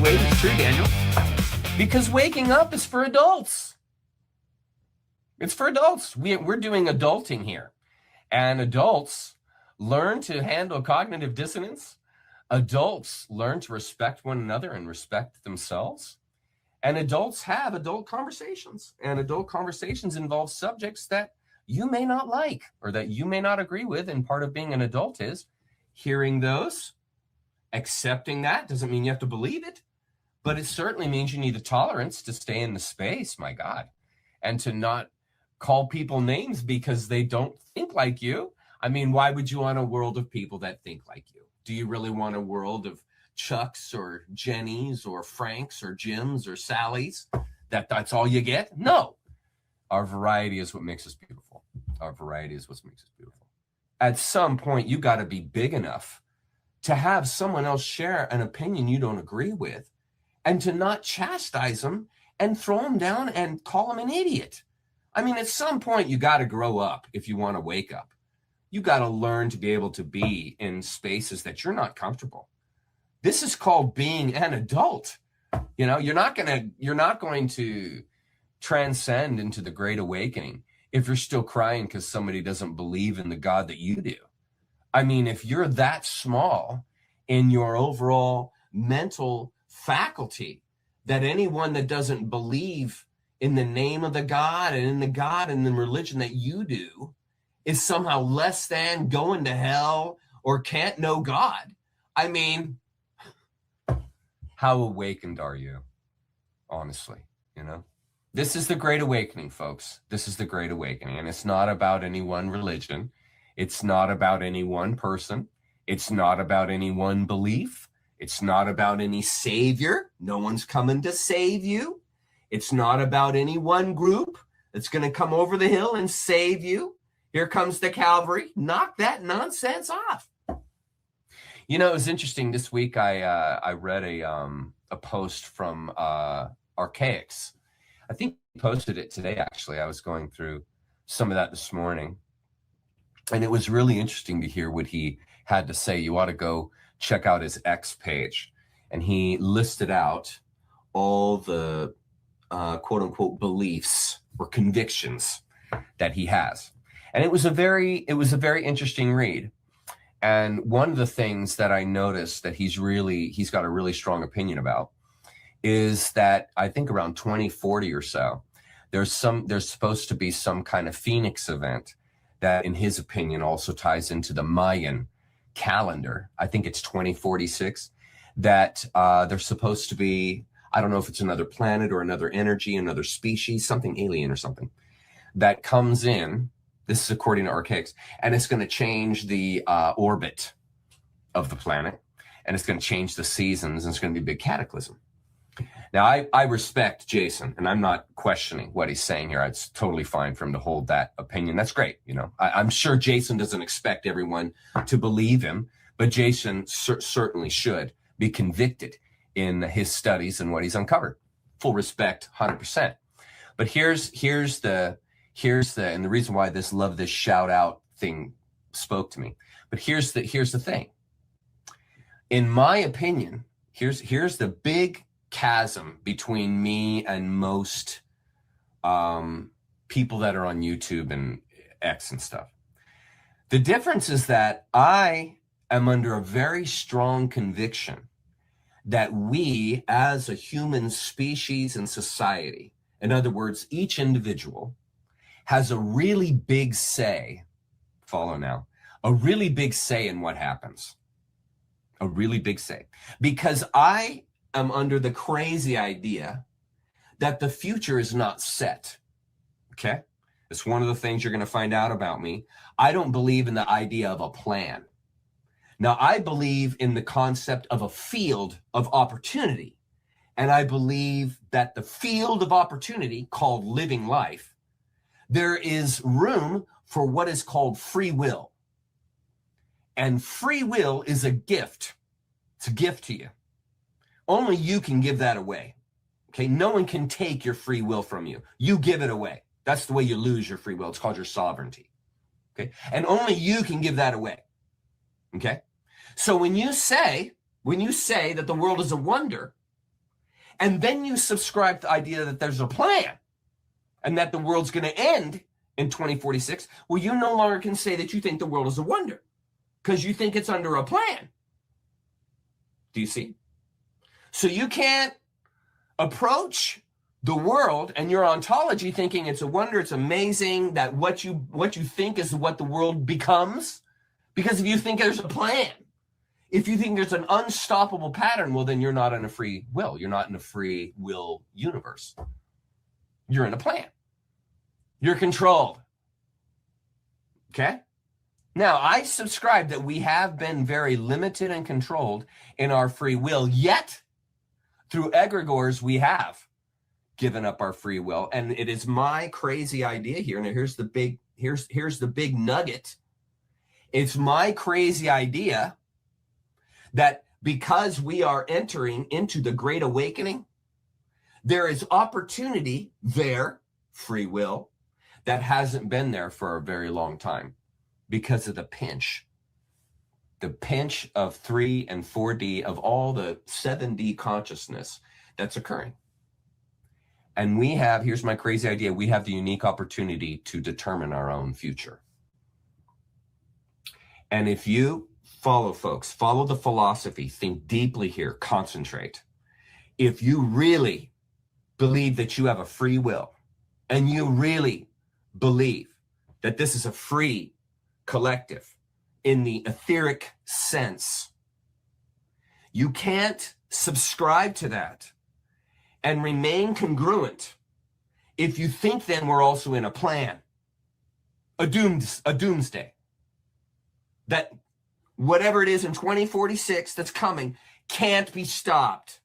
wait, it's true, Daniel. Because waking up is for adults. It's for adults. We're doing adulting here. And adults learn to handle cognitive dissonance. Adults learn to respect one another and respect themselves. And adults have adult conversations. And adult conversations involve subjects that you may not like or that you may not agree with. And part of being an adult is hearing those, accepting that. Doesn't mean you have to believe it, but it certainly means you need the tolerance to stay in the space, my God, and to not call people names because they don't think like you. I mean, why would you want a world of people that think like you? Do you really want a world of Chucks or Jennies or Franks or Jims or Sallys? That's all you get? No. Our variety is what makes us beautiful. Our variety is what makes us beautiful. At some point, you got to be big enough to have someone else share an opinion you don't agree with and to not chastise them and throw them down and call them an idiot. I mean, at some point, you got to grow up if you want to wake up. You got to learn to be able to be in spaces that you're not comfortable. This is called being an adult. You know, you're not going to transcend into the Great Awakening if you're still crying because somebody doesn't believe in the God that you do. I mean, if you're that small in your overall mental faculty that anyone that doesn't believe in the name of the God and in the God and the religion that you do is somehow less than, going to hell, or can't know God. I mean, how awakened are you? Honestly, you know? This is the Great Awakening, folks. This is the Great Awakening. And it's not about any one religion. It's not about any one person. It's not about any one belief. It's not about any savior. No one's coming to save you. It's not about any one group that's going to come over the hill and save you. Here comes the cavalry. Knock that nonsense off. You know, it was interesting. This week I read a post from Archaics. I think he posted it today, actually. I was going through some of that this morning. And it was really interesting to hear what he had to say. You ought to go check out his X page. And he listed out all the quote unquote beliefs or convictions that he has. And it was a very interesting read. And one of the things that I noticed that he's got a really strong opinion about is that I think around 2040 or so, there's supposed to be some kind of Phoenix event that, in his opinion, also ties into the Mayan calendar. I think it's 2046, that there's supposed to be, I don't know if it's another planet or another energy, another species, something alien or something, that comes in. This is according to Archaics, and it's going to change the orbit of the planet, and it's going to change the seasons, and it's going to be a big cataclysm. Now, I respect Jason, and I'm not questioning what he's saying here. It's totally fine for him to hold that opinion. That's great. You know, I'm sure Jason doesn't expect everyone to believe him, but Jason certainly should be convicted in his studies and what he's uncovered. Full respect, 100%. But here's the and the reason why this love this shout out thing spoke to me. But here's the thing. In my opinion, here's the big chasm between me and most people that are on YouTube and X and stuff. The difference is that I am under a very strong conviction that we as a human species and society, in other words, each individual, has a really big say, follow now, a really big say in what happens. A really big say. Because I am under the crazy idea that the future is not set, okay? It's one of the things you're gonna find out about me. I don't believe in the idea of a plan. Now, I believe in the concept of a field of opportunity. And I believe that the field of opportunity called living life, there is room for what is called free will. And free will is a gift. It's a gift to you. Only you can give that away. Okay, no one can take your free will from you. You give it away. That's the way you lose your free will. It's called your sovereignty. Okay, and only you can give that away. Okay, so when you say that the world is a wonder, and then you subscribe to the idea that there's a plan and that the world's going to end in 2046, well, you no longer can say that you think the world is a wonder because you think it's under a plan. Do you see? So you can't approach the world and your ontology thinking it's a wonder, it's amazing, that what you think is what the world becomes. Because if you think there's a plan, if you think there's an unstoppable pattern, well, then you're not in a free will. You're not in a free will universe. You're in a plan. You're controlled. Okay? Now, I subscribe that we have been very limited and controlled in our free will, yet through egregores, we have given up our free will. And it is my crazy idea here. Now, here's the big nugget. It's my crazy idea that because we are entering into the Great Awakening, there is opportunity there, free will, that hasn't been there for a very long time because of the pinch of 3 and 4D of all the 7D consciousness that's occurring. And we have, here's my crazy idea, we have the unique opportunity to determine our own future. And if you follow the philosophy, think deeply here, concentrate. If you really believe that you have a free will, and you really believe that this is a free collective in the etheric sense, you can't subscribe to that and remain congruent if you think then we're also in a plan, a doomsday, that whatever it is in 2046 that's coming can't be stopped.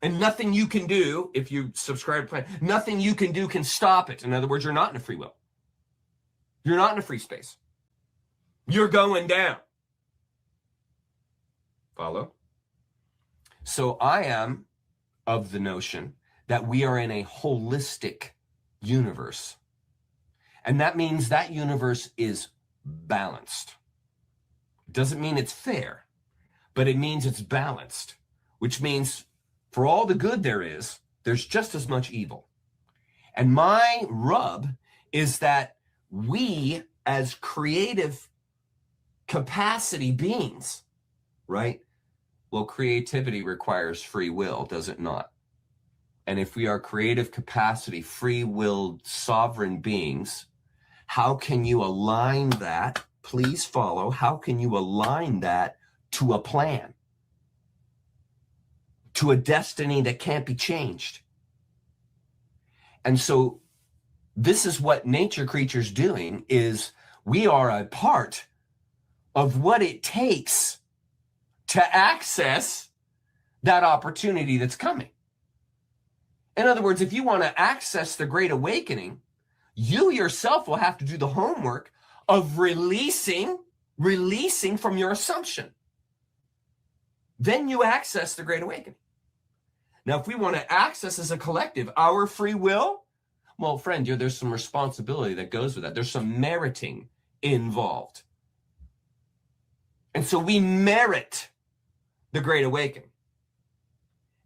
And nothing you can do, if you subscribe to plan, nothing you can do can stop it. In other words, you're not in a free will. You're not in a free space. You're going down. Follow? So I am of the notion that we are in a holistic universe. And that means that universe is balanced. Doesn't mean it's fair, but it means it's balanced, which means for all the good there is, there's just as much evil. And my rub is that we as creative capacity beings, right? Well, creativity requires free will, does it not? And if we are creative capacity, free-willed, sovereign beings, how can you align that? Please follow. How can you align that to a plan? To a destiny that can't be changed? And so this is what nature creatures doing, is we are a part of what it takes to access that opportunity that's coming. In other words, if you want to access the Great Awakening, you yourself will have to do the homework of releasing from your assumption. Then you access the Great Awakening. Now, if we want to access as a collective our free will, well, friend, there's some responsibility that goes with that. There's some meriting involved. And so we merit the Great Awakening.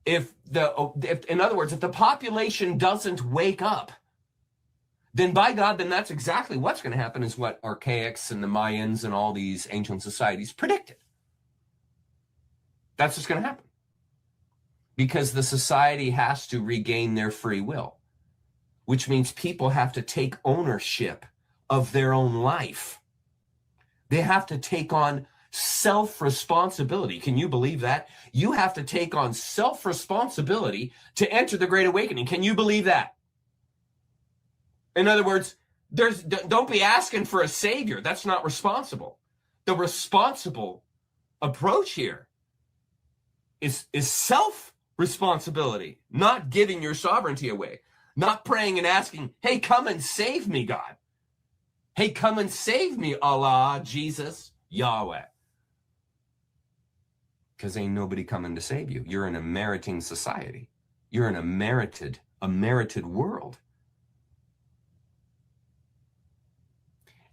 In other words, if the population doesn't wake up, then by God, then that's exactly what's going to happen, is what archaics and the Mayans and all these ancient societies predicted. That's what's going to happen. Because the society has to regain their free will, which means people have to take ownership of their own life. They have to take on self-responsibility. Can you believe that? You have to take on self-responsibility to enter the Great Awakening. Can you believe that? In other words, don't be asking for a savior. That's not responsible. The responsible approach here is self-responsibility, not giving your sovereignty away, not praying and asking, hey, come and save me, God. Hey, come and save me, Allah, Jesus, Yahweh. Because ain't nobody coming to save you. You're in a meriting society. You're in a merited world.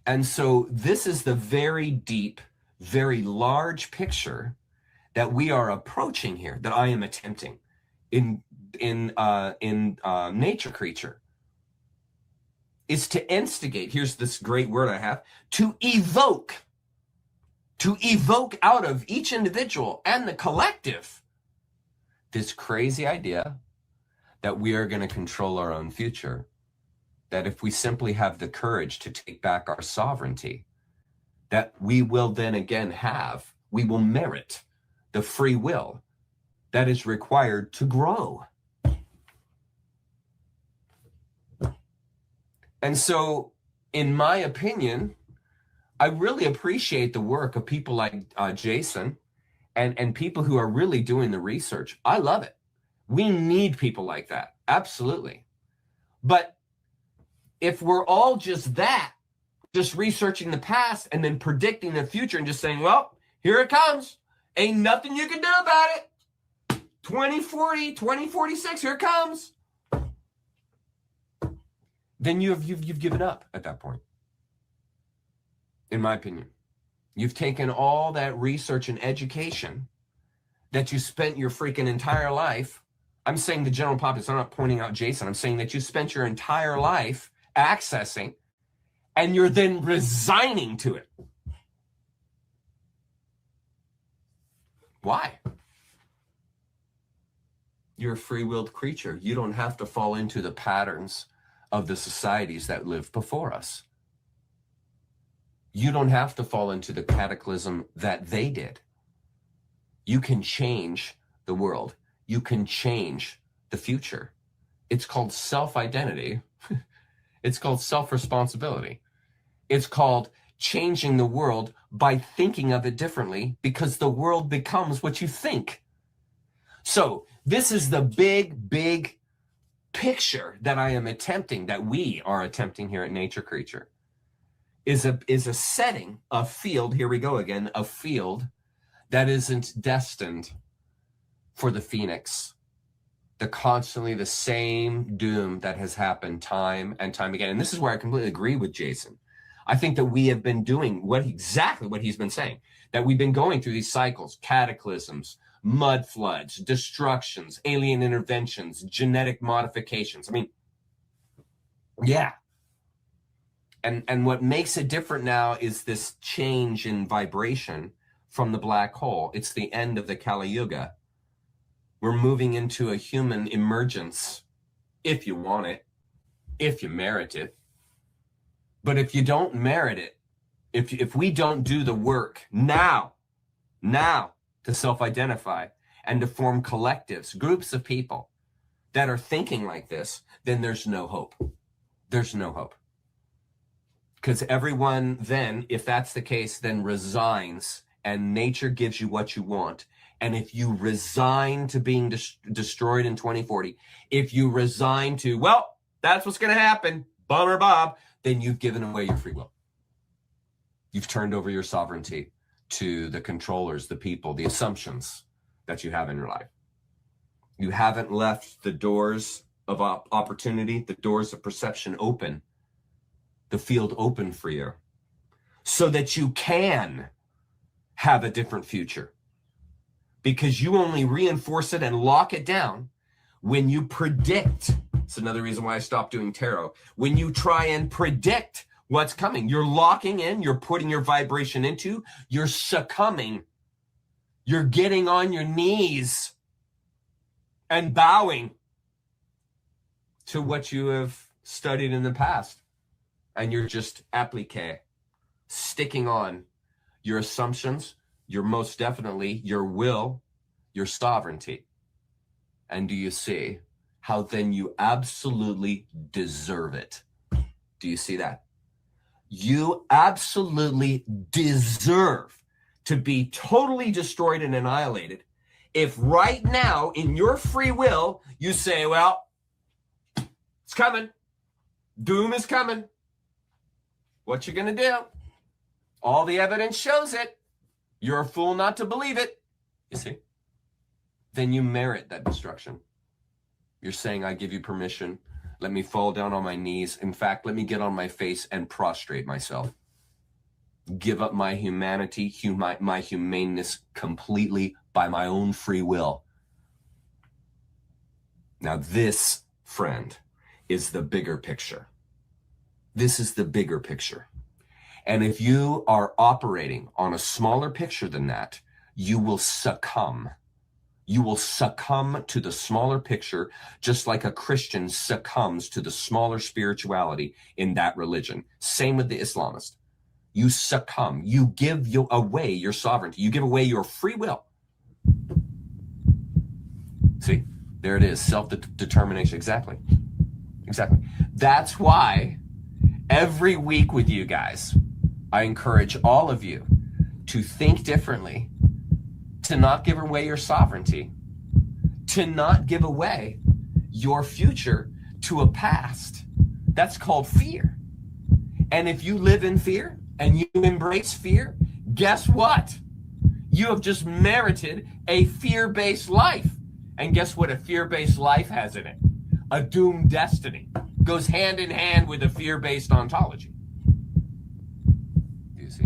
And so this is the very deep, very large picture that we are approaching here, that I am attempting. in nature creature is to instigate. Here's this great word I have, to evoke out of each individual and the collective this crazy idea that we are going to control our own future, that if we simply have the courage to take back our sovereignty, that we will then again we will merit the free will that is required to grow. And so, in my opinion, I really appreciate the work of people like Jason and people who are really doing the research. I love it. We need people like that. Absolutely. But if we're all just researching the past and then predicting the future and just saying, well, here it comes. Ain't nothing you can do about it. 2040, 2046, here it comes. Then you've given up at that point. In my opinion, you've taken all that research and education that you spent your freaking entire life. I'm saying the general populace, I'm not pointing out Jason. I'm saying that you spent your entire life accessing, and you're then resigning to it. Why? You're a free-willed creature. You don't have to fall into the patterns of the societies that lived before us. You don't have to fall into the cataclysm that they did. You can change the world. You can change the future. It's called self-identity. It's called self-responsibility. It's called changing the world by thinking of it differently, because the world becomes what you think. So this is the big picture that I am attempting, that we are attempting here at Nature Creature, is a setting, a field, here we go again, a field that isn't destined for the phoenix, constantly the same doom that has happened time and time again. And this is where I completely agree with Jason. I think that we have been doing exactly what he's been saying, that we've been going through these cycles, cataclysms, mud floods, destructions, alien interventions, genetic modifications. I mean, yeah. And what makes it different now is this change in vibration from the black hole. It's the end of the Kali Yuga. We're moving into a human emergence, if you want it, if you merit it. But if you don't merit it, if we don't do the work now to self-identify and to form collectives, groups of people that are thinking like this, then there's no hope. There's no hope. Because everyone then, if that's the case, then resigns, and nature gives you what you want. And if you resign to being destroyed in 2040, if you resign to, well, that's what's going to happen, bummer Bob, then you've given away your free will. You've turned over your sovereignty to the controllers, the people, the assumptions that you have in your life. You haven't left the doors of opportunity, the doors of perception open, the field open for you, so that you can have a different future. Because you only reinforce it and lock it down when you predict. It's another reason why I stopped doing tarot. When you try and predict what's coming, you're locking in, you're putting your vibration into, you're succumbing. You're getting on your knees and bowing to what you have studied in the past. And you're just appliqué, sticking on your assumptions, your most definitely your will, your sovereignty. And do you see how then you absolutely deserve it? Do you see that? You absolutely deserve to be totally destroyed and annihilated if right now in your free will you say, well, it's coming. Doom is coming. What you gonna do? All the evidence shows it. You're a fool not to believe it. You see? Then you merit that destruction. You're saying, I give you permission. Let me fall down on my knees. In fact, let me get on my face and prostrate myself. Give up my humanity, my humaneness completely by my own free will. Now this, friend, is the bigger picture. This is the bigger picture. And if you are operating on a smaller picture than that, you will succumb. You will succumb to the smaller picture, just like a Christian succumbs to the smaller spirituality in that religion. Same with the Islamist. You succumb. You give away your sovereignty. You give away your free will. See, there it is, self-determination. Exactly. That's why every week with you guys, I encourage all of you to think differently, to not give away your sovereignty, to not give away your future to a past. That's called fear. And if you live in fear and you embrace fear, guess what? You have just merited a fear-based life. And guess what a fear-based life has in it? A doomed destiny. Goes hand in hand with a fear-based ontology. Do you see?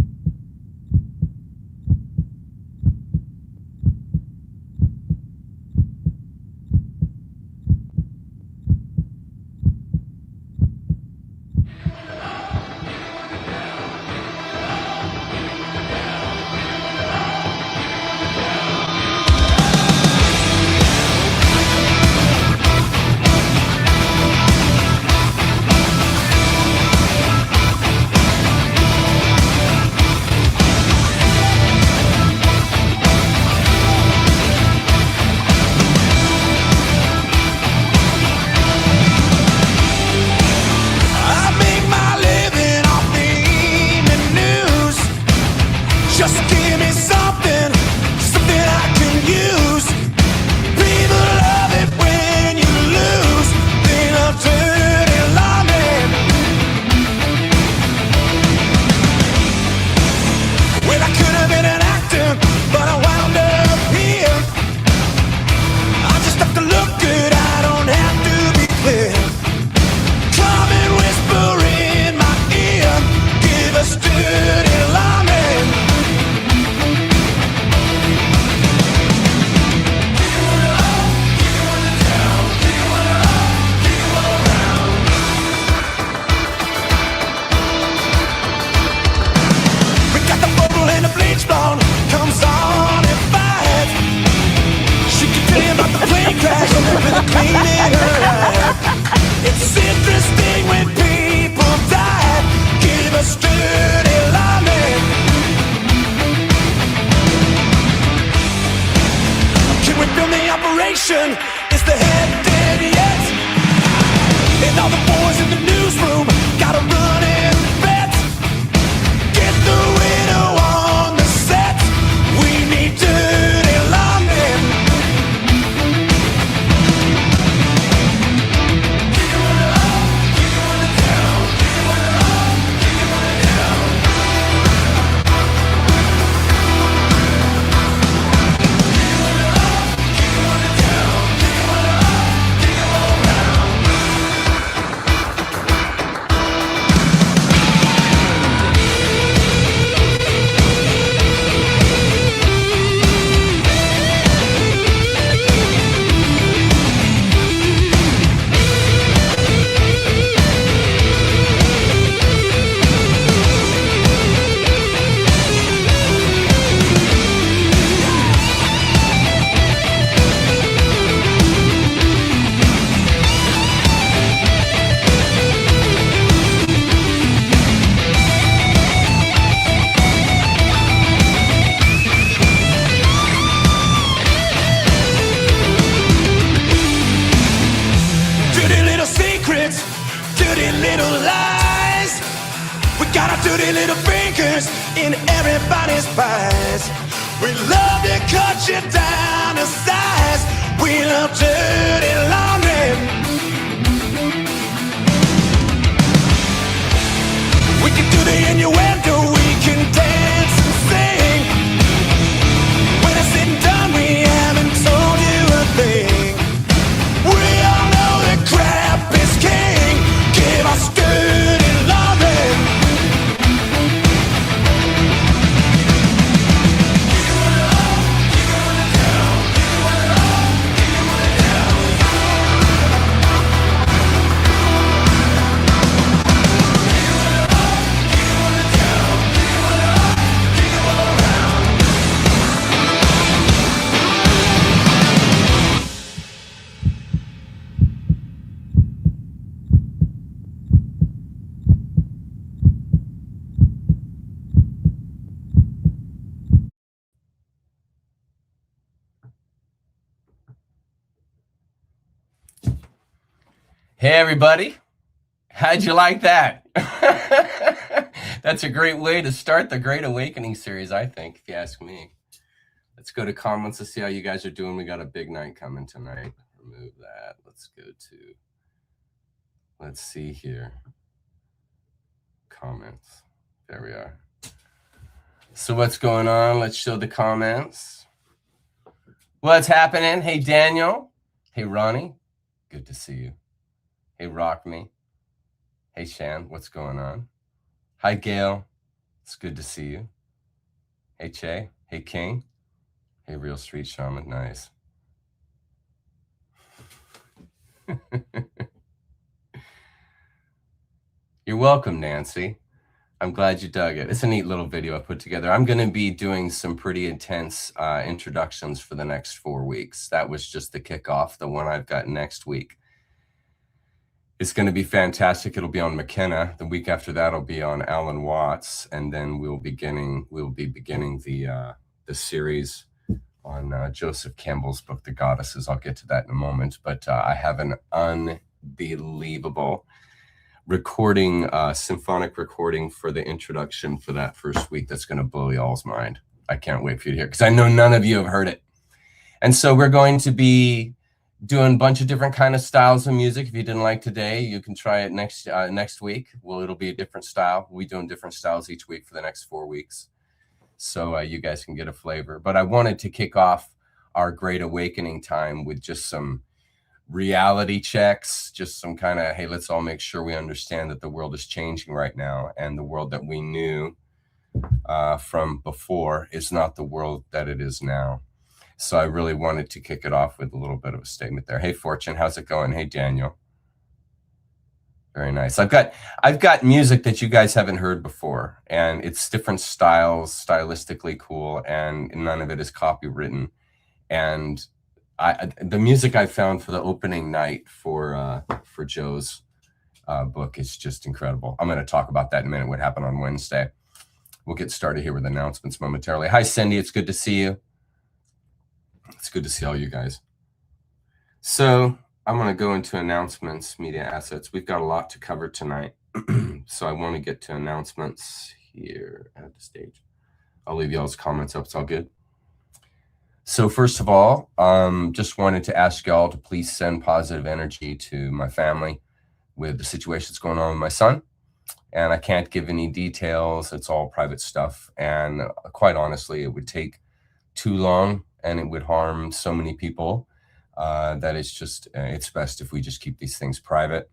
Hey, everybody. How'd you like that? That's a great way to start the Great Awakening series, I think, if you ask me. Let's go to comments to see how you guys are doing. We got a big night coming tonight. Remove that. Let's go to, let's see here. Comments. There we are. So what's going on? Let's show the comments. What's happening? Hey, Daniel. Hey, Ronnie. Good to see you. Hey, Rock Me. Hey, Shan. What's going on? Hi, Gail. It's good to see you. Hey, Che. Hey, King. Hey, Real Street Shaman. Nice. You're welcome, Nancy. I'm glad you dug it. It's a neat little video I put together. I'm going to be doing some pretty intense introductions for the next 4 weeks. That was just the kickoff. The one I've got next week, it's going to be fantastic. It'll be on McKenna. The week after that, it'll be on Alan Watts, and then we'll be beginning the series on Joseph Campbell's book, The Goddesses. I'll get to that in a moment. But I have an unbelievable recording, symphonic recording for the introduction for that first week that's going to blow y'all's mind. I can't wait for you to hear it, because I know none of you have heard it. And so we're going to be doing a bunch of different kind of styles of music. If you didn't like today, you can try it next week. Well, it'll be a different style. We'll be doing different styles each week for the next 4 weeks. So you guys can get a flavor. But I wanted to kick off our Great Awakening time with just some reality checks, just some kind of, hey, let's all make sure we understand that the world is changing right now, and the world that we knew from before is not the world that it is now. So I really wanted to kick it off with a little bit of a statement there. Hey, Fortune, how's it going? Hey, Daniel. Very nice. I've got music that you guys haven't heard before, and it's different styles, stylistically cool, and none of it is copywritten. And the music I found for the opening night for Joe's book is just incredible. I'm going to talk about that in a minute, what happened on Wednesday. We'll get started here with announcements momentarily. Hi, Cindy. It's good to see you. It's good to see all you guys. So I'm going to go into announcements, media assets. We've got a lot to cover tonight. So I want to get to announcements here at the stage. I'll leave y'all's comments up. It's all good. So first of all, just wanted to ask y'all to please send positive energy to my family with the situation that's going on with my son. And I can't give any details. It's all private stuff. And quite honestly, it would take too long and it would harm so many people that it's just, it's best if we just keep these things private.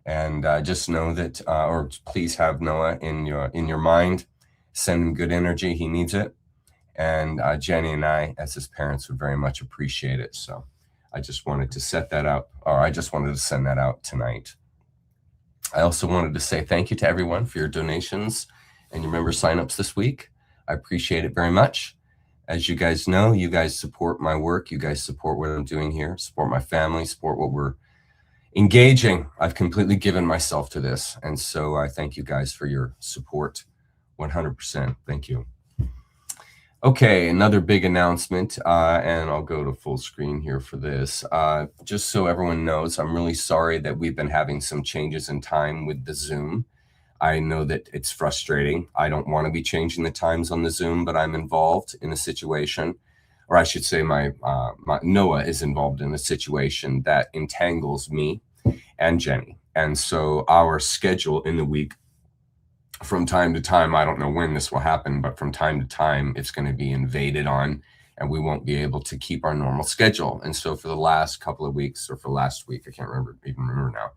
And just know that, or please have Noah in your mind. Send him good energy. He needs it. And Jenny and I, as his parents, would very much appreciate it. So I just wanted to set that up, or I just wanted to send that out tonight. I also wanted to say thank you to everyone for your donations and your member signups this week. I appreciate it very much. As you guys know, you guys support my work. You guys support what I'm doing here, support my family, support what we're engaging. I've completely given myself to this. And so I thank you guys for your support. 100%. Thank you. Okay, another big announcement, and I'll go to full screen here for this. Just so everyone knows, I'm really sorry that we've been having some changes in time with the Zoom. I know that it's frustrating. I don't want to be changing the times on the Zoom, but I'm involved in a situation, or I should say my Noah is involved in a situation that entangles me and Jenny. And so our schedule in the week, from time to time, I don't know when this will happen, but from time to time, it's going to be invaded on, and we won't be able to keep our normal schedule. And so for the last couple of weeks, or for last week, I can't even remember now,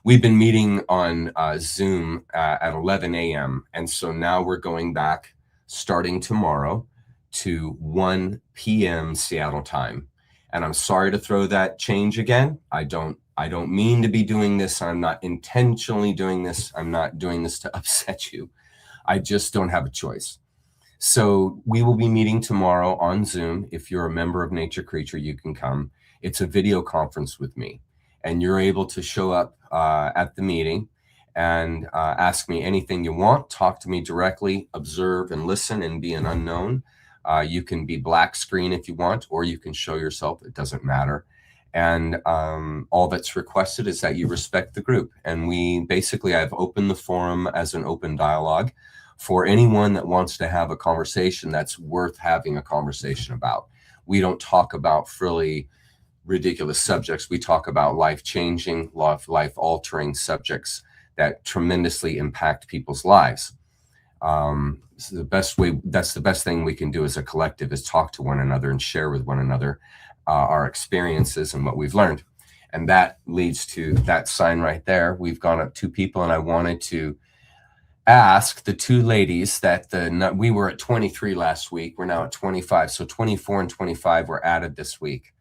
we've been meeting on Zoom at 11 a.m. And so now we're going back, starting tomorrow, to 1 p.m. Seattle time. And I'm sorry to throw that change again. I don't mean to be doing this. I'm not intentionally doing this. I'm not doing this to upset you. I just don't have a choice. So we will be meeting tomorrow on Zoom. If you're a member of Nature Creature, you can come. It's a video conference with me, and you're able to show up at the meeting and ask me anything you want. Talk to me directly, observe and listen, and be an unknown. You can be black screen if you want, or you can show yourself. It doesn't matter. And all that's requested is that you respect the group. And I've opened the forum as an open dialogue for anyone that wants to have a conversation that's worth having a conversation about. We don't talk about frilly, ridiculous subjects. We talk about life-changing, life-altering subjects that tremendously impact people's lives. So that's the best thing we can do as a collective, is talk to one another and share with one another our experiences and what we've learned. And that leads to that sign right there. We've gone up 2 people, and I wanted to ask the 2 ladies that we were at 23 last week. We're now at 25. So 24 and 25 were added this week.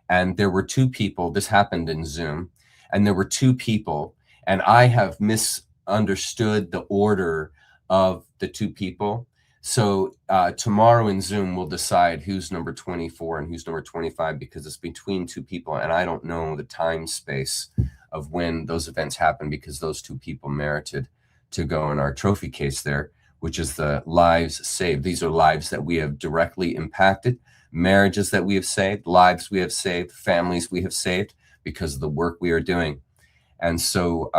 And there were 2 people. This happened in Zoom. And there were 2 people. And I have misunderstood the order of the 2 people. So tomorrow in Zoom, we'll decide who's number 24 and who's number 25, because it's between 2 people. And I don't know the time space of when those events happen, because those 2 people merited to go in our trophy case there, which is the lives saved. These are lives that we have directly impacted, marriages that we have saved, lives we have saved, families we have saved because of the work we are doing. And so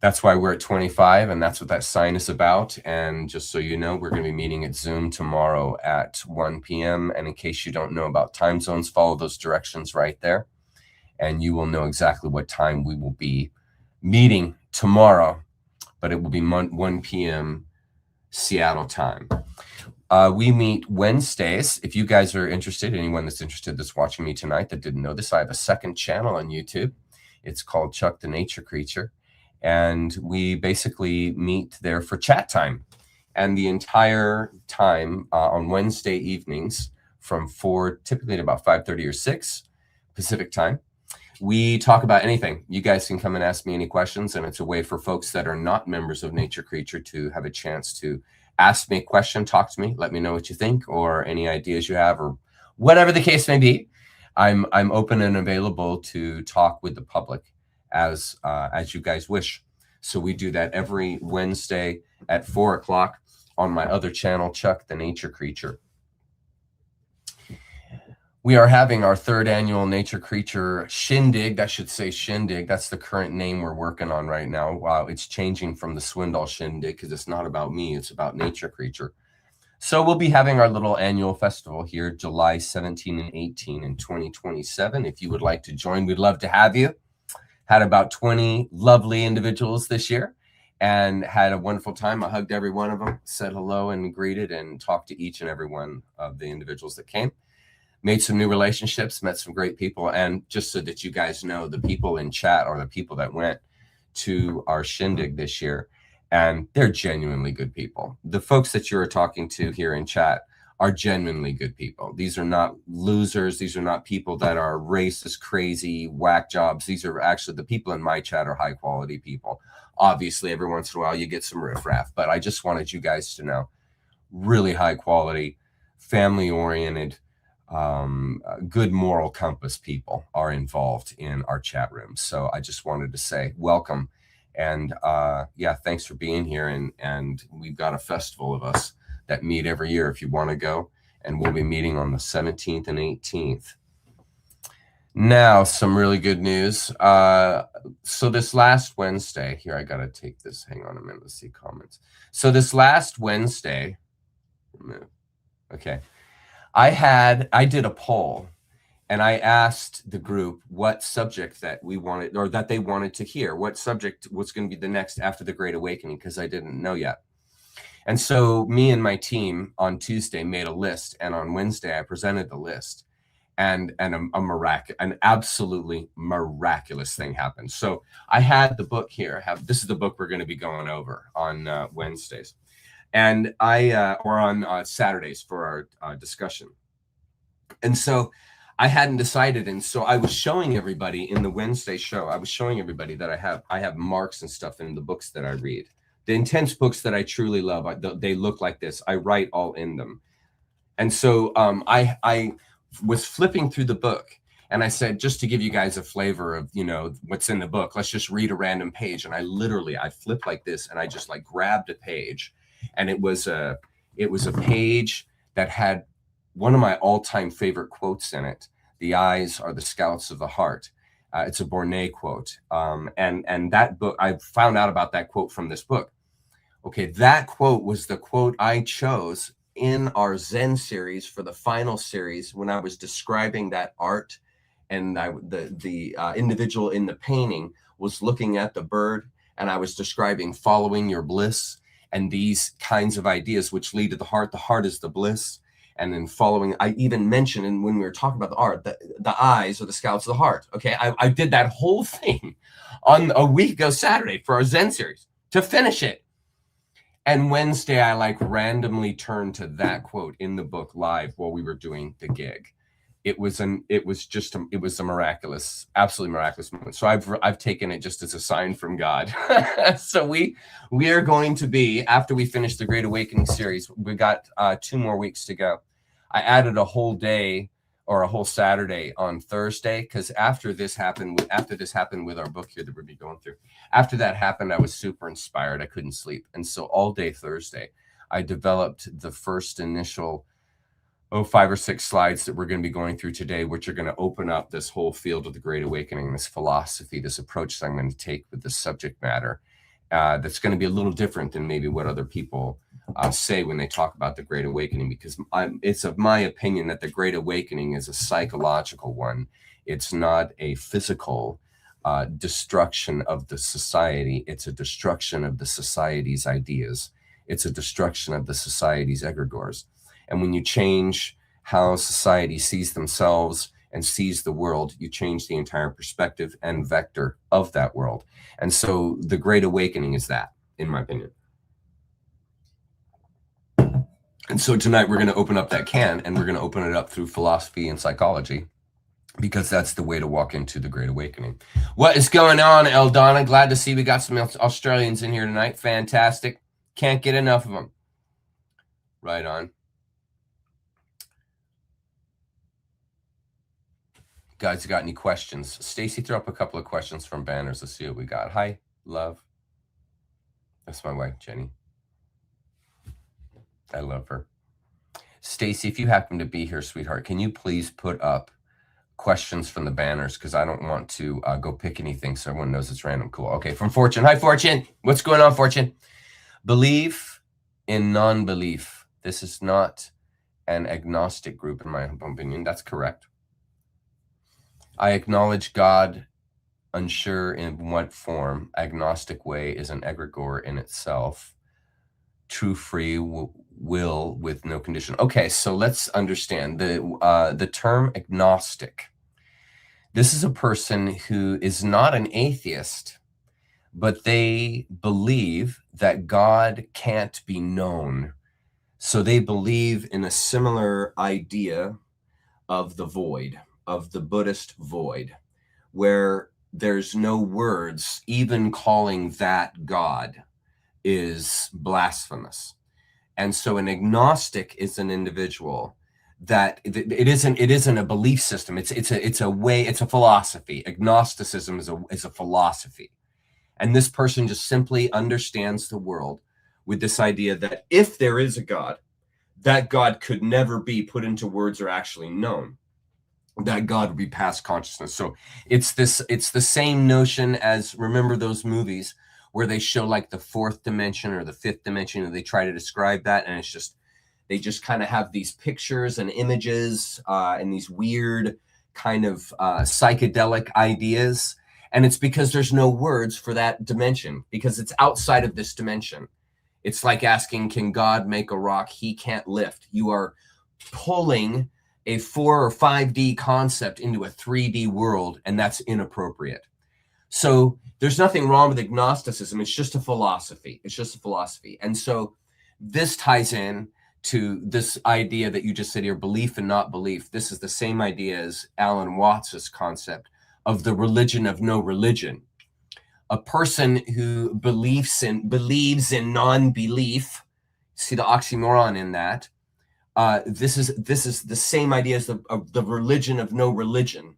that's why we're at 25, and that's what that sign is about. And just so you know, we're going to be meeting at Zoom tomorrow at 1 p.m. And in case you don't know about time zones, follow those directions right there, and you will know exactly what time we will be meeting tomorrow. But it will be 1 p.m. Seattle time. We meet Wednesdays. If you guys are interested, anyone that's interested that's watching me tonight that didn't know this, I have a second channel on YouTube. It's called Chuck the Nature Creature. And we basically meet there for chat time. And the entire time on Wednesday evenings from 4, typically at about 5:30 or 6 Pacific time, we talk about anything. You guys can come and ask me any questions, and it's a way for folks that are not members of Nature Creature to have a chance to ask me a question, talk to me, let me know what you think, or any ideas you have, or whatever the case may be. I'm open and available to talk with the public as you guys wish. So we do that every Wednesday at 4 o'clock on my other channel, Chuck the Nature Creature. We are having our 3rd annual Nature Creature Shindig. That should say Shindig. That's the current name we're working on right now. Wow, it's changing from the Swindoll Shindig, because it's not about me, it's about Nature Creature. So we'll be having our little annual festival here, July 17 and 18 in 2027. If you would like to join, we'd love to have you. Had about 20 lovely individuals this year and had a wonderful time. I hugged every one of them, said hello and greeted and talked to each and every one of the individuals that came. Made some new relationships, met some great people. And just so that you guys know, the people in chat are the people that went to our shindig this year, and they're genuinely good people. The folks that you're talking to here in chat are genuinely good people. These are not losers. These are not people that are racist, crazy, whack jobs. These are actually, the people in my chat are high quality people. Obviously, every once in a while you get some riffraff, but I just wanted you guys to know, really high quality, family oriented, good moral compass people are involved in our chat room. So I just wanted to say welcome. And yeah, thanks for being here. And we've got a festival of us that meet every year if you want to go. And we'll be meeting on the 17th and 18th. Now, some really good news. So this last Wednesday, here, I got to take this. Hang on a minute. Let's see comments. So this last Wednesday, okay, I did a poll, and I asked the group what subject that we wanted, or that they wanted to hear, what subject was going to be the next after the Great Awakening, because I didn't know yet. And so me and my team on Tuesday made a list, and on Wednesday I presented the list, and an absolutely miraculous thing happened. So I had the book here. This is the book we're going to be going over on Wednesdays, and or on Saturdays for our discussion. And so I hadn't decided, and so I was showing everybody in the Wednesday show. I was showing everybody that I have marks and stuff in the books that I read. The intense books that I truly love, they look like this. I write all in them. And so I was flipping through the book, and I said, just to give you guys a flavor of, you know, what's in the book, let's just read a random page. And I flipped like this, and I just like grabbed a page, and it was a page that had one of my all-time favorite quotes in it The eyes are the scouts of the heart. It's a Bornet quote. And that book, I found out about that quote from this book. Okay, that quote was the quote I chose in our Zen series for the final series when I was describing that art, and the individual in the painting was looking at the bird, and I was describing following your bliss and these kinds of ideas which lead to the heart. The heart is the bliss. And then following, I even mentioned, and when we were talking about the art, the eyes are the scouts of the heart. Okay, I did that whole thing on a week ago Saturday for our Zen series to finish it. And Wednesday, I like randomly turned to that quote in the book live while we were doing the gig. It was a miraculous, absolutely miraculous moment. So I've taken it just as a sign from God. So we are going to be, after we finish the Great Awakening series, we got 2 more weeks to go. I added a whole day or a whole Saturday on Thursday, because after this happened with our book here that we're going through, after that happened, I was super inspired. I couldn't sleep. And so all day Thursday, I developed the first initial 5 or 6 slides that we're going to be going through today, which are going to open up this whole field of the Great Awakening, this philosophy, this approach that I'm going to take with the subject matter. That's going to be a little different than maybe what other people say when they talk about the Great Awakening, because it's of my opinion that the Great Awakening is a psychological one. It's not a physical destruction of the society. It's a destruction of the society's ideas. It's a destruction of the society's egregores. And when you change how society sees themselves and sees the world, you change the entire perspective and vector of that world. And so the Great Awakening is that, in my opinion. And so tonight we're going to open up that can, and we're going to open it up through philosophy and psychology, because that's the way to walk into the Great Awakening. What is going on, Eldana? Glad to see we got some Australians in here tonight. Fantastic. Can't get enough of them. Right on. Guys, got any questions? Stacy, throw up a couple of questions from banners. Let's see what we got. Hi, love. That's my wife, Jenny. I love her. Stacy, if you happen to be here, sweetheart, can you please put up questions from the banners, because I don't want to go pick anything so everyone knows it's random. Cool. Okay, from Fortune. Hi, Fortune. What's going on, Fortune? Belief in non-belief. This is not an agnostic group, in my opinion. That's correct. I acknowledge God, unsure in what form. Agnostic way is an egregore in itself. True free will with no condition. Okay, so let's understand the term agnostic. This is a person who is not an atheist, but they believe that God can't be known. So they believe in a similar idea of the void, of the Buddhist void, where there's no words. Even calling that God is blasphemous. And so an agnostic is an individual that it isn't a belief system. It's a way, it's a philosophy. Agnosticism is a philosophy. And this person just simply understands the world with this idea that if there is a God, that God could never be put into words or actually known. That God would be past consciousness. So it's the same notion as, remember those movies where they show like the 4th dimension or the 5th dimension, and they try to describe that, and it's just, they just kind of have these pictures and images and these weird kind of psychedelic ideas. And it's because there's no words for that dimension, because it's outside of this dimension. It's like asking, can God make a rock he can't lift? You are pulling a 4 or 5D concept into a 3D world, and that's inappropriate. So there's nothing wrong with agnosticism. It's just a philosophy. It's just a philosophy. And so this ties in to this idea that you just said here, belief and not belief. This is the same idea as Alan Watts's concept of the religion of no religion. A person who believes in non-belief, see the oxymoron in that. This is the same idea as the religion of no religion.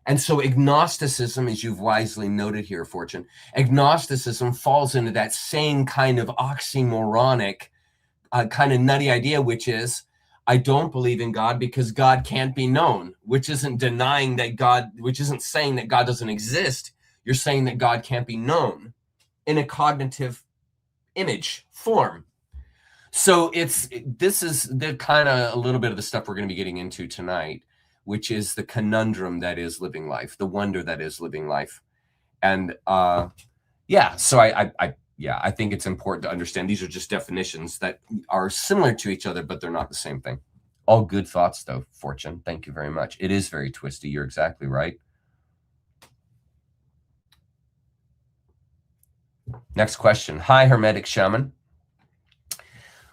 And so agnosticism, as you've wisely noted here, Fortune, agnosticism falls into that same kind of oxymoronic, kind of nutty idea, which is, I don't believe in God because God can't be known, which isn't denying that God, which isn't saying that God doesn't exist. You're saying that God can't be known in a cognitive image form. So this is the kind of a little bit of the stuff we're going to be getting into tonight, which is the conundrum that is living life, the wonder that is living life. And yeah, so I think it's important to understand these are just definitions that are similar to each other, but they're not the same thing. All good thoughts, though, Fortune. Thank you very much. It is very twisty. You're exactly right. Next question. Hi, Hermetic Shaman.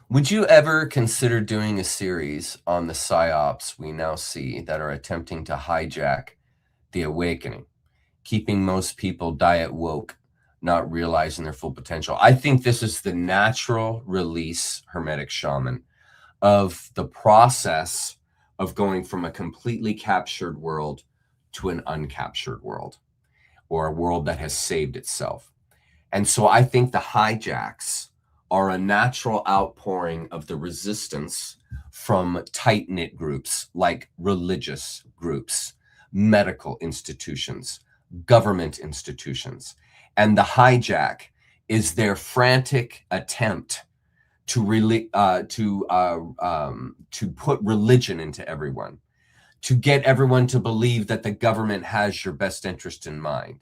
Would you ever consider doing a series on the psyops we now see that are attempting to hijack the awakening, keeping most people diet woke, not realizing their full potential? I think this is the natural release, Hermetic Shaman, of the process of going from a completely captured world to an uncaptured world, or a world that has saved itself. And so I think the hijacks are a natural outpouring of the resistance from tight-knit groups like religious groups, medical institutions, government institutions. And the hijack is their frantic attempt to put religion into everyone, to get everyone to believe that the government has your best interest in mind,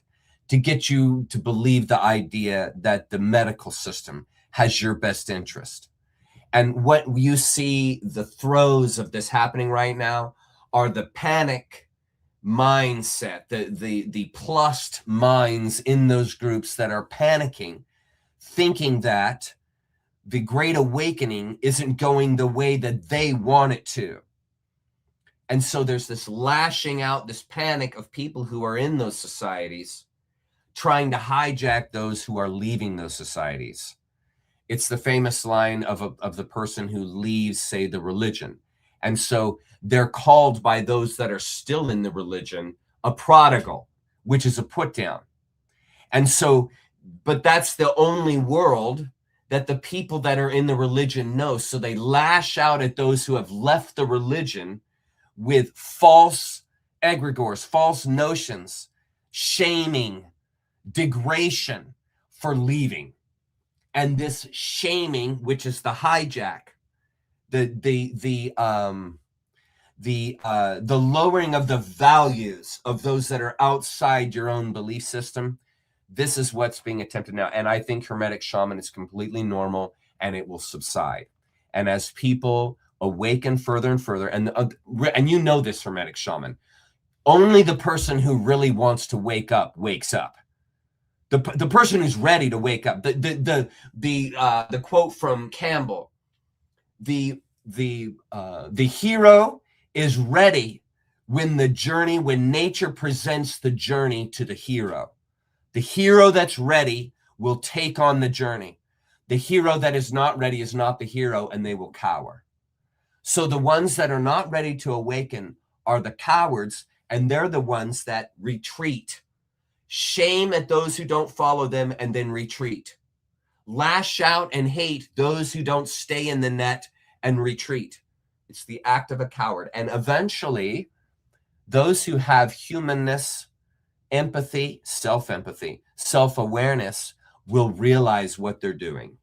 to get you to believe the idea that the medical system has your best interest. And what you see the throes of this happening right now are the panic mindset, the plussed minds in those groups that are panicking, thinking that the Great Awakening isn't going the way that they want it to. And so there's this lashing out, this panic of people who are in those societies trying to hijack those who are leaving those societies. It's the famous line of the person who leaves, say, the religion. And so they're called by those that are still in the religion a prodigal, which is a put down. And so, but that's the only world that the people that are in the religion know. So they lash out at those who have left the religion with false egregores, false notions, shaming, degradation for leaving. And this shaming, which is the hijack, the lowering of the values of those that are outside your own belief system, this is what's being attempted now. And I think Hermetic Shaman is completely normal, and it will subside. And as people awaken further and further, and you know this, Hermetic Shaman, only the person who really wants to wake up wakes up. The person who's ready to wake up. The quote from Campbell, the hero is ready when nature presents the journey to the hero. The hero that's ready will take on the journey. The hero that is not ready is not the hero, and they will cower. So the ones that are not ready to awaken are the cowards, and they're the ones that retreat. Shame at those who don't follow them and then retreat. Lash out and hate those who don't stay in the net and retreat. It's the act of a coward. And eventually, those who have humanness, empathy, self-empathy, self-awareness will realize what they're doing,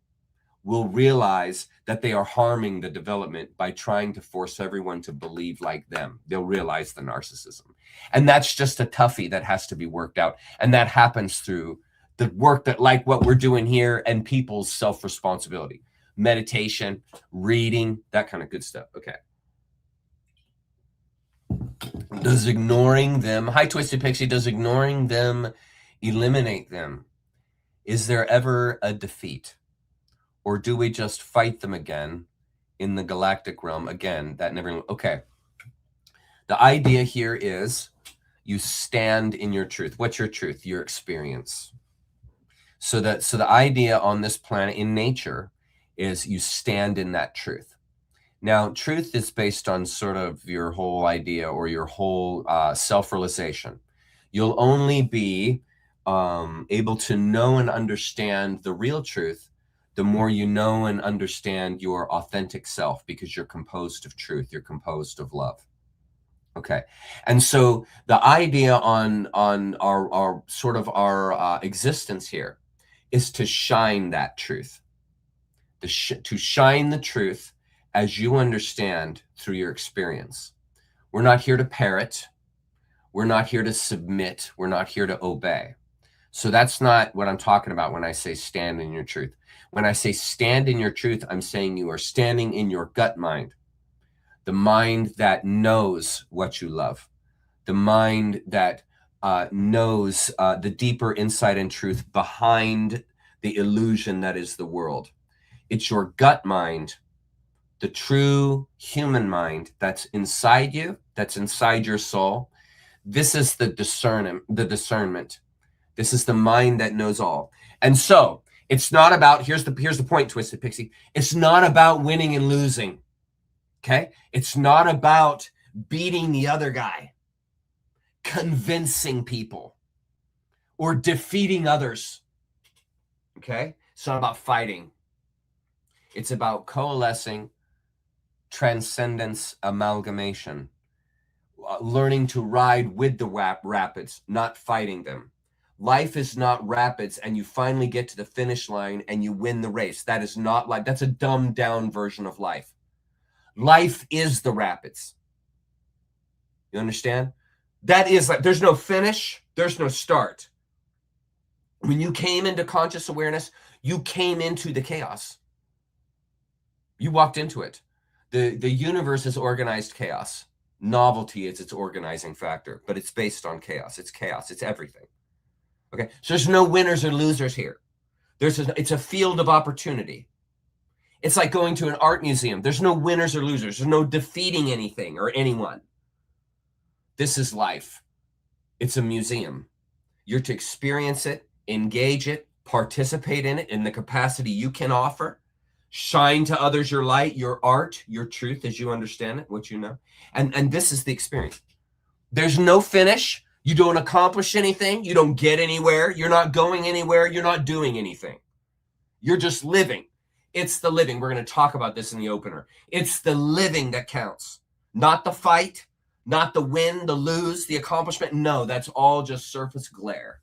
will realize that they are harming the development by trying to force everyone to believe like them. They'll realize the narcissism. And that's just a toughie that has to be worked out. And that happens through the work that, like what we're doing here, and people's self-responsibility, meditation, reading, that kind of good stuff. Okay. Does ignoring them, hi Twisted Pixie, does ignoring them eliminate them? Is there ever a defeat? Or do we just fight them again in the galactic realm again? That never, okay. The idea here is you stand in your truth. What's your truth? Your experience. So the idea on this planet in nature is you stand in that truth. Now, truth is based on sort of your whole idea or your whole self-realization. You'll only be able to know and understand the real truth the more you know and understand your authentic self, because you're composed of truth, you're composed of love. Okay, and so the idea on our sort of our existence here is to shine that truth, to shine the truth as you understand through your experience. We're not here to parrot. We're not here to submit. We're not here to obey. So that's not what I'm talking about when I say stand in your truth. When I say stand in your truth, I'm saying you are standing in your gut mind, the mind that knows what you love, the mind that knows the deeper insight and truth behind the illusion that is the world. It's your gut mind, the true human mind that's inside you, that's inside your soul. This is the discernment. This is the mind that knows all. And so it's not about, here's the point, Twisted Pixie. It's not about winning and losing. Okay? It's not about beating the other guy, convincing people, or defeating others. Okay? It's not about fighting. It's about coalescing, transcendence, amalgamation, learning to ride with the rapids, not fighting them. Life is not rapids and you finally get to the finish line and you win the race. That is not life. That's a dumbed down version of life. Life is the rapids. You understand? That is like, there's no finish, there's no start. When you came into conscious awareness, you came into the chaos. You walked into it. The universe is organized chaos. Novelty is its organizing factor, but it's based on chaos. It's chaos. It's everything. Okay, so there's no winners or losers here. It's a field of opportunity. It's like going to an art museum. There's no winners or losers. There's no defeating anything or anyone. This is life. It's a museum. You're to experience it, engage it, participate in it in the capacity you can offer. Shine to others your light, your art, your truth as you understand it, what you know. And this is the experience. There's no finish. You don't accomplish anything. You don't get anywhere. You're not going anywhere. You're not doing anything. You're just living. It's the living. We're going to talk about this in the opener. It's the living that counts, not the fight, not the win, the lose, the accomplishment. No, that's all just surface glare.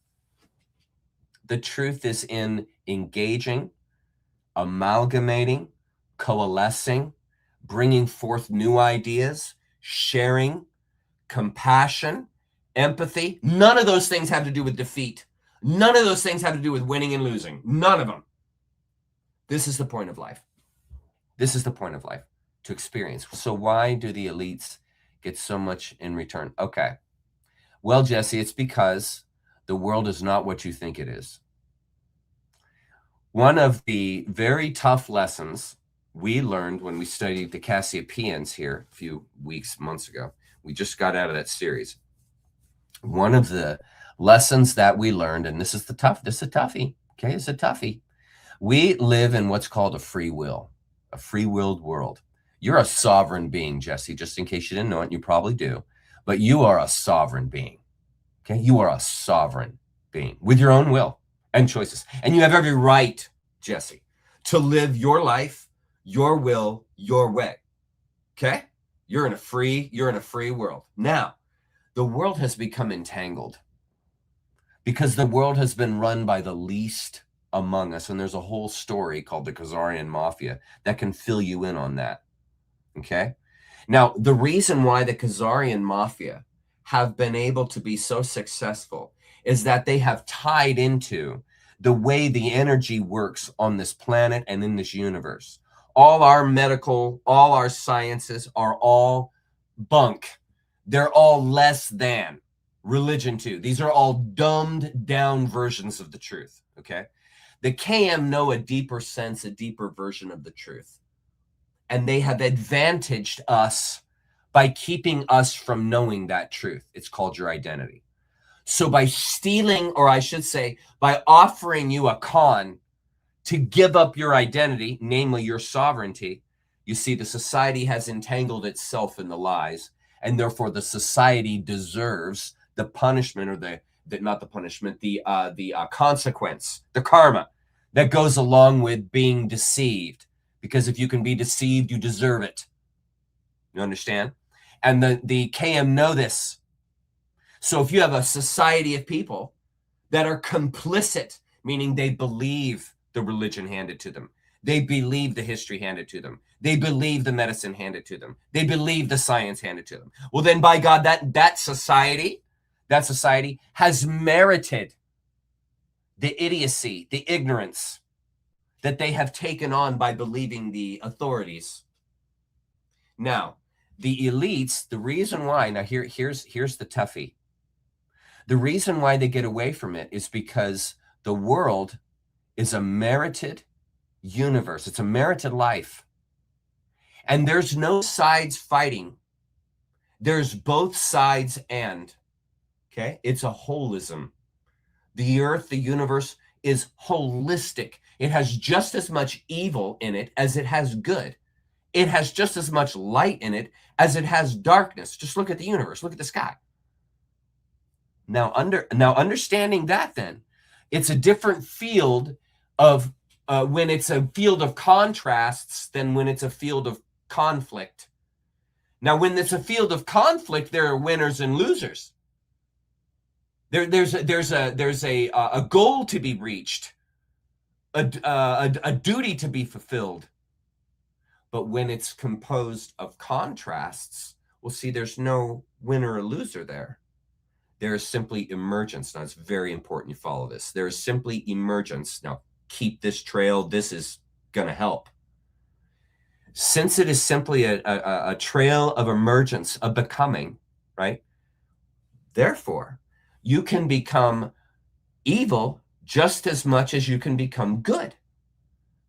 The truth is in engaging, amalgamating, coalescing, bringing forth new ideas, sharing, compassion, empathy. None of those things have to do with defeat. None of those things have to do with winning and losing. None of them. This is the point of life. This is the point of life, to experience. So why do the elites get so much in return? Okay. Well, Jesse, it's because the world is not what you think it is. One of the very tough lessons we learned when we studied the Cassiopeans here a few weeks, months ago, we just got out of that series. One of the lessons that we learned, and this is a toughie, okay, it's a toughie. We live in what's called a free willed world. You're a sovereign being, Jesse, just in case you didn't know it, you probably do, but you are a sovereign being, okay? You are a sovereign being with your own will and choices. And you have every right, Jesse, to live your life, your will, your way, okay? You're in a free world. Now, the world has become entangled because the world has been run by the least among us. And there's a whole story called the Khazarian Mafia that can fill you in on that. Okay. Now, the reason why the Khazarian Mafia have been able to be so successful is that they have tied into the way the energy works on this planet and in this universe. All our medical, all our sciences are all bunk. They're all less than religion too. These are all dumbed down versions of the truth, okay? The KM know a deeper sense, a deeper version of the truth. And they have advantaged us by keeping us from knowing that truth. It's called your identity. So by stealing, or I should say, by offering you a con to give up your identity, namely your sovereignty, you see the society has entangled itself in the lies, and therefore the society deserves the punishment, or the consequence, the karma that goes along with being deceived. Because if you can be deceived, you deserve it. You understand? And the KM know this. So if you have a society of people that are complicit, meaning they believe the religion handed to them, they believe the history handed to them, they believe the medicine handed to them, they believe the science handed to them, well then by God, that society has merited the idiocy, the ignorance that they have taken on by believing the authorities. Now, the elites, the reason why, now here's the toughie. The reason why they get away from it is because the world is a merited universe. It's a merited life. And there's no sides fighting. There's both sides and, okay? It's a holism. The earth, the universe is holistic. It has just as much evil in it as it has good. It has just as much light in it as it has darkness. Just look at the universe. Look at the sky. Now, understanding that, then, it's a different field of when it's a field of contrasts than when it's a field of conflict. Now, when it's a field of conflict, there are winners and losers. There's a goal to be reached, a duty to be fulfilled. But when it's composed of contrasts, well, see, there's no winner or loser there. There is simply emergence. Now, it's very important you follow this. There is simply emergence. Now, keep this trail. This is going to help. Since it is simply a trail of emergence, of becoming, right? Therefore, you can become evil just as much as you can become good.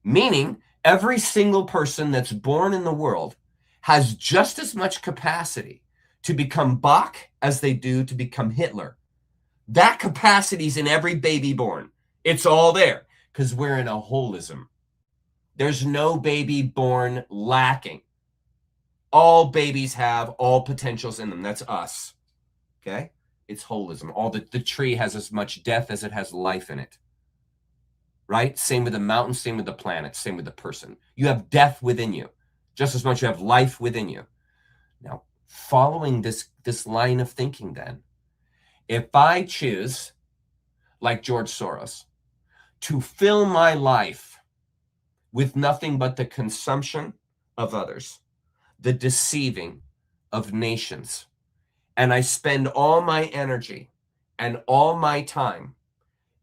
Meaning, every single person that's born in the world has just as much capacity to become Bach as they do to become Hitler. That capacity's in every baby born. It's all there because we're in a holism. There's no baby born lacking. All babies have all potentials in them. That's us. Okay? It's holism. All the tree has as much death as it has life in it. Right? Same with the mountain, same with the planet, same with the person. You have death within you, just as much you have life within you. Now, following this line of thinking, then, if I choose, like George Soros, to fill my life with nothing but the consumption of others, the deceiving of nations, and I spend all my energy and all my time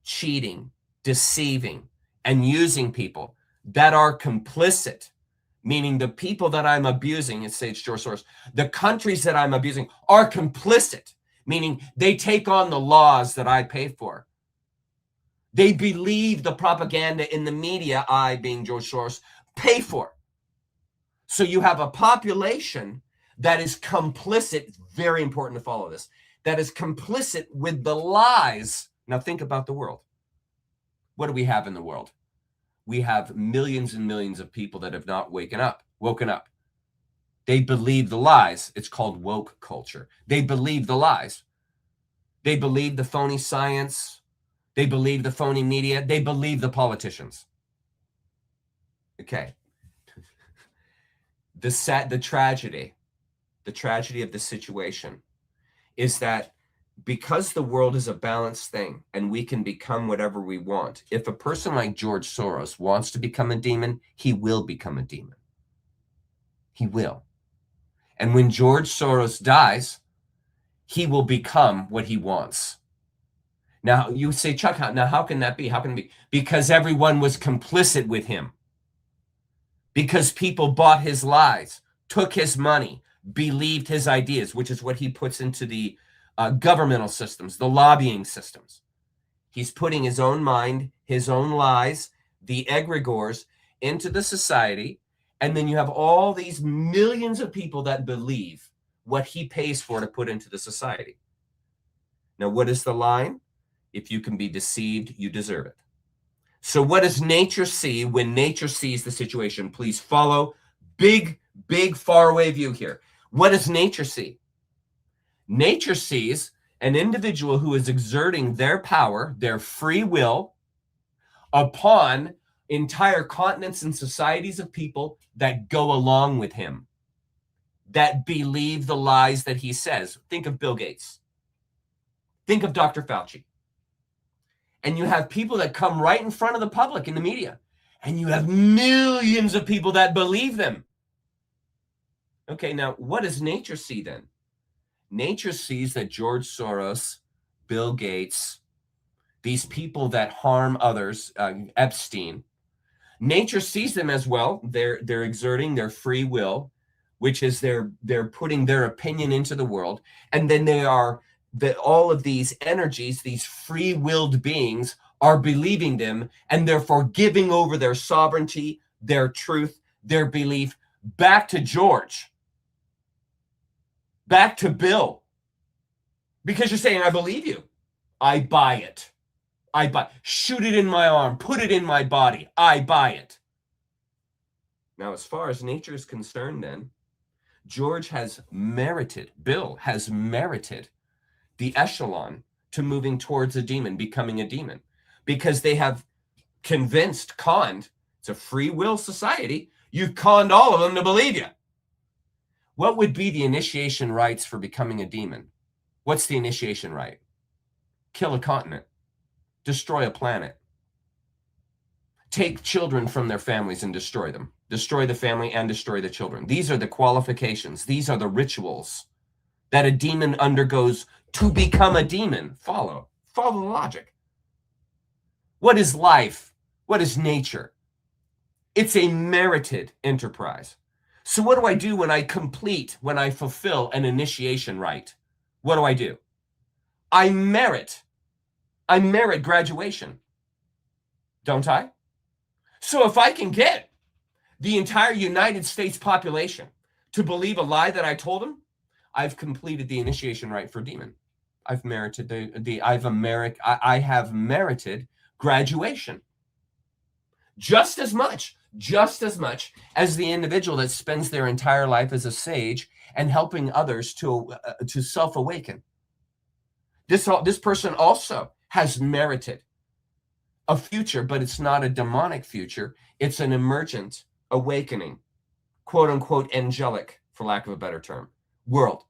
cheating, deceiving, and using people that are complicit, meaning the people that I'm abusing, it's George Soros, the countries that I'm abusing are complicit, meaning they take on the laws that I pay for. They believe the propaganda in the media I, being George Soros, pay for. So you have a population that is complicit, very important to follow this, that is complicit with the lies. Now think about the world. What do we have in the world? We have millions and millions of people that have not woken up. They believe the lies. It's called woke culture. They believe the lies. They believe the phony science. They believe the phony media. They believe the politicians. Okay. The tragedy of the situation is that because the world is a balanced thing and we can become whatever we want, if a person like George Soros wants to become a demon, he will become a demon. He will. And when George Soros dies, he will become what he wants. Now, you say, Chuck, how can that be? How can it be? Because everyone was complicit with him. Because people bought his lies, took his money, believed his ideas, which is what he puts into the governmental systems, the lobbying systems. He's putting his own mind, his own lies, the egregores into the society. And then you have all these millions of people that believe what he pays for to put into the society. Now, what is the line? If you can be deceived, you deserve it. So what does nature see when nature sees the situation? Please follow. Big, faraway view here. What does nature see? Nature sees an individual who is exerting their power, their free will, upon entire continents and societies of people that go along with him, that believe the lies that he says. Think of Bill Gates. Think of Dr. Fauci. And you have people that come right in front of the public in the media, and you have millions of people that believe them. Okay, now what does nature see then? Nature sees that George Soros, Bill Gates, these people that harm others, Epstein, nature sees them as well. They're exerting their free will, which is they're putting their opinion into the world, and then they are that all of these energies, these free-willed beings, are believing them, and therefore giving over their sovereignty, their truth, their belief back to George, back to Bill, because you're saying, I believe you. I buy it. I buy. Shoot it in my arm. Put it in my body. I buy it. Now, as far as nature is concerned, then, Bill has merited the echelon to moving towards a demon, becoming a demon, because they have conned, it's a free will society, you've conned all of them to believe you. What would be the initiation rites for becoming a demon? What's the initiation rite? Kill a continent, destroy a planet, take children from their families and destroy them, destroy the family and destroy the children. These are the qualifications. These are the rituals that a demon undergoes to become a demon. Follow the logic. What is life? What is nature? It's a merited enterprise. So what do I do when I fulfill an initiation rite? What do? I merit graduation, don't I? So if I can get the entire United States population to believe a lie that I told them, I've completed the initiation rite for demon. I've merited I have merited graduation. Just as much as the individual that spends their entire life as a sage and helping others to self-awaken. This person also has merited a future, but it's not a demonic future. It's an emergent awakening, quote unquote, angelic, for lack of a better term, world,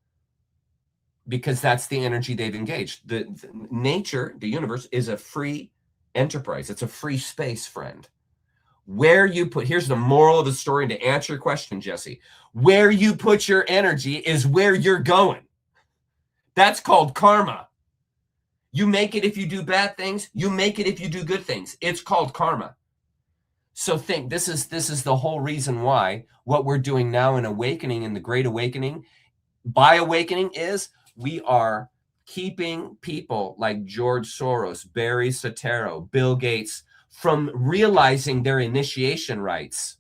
because that's the energy they've engaged. The nature, the universe, is a free enterprise. It's a free space, friend. Here's the moral of the story, and to answer your question, Jesse, where you put your energy is where you're going. That's called karma. You make it if you do bad things. You make it if you do good things. It's called karma. So think, this is the whole reason why what we're doing now in awakening, in the Great Awakening, by awakening, is we are keeping people like George Soros, Barry Soetoro, Bill Gates from realizing their initiation rites.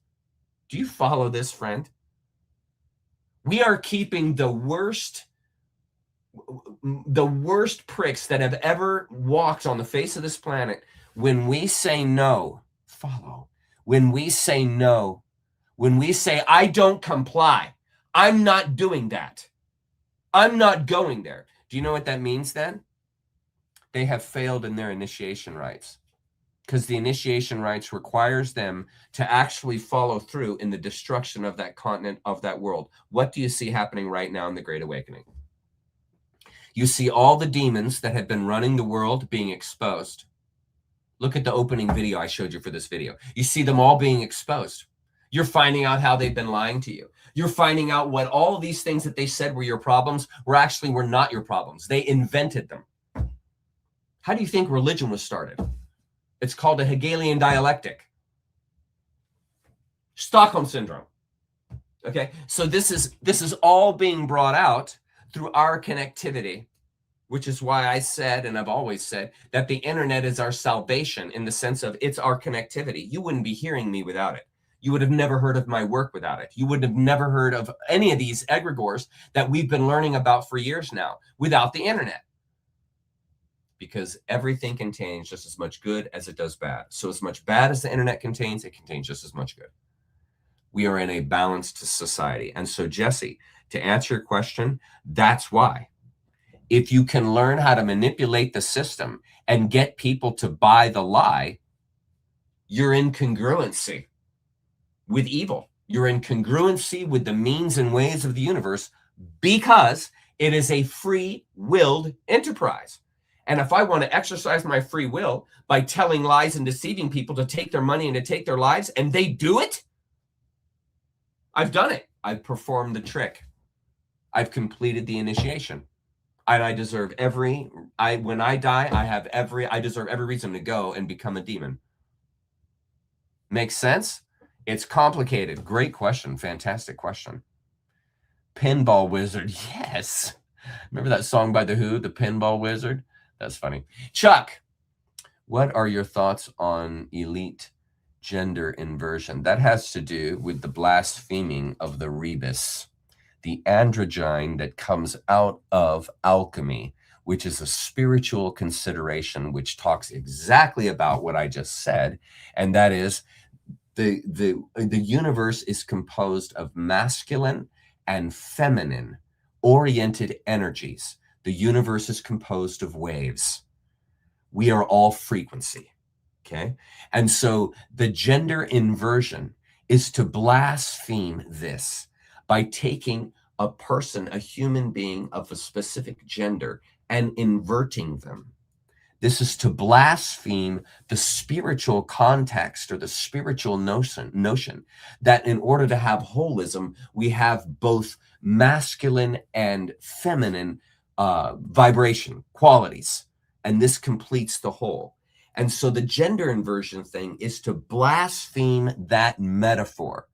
Do you follow this, friend? We are keeping the worst pricks that have ever walked on the face of this planet. When we say no, follow. When we say no, when we say, I don't comply, I'm not doing that, I'm not going there. Do you know what that means then? They have failed in their initiation rites, because the initiation rites requires them to actually follow through in the destruction of that continent, of that world. What do you see happening right now in the Great Awakening? You see all the demons that have been running the world being exposed. Look at the opening video I showed you for this video. You see them all being exposed. You're finding out how they've been lying to you. You're finding out what all of these things that they said were your problems were not your problems. They invented them. How do you think religion was started? It's called a Hegelian dialectic. Stockholm syndrome. Okay, so this is all being brought out through our connectivity, which is why I said, and I've always said, that the internet is our salvation, in the sense of it's our connectivity. You wouldn't be hearing me without it. You would have never heard of my work without it. You would have never heard of any of these egregores that we've been learning about for years now without the internet. Because everything contains just as much good as it does bad. So as much bad as the internet contains, it contains just as much good. We are in a balanced society. And so, Jesse, to answer your question, that's why. If you can learn how to manipulate the system and get people to buy the lie, you're in congruency with evil. You're in congruency with the means and ways of the universe because it is a free-willed enterprise. And if I want to exercise my free will by telling lies and deceiving people to take their money and to take their lives, and they do it, I've done it. I've performed the trick. I've completed the initiation. And I deserve when I die, I deserve every reason to go and become a demon. Makes sense? It's complicated. Great question. Fantastic question. Pinball Wizard. Yes. Remember that song by The Who, The Pinball Wizard? That's funny. Chuck, what are your thoughts on elite gender inversion? That has to do with the blaspheming of the rebis, the androgyne that comes out of alchemy, which is a spiritual consideration which talks exactly about what I just said, and that is the universe is composed of masculine and feminine oriented energies. The universe is composed of waves. We are all frequency, okay? And so the gender inversion is to blaspheme this by taking a person, a human being of a specific gender, and inverting them. This is to blaspheme the spiritual context or the spiritual notion that in order to have holism, we have both masculine and feminine vibration qualities, and this completes the whole. And so the gender inversion thing is to blaspheme that metaphor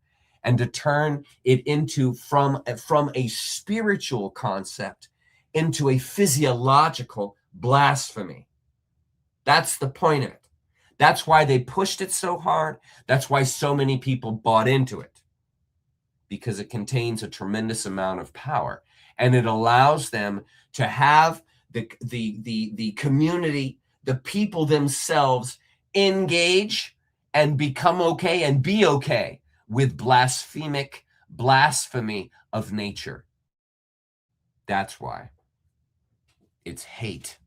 and to turn it into from a spiritual concept into a physiological blasphemy. That's the point of it. That's why they pushed it so hard. That's why so many people bought into it, because it contains a tremendous amount of power, and it allows them to have the community, the people themselves engage and become okay and be okay with blasphemy of nature. That's why. It's hate.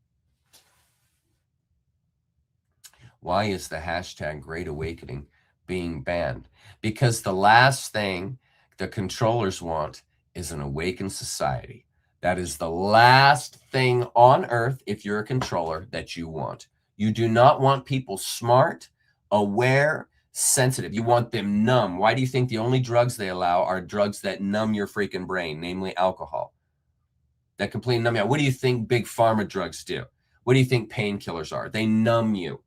Why is the hashtag Great Awakening being banned? Because the last thing the controllers want is an awakened society. That is the last thing on earth, if you're a controller, that you want. You do not want people smart, aware, sensitive. You want them numb. Why do you think the only drugs they allow are drugs that numb your freaking brain, namely alcohol? That completely numb you. What do you think big pharma drugs do? What do you think painkillers are? They numb you.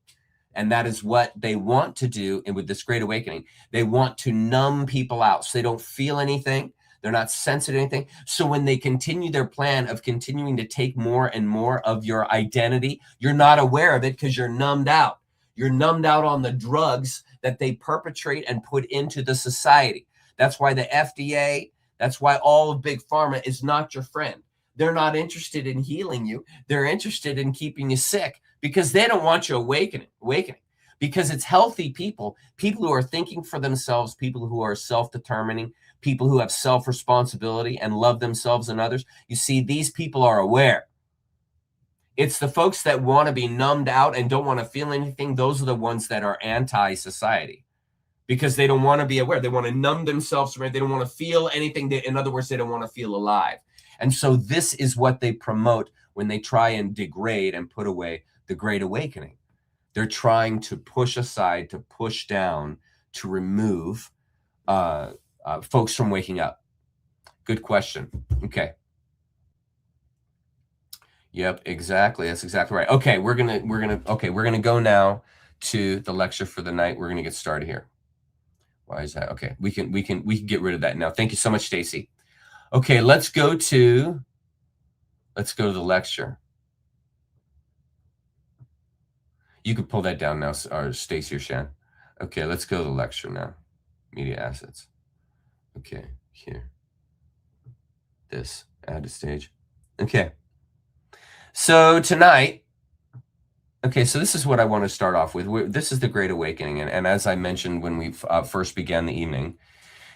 And that is what they want to do. And with this Great Awakening, they want to numb people out so they don't feel anything. They're not sensitive to anything. So when they continue their plan of continuing to take more and more of your identity, you're not aware of it because you're numbed out. You're numbed out on the drugs that they perpetrate and put into the society. That's why the FDA, that's why all of Big Pharma is not your friend. They're not interested in healing you. They're interested in keeping you sick, because they don't want you awakening, because it's healthy people who are thinking for themselves, people who are self-determining, people who have self-responsibility and love themselves and others. You see, these people are aware. It's the folks that want to be numbed out and don't want to feel anything. Those are the ones that are anti-society, because they don't want to be aware. They want to numb themselves. They don't want to feel anything. In other words, they don't want to feel alive. And so this is what they promote when they try and degrade and put away the Great Awakening. They're trying to push aside, to push down, to remove folks from waking up. Good question. Okay. Yep, exactly. That's exactly right. Okay, we're gonna go now to the lecture for the night. We're gonna get started here. Why is that? Okay, we can get rid of that now. Thank you so much, Stacy. Okay, let's go to the lecture. You could pull that down now, or Stacy or Shan. Okay, let's go to the lecture now. Media assets. Okay, here. This, add to stage. Okay. So tonight, okay, so this is what I want to start off with. This is the Great Awakening. And as I mentioned when we first began the evening,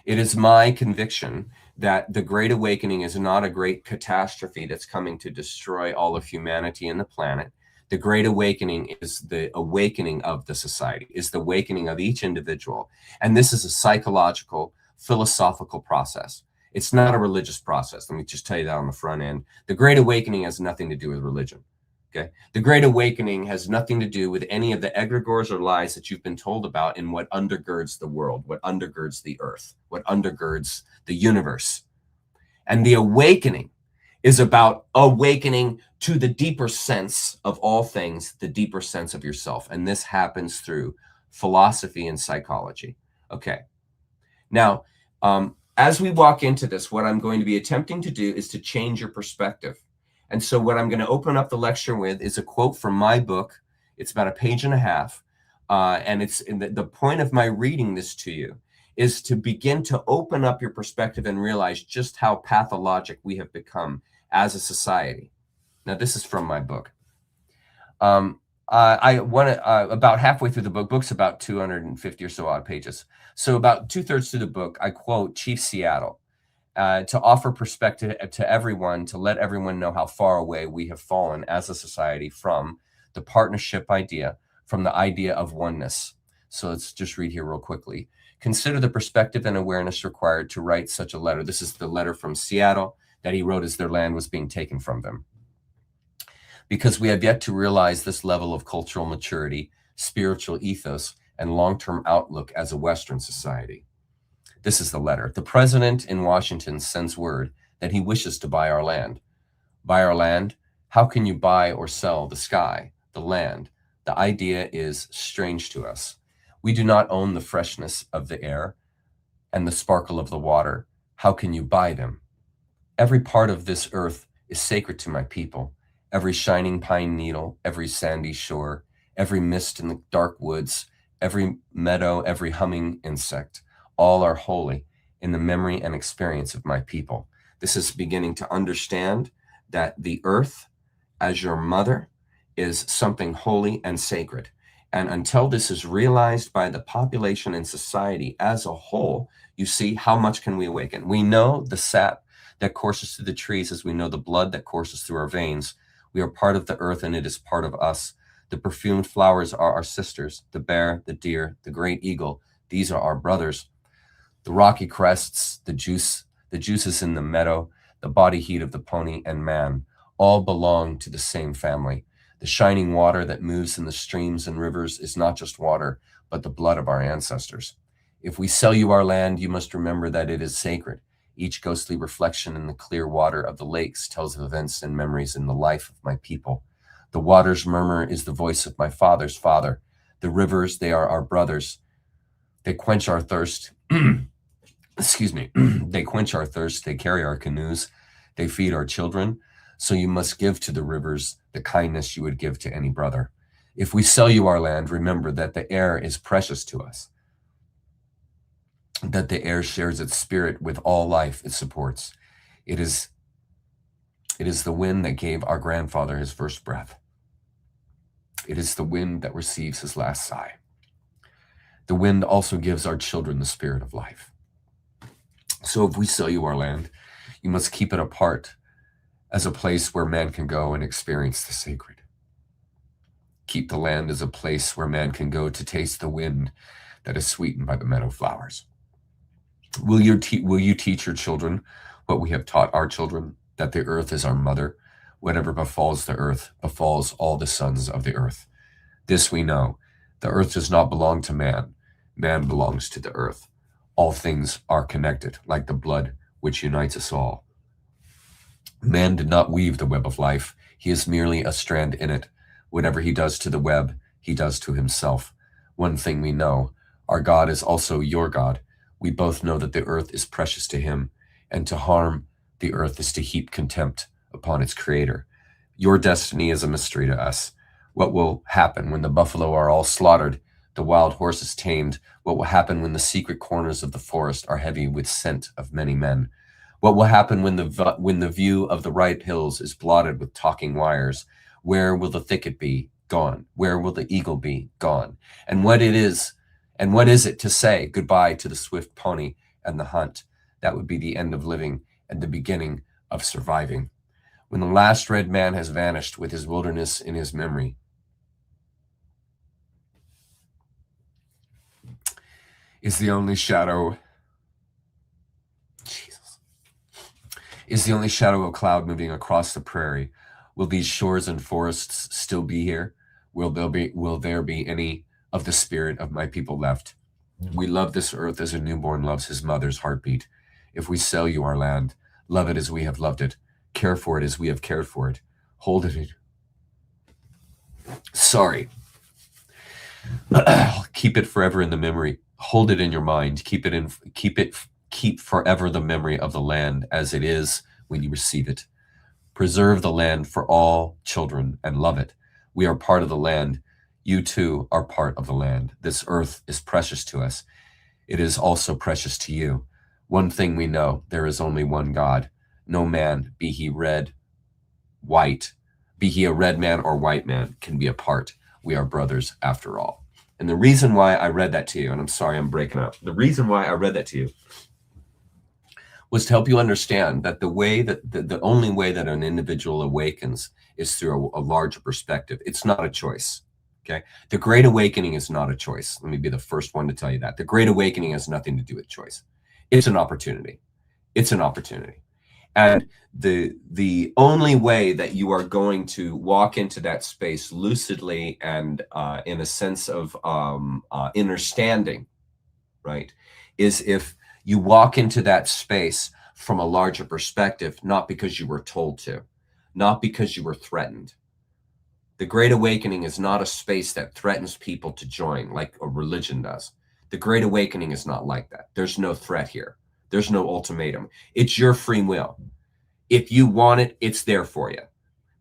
it is my conviction that the Great Awakening is not a great catastrophe that's coming to destroy all of humanity and the planet. The Great Awakening is the awakening of the society, is the awakening of each individual. And this is a psychological, philosophical process. It's not a religious process. Let me just tell you that on the front end. The Great Awakening has nothing to do with religion. Okay. The Great Awakening has nothing to do with any of the egregores or lies that you've been told about in what undergirds the world, what undergirds the earth, what undergirds the universe. And the awakening is about awakening to the deeper sense of all things, the deeper sense of yourself. And this happens through philosophy and psychology. Okay. Now, as we walk into this, what I'm going to be attempting to do is to change your perspective. And so what I'm going to open up the lecture with is a quote from my book. It's about a page and a half. And it's in the point of my reading this to you is to begin to open up your perspective and realize just how pathologic we have become as a society. Now, this is from my book. I want to, about halfway through the book's about 250 or so odd pages. So about 2/3 through the book, I quote Chief Seattle to offer perspective to everyone, to let everyone know how far away we have fallen as a society from the partnership idea, from the idea of oneness. So let's just read here real quickly. Consider the perspective and awareness required to write such a letter. This is the letter from Seattle that he wrote as their land was being taken from them. Because we have yet to realize this level of cultural maturity, spiritual ethos, and long-term outlook as a Western society. This is the letter. The president in Washington sends word that he wishes to buy our land. Buy our land? How can you buy or sell the sky, the land? The idea is strange to us. We do not own the freshness of the air and the sparkle of the water. How can you buy them? Every part of this earth is sacred to my people. Every shining pine needle, every sandy shore, every mist in the dark woods, every meadow, every humming insect, all are holy in the memory and experience of my people. This is beginning to understand that the earth, as your mother, is something holy and sacred. And until this is realized by the population and society as a whole, you see, how much can we awaken? We know the sap that courses through the trees as we know the blood that courses through our veins. We are part of the earth and it is part of us. The perfumed flowers are our sisters, the bear, the deer, the great eagle. These are our brothers. The rocky crests, the juices in the meadow, the body heat of the pony and man, all belong to the same family. The shining water that moves in the streams and rivers is not just water, but the blood of our ancestors. If we sell you our land, you must remember that it is sacred. Each ghostly reflection in the clear water of the lakes tells of events and memories in the life of my people. The water's murmur is the voice of my father's father. The rivers, they are our brothers. They quench our thirst. Excuse me. They quench our thirst. They carry our canoes. They feed our children. So you must give to the rivers the kindness you would give to any brother. If we sell you our land, remember that the air is precious to us, that the air shares its spirit with all life it supports. It is the wind that gave our grandfather his first breath. It is the wind that receives his last sigh. The wind also gives our children the spirit of life. So if we sell you our land, you must keep it apart as a place where man can go and experience the sacred. Keep the land as a place where man can go to taste the wind that is sweetened by the meadow flowers. Will you teach your children what we have taught our children, that the earth is our mother? Whatever befalls the earth befalls all the sons of the earth. This we know. The earth does not belong to man. Man belongs to the earth. All things are connected, like the blood which unites us all. Man did not weave the web of life. He is merely a strand in it. Whatever he does to the web, he does to himself. One thing we know, our God is also your God. We both know that the earth is precious to him, and to harm the earth is to heap contempt upon its creator. Your destiny is a mystery to us. What will happen when the buffalo are all slaughtered, the wild horses tamed? What will happen when the secret corners of the forest are heavy with scent of many men? What will happen when the view of the ripe hills is blotted with talking wires? Where will the thicket be? Gone. Where will the eagle be? Gone. And what is it to say goodbye to the swift pony and the hunt? That would be the end of living and the beginning of surviving. When the last red man has vanished with his wilderness in his memory, is the only shadow of a cloud moving across the prairie. Will these shores and forests still be here? Will there be any of the spirit of my people left? We love this earth as a newborn loves his mother's heartbeat. If we sell you our land, love it as we have loved it. Care for it as we have cared for it. Hold it. Sorry. Keep it forever in the memory. Hold it in your mind. Keep forever the memory of the land as it is when you receive it. Preserve the land for all children and love it. We are part of the land. You too are part of the land. This earth is precious to us. It is also precious to you. One thing we know, there is only one God. No man, be he red, white, be he a red man or white man, can be apart. We are brothers after all. And the reason why I read that to you, and I'm sorry I'm breaking up, the reason why I read that to you was to help you understand that the only way that an individual awakens is through a larger perspective. It's not a choice. Okay. The Great Awakening is not a choice. Let me be the first one to tell you that. The Great Awakening has nothing to do with choice. It's an opportunity. It's an opportunity. And the only way that you are going to walk into that space lucidly and in a sense of understanding, right, is if you walk into that space from a larger perspective, not because you were told to, not because you were threatened. The Great Awakening is not a space that threatens people to join like a religion does. The Great Awakening is not like that. There's no threat here. There's no ultimatum. It's your free will. If you want it, it's there for you.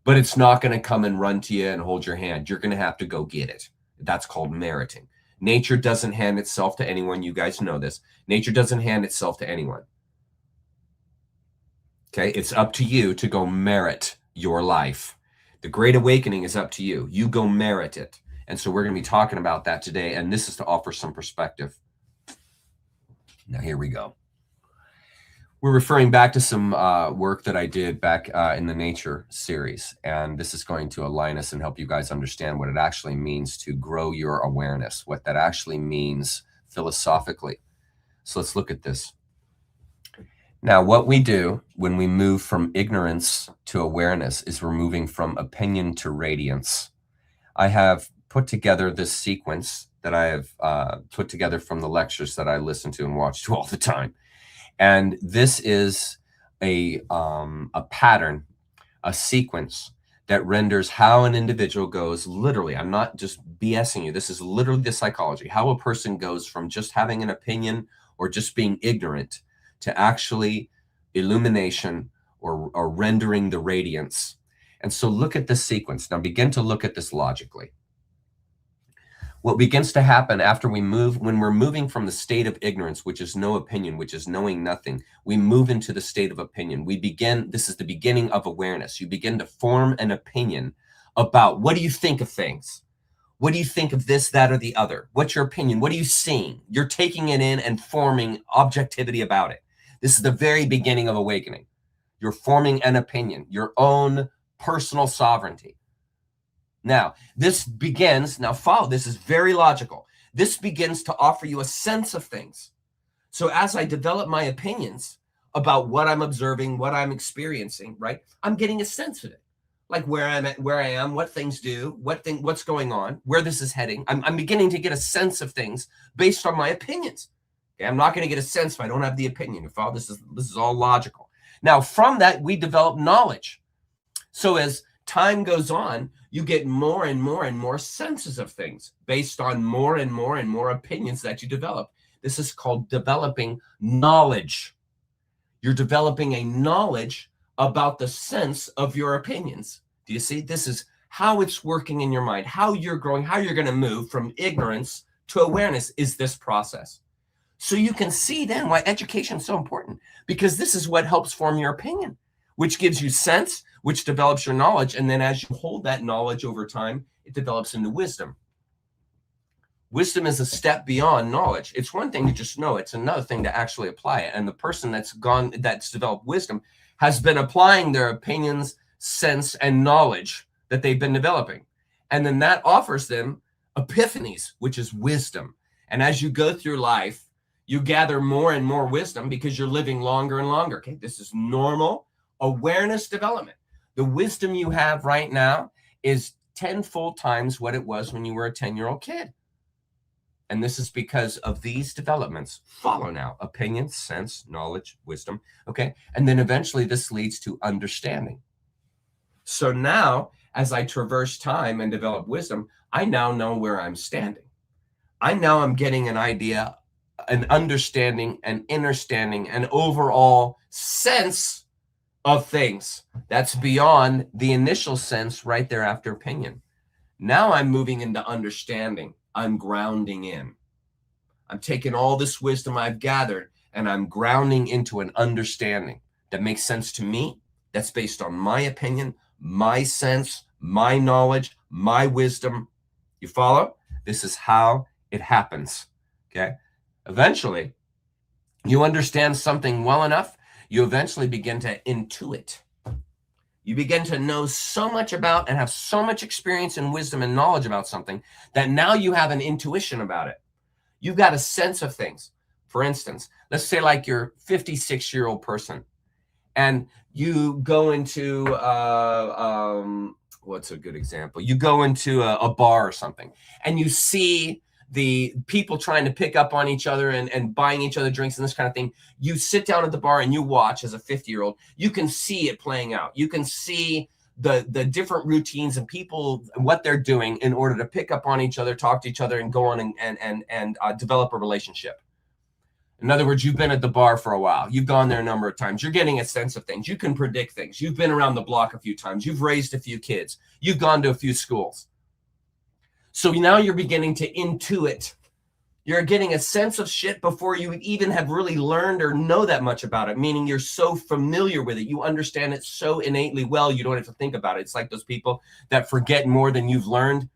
But it's not going to come and run to you and hold your hand. You're going to have to go get it. That's called meriting. Nature doesn't hand itself to anyone. You guys know this. Nature doesn't hand itself to anyone. Okay? It's up to you to go merit your life. The Great Awakening is up to you. You go merit it. And so we're going to be talking about that today. And this is to offer some perspective. Now, here we go. We're referring back to some work that I did back in the Nature series. And this is going to align us and help you guys understand what it actually means to grow your awareness, what that actually means philosophically. So let's look at this. Now, what we do when we move from ignorance to awareness is we're moving from opinion to radiance. I have put together this sequence that I have put together from the lectures that I listen to and watch to all the time. And this is a pattern, a sequence that renders how an individual goes literally. I'm not just BSing you. This is literally the psychology, how a person goes from just having an opinion or just being ignorant to actually illumination or rendering the radiance. And so look at this sequence. Now begin to look at this logically. What begins to happen after we move, when we're moving from the state of ignorance, which is no opinion, which is knowing nothing, we move into the state of opinion. This is the beginning of awareness. You begin to form an opinion about what do you think of things? What do you think of this, that, or the other? What's your opinion? What are you seeing? You're taking it in and forming objectivity about it. This is the very beginning of awakening. You're forming an opinion, your own personal sovereignty. Now, this follow, this is very logical. This begins to offer you a sense of things. So as I develop my opinions about what I'm observing, what I'm experiencing, right? I'm getting a sense of it. Like where I'm at, where I am, what things do, what's going on, where this is heading. I'm beginning to get a sense of things based on my opinions. Okay, I'm not going to get a sense if I don't have the opinion. You follow? This is all logical. Now, from that, we develop knowledge. So as time goes on, you get more and more and more senses of things based on more and more and more opinions that you develop. This is called developing knowledge. You're developing a knowledge about the sense of your opinions. Do you see? This is how it's working in your mind, how you're growing, how you're going to move from ignorance to awareness is this process. So you can see then why education is so important, because this is what helps form your opinion, which gives you sense, which develops your knowledge. And then as you hold that knowledge over time, it develops into wisdom. Wisdom is a step beyond knowledge. It's one thing to just know. It's another thing to actually apply it. And the person that's developed wisdom has been applying their opinions sense and knowledge that they've been developing. And then that offers them epiphanies, which is wisdom. And as you go through life, you gather more and more wisdom because you're living longer and longer. Okay, this is normal awareness development. The wisdom you have right now is tenfold times what it was when you were a 10-year-old kid. And this is because of these developments. Follow now: opinion, sense, knowledge, wisdom. Okay, and then eventually this leads to understanding. So now, as I traverse time and develop wisdom, I now know where I'm standing. I now am getting an idea, an understanding, an understanding, an overall sense of things that's beyond the initial sense right there after opinion. Now I'm moving into understanding. I'm grounding in. I'm taking all this wisdom I've gathered and I'm grounding into an understanding that makes sense to me, that's based on my opinion, my sense, my knowledge, my wisdom. You follow? This is how it happens. Okay. Eventually, you understand something well enough, you eventually begin to intuit. You begin to know so much about and have so much experience and wisdom and knowledge about something that now you have an intuition about it. You've got a sense of things. For instance, let's say like you're a 56-year-old person and you go into, what's a good example? You go into a bar or something and you see the people trying to pick up on each other and buying each other drinks and this kind of thing. You sit down at the bar and you watch as a 50-year-old. You can see it playing out. You can see the different routines and people, what they're doing in order to pick up on each other, talk to each other, and go on and develop a relationship. In other words, you've been at the bar for a while. You've gone there a number of times. You're getting a sense of things. You can predict things. You've been around the block a few times. You've raised a few kids. You've gone to a few schools. So now you're beginning to intuit. You're getting a sense of shit before you even have really learned or know that much about it, meaning you're so familiar with it. You understand it so innately well, you don't have to think about it. It's like those people that forget more than you've learned,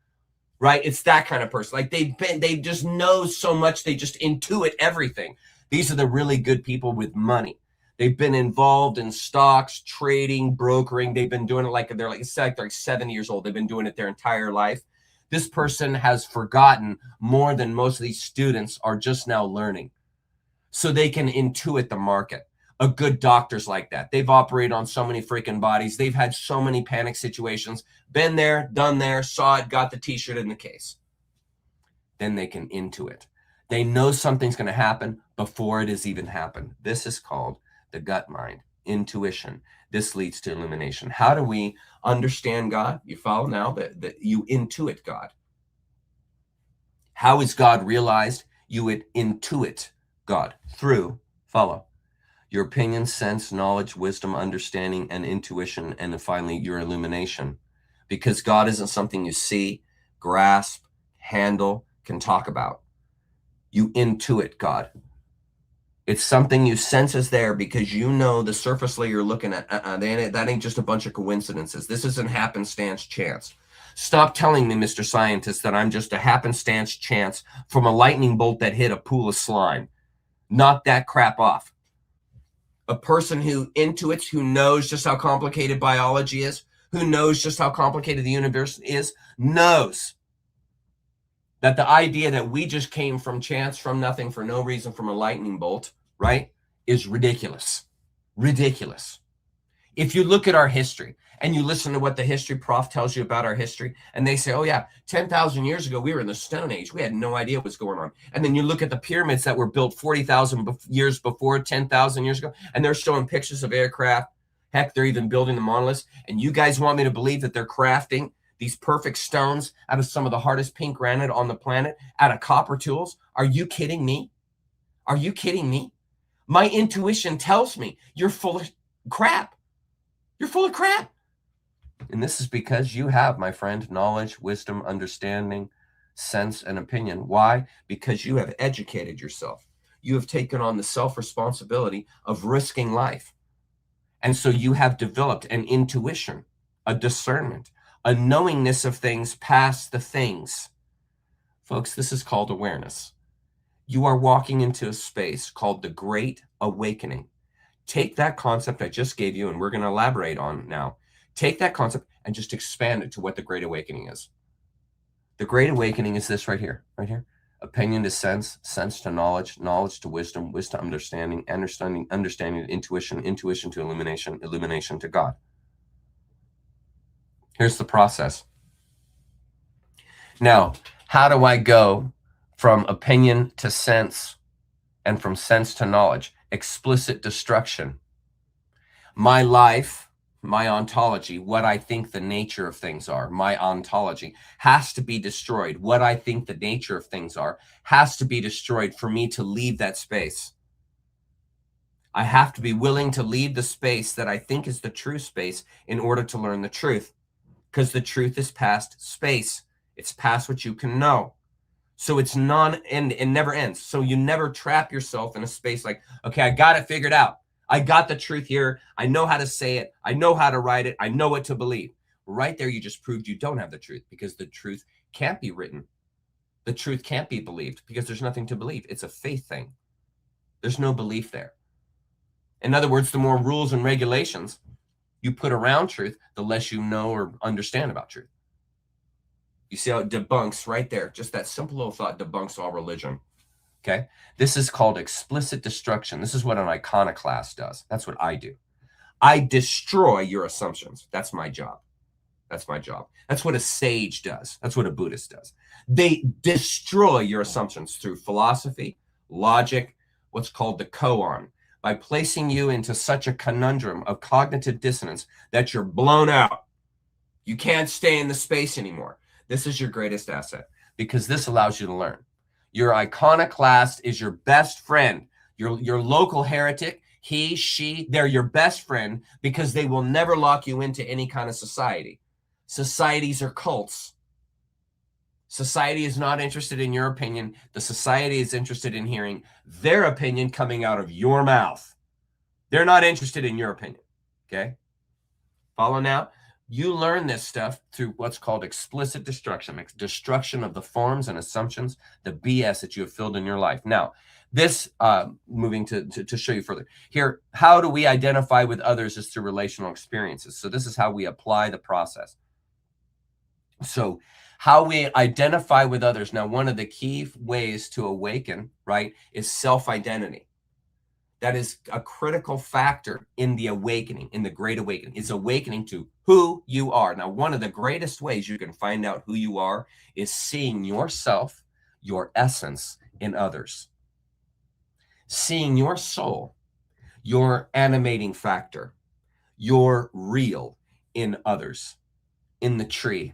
right? It's that kind of person. Like they just know so much, they just intuit everything. These are the really good people with money. They've been involved in stocks, trading, brokering. They've been doing it like they're like 70 years old. They've been doing it their entire life. This person has forgotten more than most of these students are just now learning. So they can intuit the market. A good doctor's like that. They've operated on so many freaking bodies. They've had so many panic situations. Been there, done there, saw it, got the t-shirt in the case. Then they can intuit. They know something's going to happen before it has even happened. This is called the gut mind, intuition. This leads to illumination. How do we understand God? You follow now that you intuit God. How is God realized? You would intuit God through, follow, your opinion, sense, knowledge, wisdom, understanding, and intuition, and then finally your illumination. Because God isn't something you see, grasp, handle, can talk about. You intuit God. It's something you sense is there because you know the surface layer you're looking at. That ain't just a bunch of coincidences. This isn't happenstance chance. Stop telling me, Mr. Scientist, that I'm just a happenstance chance from a lightning bolt that hit a pool of slime. Knock that crap off. A person who intuits, who knows just how complicated biology is, who knows just how complicated the universe is, knows that the idea that we just came from chance, from nothing, for no reason, from a lightning bolt, right, is ridiculous. Ridiculous. If you look at our history and you listen to what the history prof tells you about our history, and they say, oh yeah, 10,000 years ago, we were in the Stone Age. We had no idea what's going on. And then you look at the pyramids that were built 40,000 years before, 10,000 years ago, and they're showing pictures of aircraft. Heck, they're even building the monoliths. And you guys want me to believe that they're crafting these perfect stones out of some of the hardest pink granite on the planet, out of copper tools? Are you kidding me? Are you kidding me? My intuition tells me you're full of crap. You're full of crap. And this is because you have, my friend, knowledge, wisdom, understanding, sense, and opinion. Why? Because you have educated yourself. You have taken on the self-responsibility of risking life. And so you have developed an intuition, a discernment, a knowingness of things past the things. Folks, this is called awareness. You are walking into a space called the Great Awakening. Take that concept I just gave you, and we're going to elaborate on now. Take that concept and just expand it to what the Great Awakening is. The Great Awakening is this right here, right here. Opinion to sense, sense to knowledge, knowledge to wisdom, wisdom to understanding, understanding to intuition, intuition to illumination, illumination to God. Here's the process. Now, how do I go from opinion to sense and from sense to knowledge? Explicit destruction. My life, my ontology, what I think the nature of things are, my ontology has to be destroyed. What I think the nature of things are has to be destroyed for me to leave that space. I have to be willing to leave the space that I think is the true space in order to learn the truth, because the truth is past space. It's past what you can know. So it's non-end, it never ends. So you never trap yourself in a space like, okay, I got it figured out. I got the truth here. I know how to say it. I know how to write it. I know what to believe. Right there, you just proved you don't have the truth, because the truth can't be written. The truth can't be believed because there's nothing to believe. It's a faith thing. There's no belief there. In other words, the more rules and regulations you put around truth, the less you know or understand about truth. You see how it debunks right there? Just that simple little thought debunks all religion. Okay, this is called explicit destruction. This is what an iconoclast does. That's what I do. I destroy your assumptions. That's my job. That's my job. That's what a sage does. That's what a Buddhist does. They destroy your assumptions through philosophy, logic, what's called the koan, by placing you into such a conundrum of cognitive dissonance that you're blown out. You can't stay in the space anymore. This is your greatest asset, because this allows you to learn. Your iconoclast is your best friend. Your local heretic, he, she, they're your best friend, because they will never lock you into any kind of society. Societies are cults. Society is not interested in your opinion. The society is interested in hearing their opinion coming out of your mouth. They're not interested in your opinion. Okay? Follow now? You learn this stuff through what's called explicit destruction, destruction of the forms and assumptions, the BS that you have filled in your life. Now, this, moving to show you further. Here, how do we identify with others is through relational experiences. So this is how we apply the process. So how we identify with others. Now, one of the key ways to awaken, right, is self-identity. That is a critical factor in the awakening, in the Great Awakening. It's awakening to who you are. Now, one of the greatest ways you can find out who you are is seeing yourself, your essence, in others. Seeing your soul, your animating factor, your real in others, in the tree,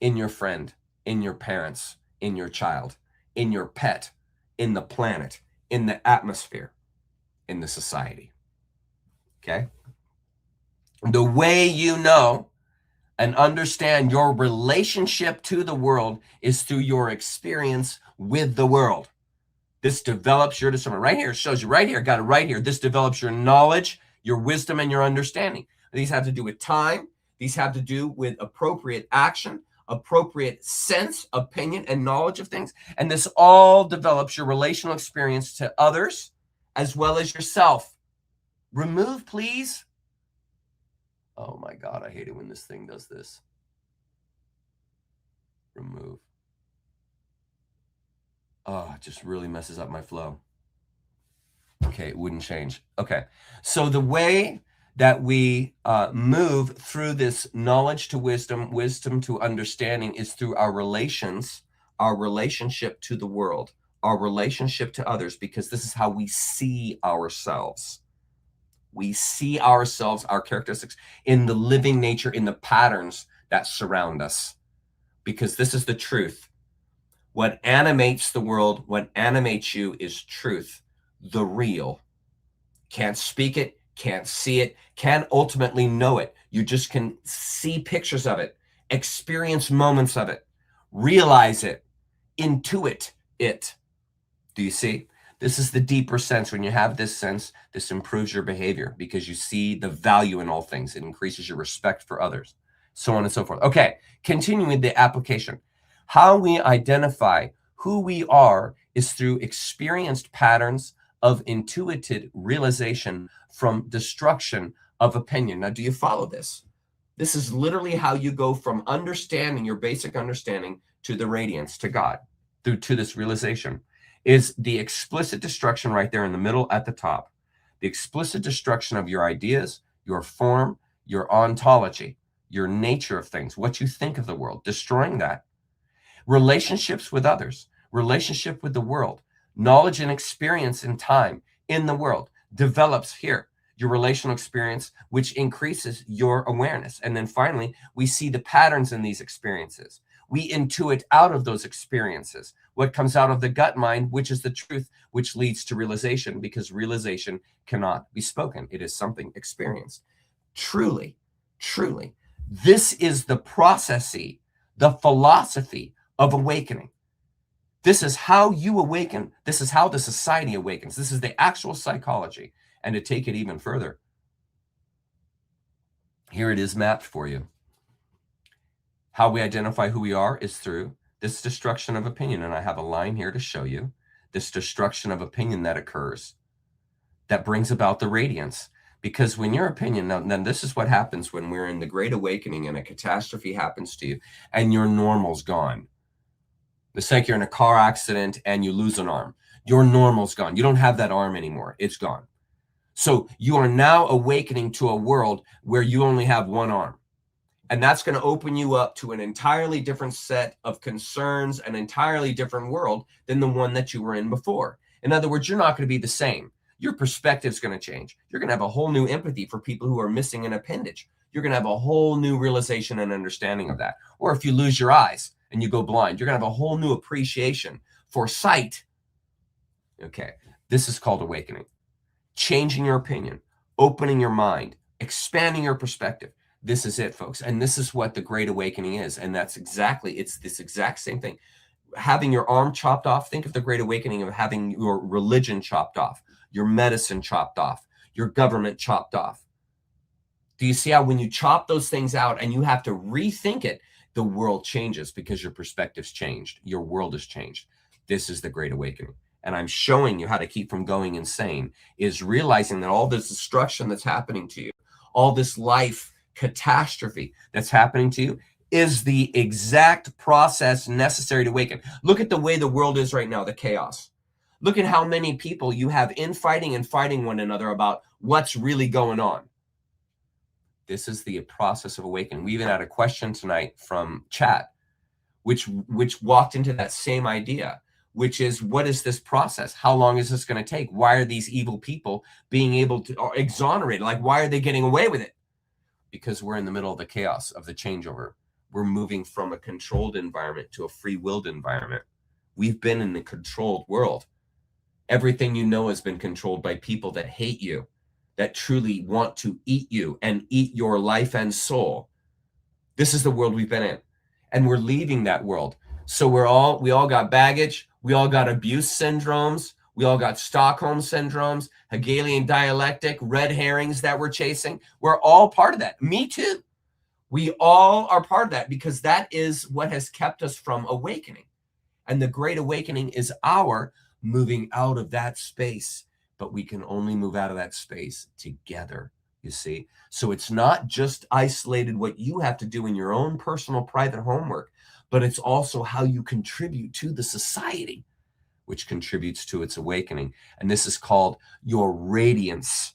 in your friend, in your parents, in your child, in your pet, in the planet, in the atmosphere, in the society. Okay? The way you know and understand your relationship to the world is through your experience with the world. This develops your discernment. Right here, it shows you right here, got it right here. This develops your knowledge, your wisdom, and your understanding. These have to do with time. These have to do with appropriate action, appropriate sense, opinion, and knowledge of things. And this all develops your relational experience to others as well as yourself. Remove, please. Oh my God, I hate it when this thing does this. Remove. Oh, it just really messes up my flow. Okay, it wouldn't change. Okay, so the way that we move through this knowledge to wisdom, wisdom to understanding is through our relations, our relationship to the world, our relationship to others, because this is how we see ourselves. We see ourselves, our characteristics, in the living nature, in the patterns that surround us, because this is the truth. What animates the world, what animates you is truth, the real. Can't speak it, can't see it, can't ultimately know it. You just can see pictures of it, experience moments of it, realize it, intuit it. Do you see? This is the deeper sense. When you have this sense, this improves your behavior because you see the value in all things. It increases your respect for others, so on and so forth. Okay, continuing the application. How we identify who we are is through experienced patterns of intuitive realization from destruction of opinion. Now, do you follow this? This is literally how you go from understanding, your basic understanding, to the radiance, to God, through to this realization, is the explicit destruction right there in the middle at the top. The explicit destruction of your ideas, your form, your ontology, your nature of things, what you think of the world, destroying that. Relationships with others, relationship with the world, knowledge and experience in time in the world develops here. Your relational experience, which increases your awareness. And then finally, we see the patterns in these experiences. We intuit out of those experiences what comes out of the gut mind, which is the truth, which leads to realization, because realization cannot be spoken. It is something experienced. Truly, truly, this is the processy, the philosophy of awakening. This is how you awaken. This is how the society awakens. This is the actual psychology. And to take it even further, here it is mapped for you. How we identify who we are is through this destruction of opinion. And I have a line here to show you this destruction of opinion that occurs, that brings about the radiance. Because when your opinion, then this is what happens when we're in the Great Awakening and a catastrophe happens to you and your normal's gone. It's like you're in a car accident and you lose an arm. Your normal's gone. You don't have that arm anymore. It's gone. So you are now awakening to a world where you only have one arm. And that's going to open you up to an entirely different set of concerns, an entirely different world than the one that you were in before. In other words, you're not going to be the same. Your perspective is going to change. You're going to have a whole new empathy for people who are missing an appendage. You're going to have a whole new realization and understanding of that. Or if you lose your eyes and you go blind, you're going to have a whole new appreciation for sight. Okay, this is called awakening. Changing your opinion, opening your mind, expanding your perspective. This is it, folks. And this is what the Great Awakening is. And that's exactly, it's this exact same thing. Having your arm chopped off, think of the Great Awakening of having your religion chopped off, your medicine chopped off, your government chopped off. Do you see how when you chop those things out and you have to rethink it, the world changes because your perspective's changed. Your world has changed. This is the Great Awakening. And I'm showing you how to keep from going insane, is realizing that all this destruction that's happening to you, all this life catastrophe that's happening to you, is the exact process necessary to awaken. Look at the way the world is right now, the chaos. Look at how many people you have infighting and fighting one another about what's really going on. This is the process of awakening. We even had a question tonight from chat, which walked into that same idea, which is, what is this process? How long is this going to take? Why are these evil people being able to exonerate? Like, why are they getting away with it? Because we're in the middle of the chaos of the changeover. We're moving from a controlled environment to a free-willed environment. We've been in the controlled world. Everything you know has been controlled by people that hate you, that truly want to eat you and eat your life and soul. This is the world we've been in. And we're leaving that world. So we all got baggage. We all got abuse syndromes. We all got Stockholm syndromes, Hegelian dialectic, red herrings that we're chasing. We're all part of that. Me too. We all are part of that, because that is what has kept us from awakening. And the Great Awakening is our moving out of that space. But we can only move out of that space together, you see? So it's not just isolated what you have to do in your own personal private homework, but it's also how you contribute to the society, which contributes to its awakening. And this is called your radiance.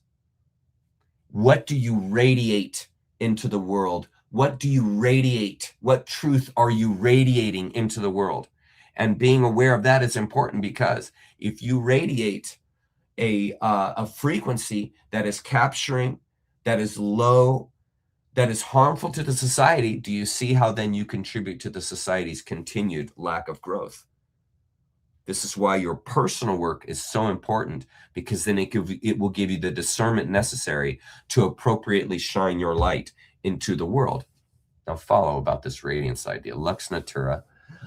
What do you radiate into the world? What do you radiate? What truth are you radiating into the world? And being aware of that is important, because if you radiate a frequency that is capturing, that is low, that is harmful to the society, do you see how then you contribute to the society's continued lack of growth? This is why your personal work is so important, because then it will give you the discernment necessary to appropriately shine your light into the world. Now follow about this radiance idea. Lux Natura.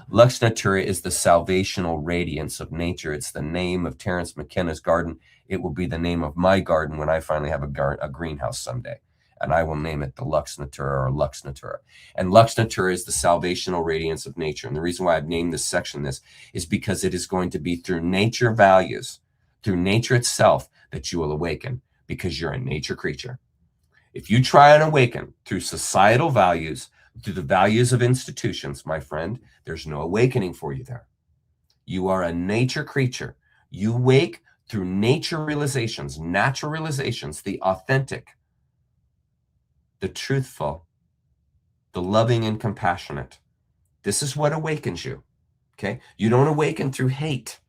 Lux Natura is the salvational radiance of nature. It's the name of Terence McKenna's garden. It will be the name of my garden when I finally have a greenhouse someday. And I will name it the Lux Natura, or Lux Natura. And Lux Natura is the salvational radiance of nature. And the reason why I've named this section this is because it is going to be through nature values, through nature itself, that you will awaken, because you're a nature creature. If you try and awaken through societal values, through the values of institutions, my friend, there's no awakening for you there. You are a nature creature. You wake through nature realizations, natural realizations, the authentic, the truthful, the loving and compassionate. This is what awakens you, okay? You don't awaken through hate.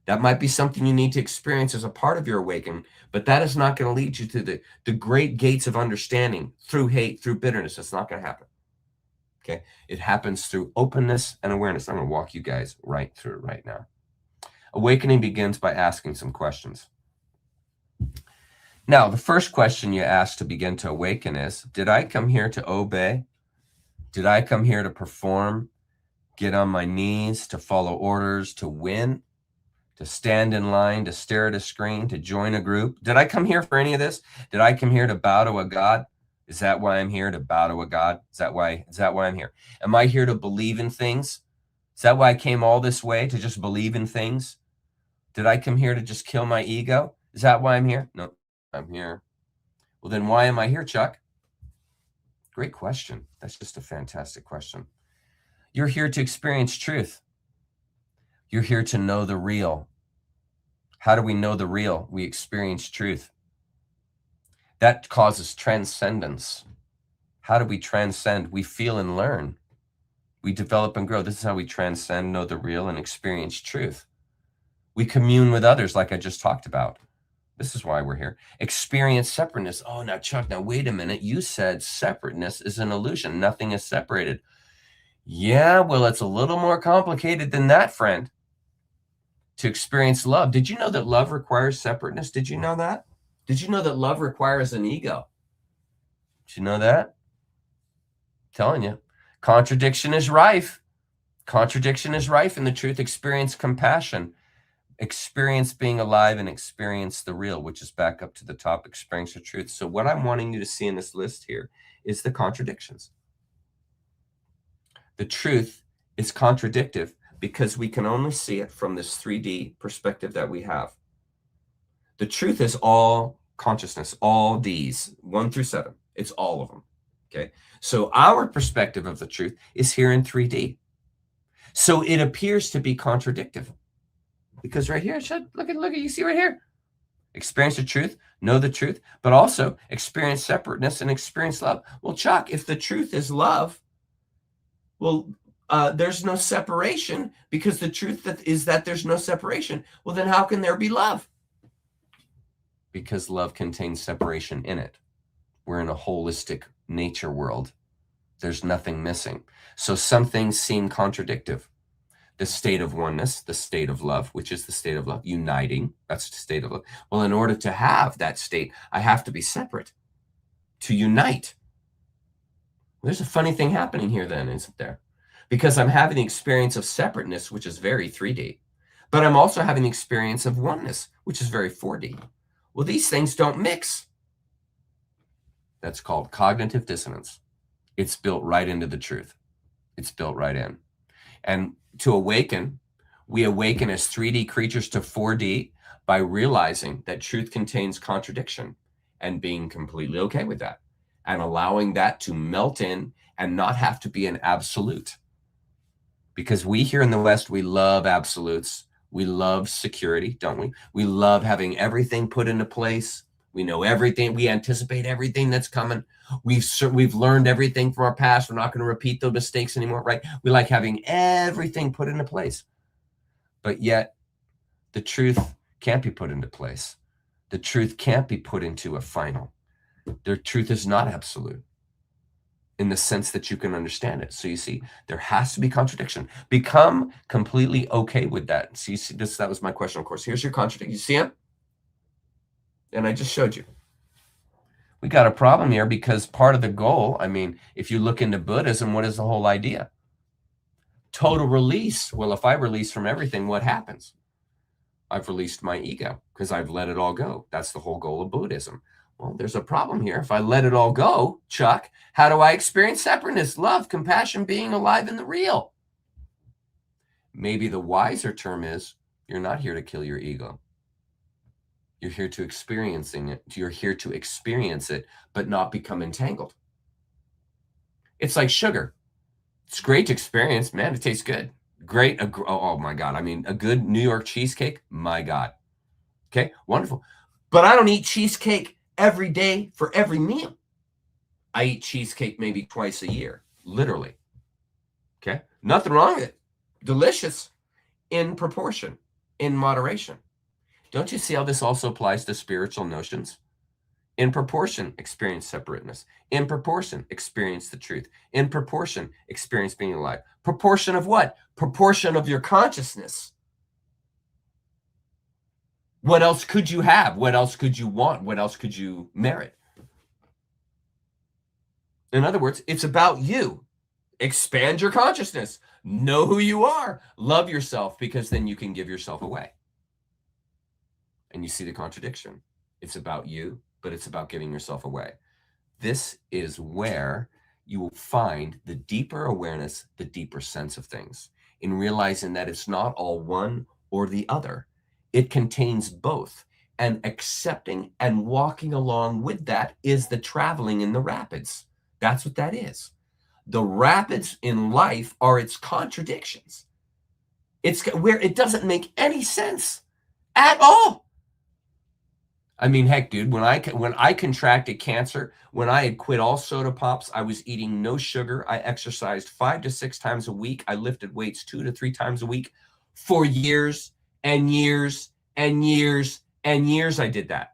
That might be something you need to experience as a part of your awakening, but that is not going to lead you to the great gates of understanding through hate, through bitterness. It's not going to happen, okay? It happens through openness and awareness. I'm going to walk you guys right through it right now. Awakening begins by asking some questions. Now, the first question you ask to begin to awaken is, did I come here to obey? Did I come here to perform, get on my knees, to follow orders, to win, to stand in line, to stare at a screen, to join a group? Did I come here for any of this? Did I come here to bow to a god? Is that why I'm here, to bow to a god? Is that why I'm here? Am I here to believe in things? Is that why I came all this way, to just believe in things? Did I come here to just kill my ego? Is that why I'm here? No, I'm here. Well, then why am I here, Chuck? Great question. That's just a fantastic question. You're here to experience truth. You're here to know the real. How do we know the real? We experience truth. That causes transcendence. How do we transcend? We feel and learn. We develop and grow. This is how we transcend, know the real, and experience truth. We commune with others, like I just talked about. This is why we're here. Experience separateness. Oh, now, Chuck, now wait a minute. You said separateness is an illusion. Nothing is separated. Yeah, well, it's a little more complicated than that, friend. To experience love. Did you know that love requires separateness? Did you know that? Did you know that love requires an ego? Did you know that? I'm telling you. Contradiction is rife. Contradiction is rife in the truth. Experience compassion. Experience being alive and experience the real, which is back up to the top, experience the truth. So what I'm wanting you to see in this list here is the contradictions. The truth is contradictive because we can only see it from this 3D perspective that we have. The truth is all consciousness, all these, 1 through 7. It's all of them, okay? So our perspective of the truth is here in 3D. So it appears to be contradictive. Because right here, look at, you see right here. Experience the truth, know the truth, but also experience separateness and experience love. Well, Chuck, if the truth is love, well, there's no separation, because the truth is that there's no separation. Well, then how can there be love? Because love contains separation in it. We're in a holistic nature world. There's nothing missing. So some things seem contradictive. The state of oneness, the state of love, which is the state of love, uniting, that's the state of love. Well, in order to have that state, I have to be separate to unite. There's a funny thing happening here then, isn't there? Because I'm having the experience of separateness, which is very 3D, but I'm also having the experience of oneness, which is very 4D. Well, these things don't mix. That's called cognitive dissonance. It's built right into the truth. It's built right in. And to awaken, we awaken as 3D creatures to 4D by realizing that truth contains contradiction and being completely okay with that and allowing that to melt in and not have to be an absolute. Because we here in the West, we love absolutes. We love security, don't we? We love having everything put into place. We know everything. We anticipate everything that's coming. We've learned everything from our past. We're not going to repeat those mistakes anymore, right? We like having everything put into place. But yet, the truth can't be put into place. The truth can't be put into a final. The truth is not absolute in the sense that you can understand it. So you see, there has to be contradiction. Become completely okay with that. So you see, that was my question, of course. Here's your contradiction. You see it? And I just showed you. We got a problem here because part of the goal, I mean, if you look into Buddhism, what is the whole idea? Total release. Well, if I release from everything, what happens? I've released my ego because I've let it all go. That's the whole goal of Buddhism. Well, there's a problem here. If I let it all go, Chuck, how do I experience separateness, love, compassion, being alive in the real? Maybe the wiser term is, you're not here to kill your ego. You're here to experiencing it. You're here to experience it, but not become entangled. It's like sugar. It's great to experience. Man, it tastes good. Great. Oh my God. I mean, a good New York cheesecake. My God. Okay, wonderful. But I don't eat cheesecake every day for every meal. I eat cheesecake maybe twice a year, literally. Okay, nothing wrong with it. Delicious in proportion, in moderation. Don't you see how this also applies to spiritual notions? In proportion, experience separateness. In proportion, experience the truth. In proportion, experience being alive. Proportion of what? Proportion of your consciousness. What else could you have? What else could you want? What else could you merit? In other words, it's about you. Expand your consciousness. Know who you are. Love yourself, because then you can give yourself away. And you see the contradiction. It's about you, but it's about giving yourself away. This is where you will find the deeper awareness, the deeper sense of things, in realizing that it's not all one or the other. It contains both. And accepting and walking along with that is the traveling in the rapids. That's what that is. The rapids in life are its contradictions. It's where it doesn't make any sense at all. I mean, heck, dude, when I contracted cancer, when I had quit all soda pops, I was eating no sugar. I exercised 5 to 6 times a week. I lifted weights 2 to 3 times a week for years and years and years and years. I did that.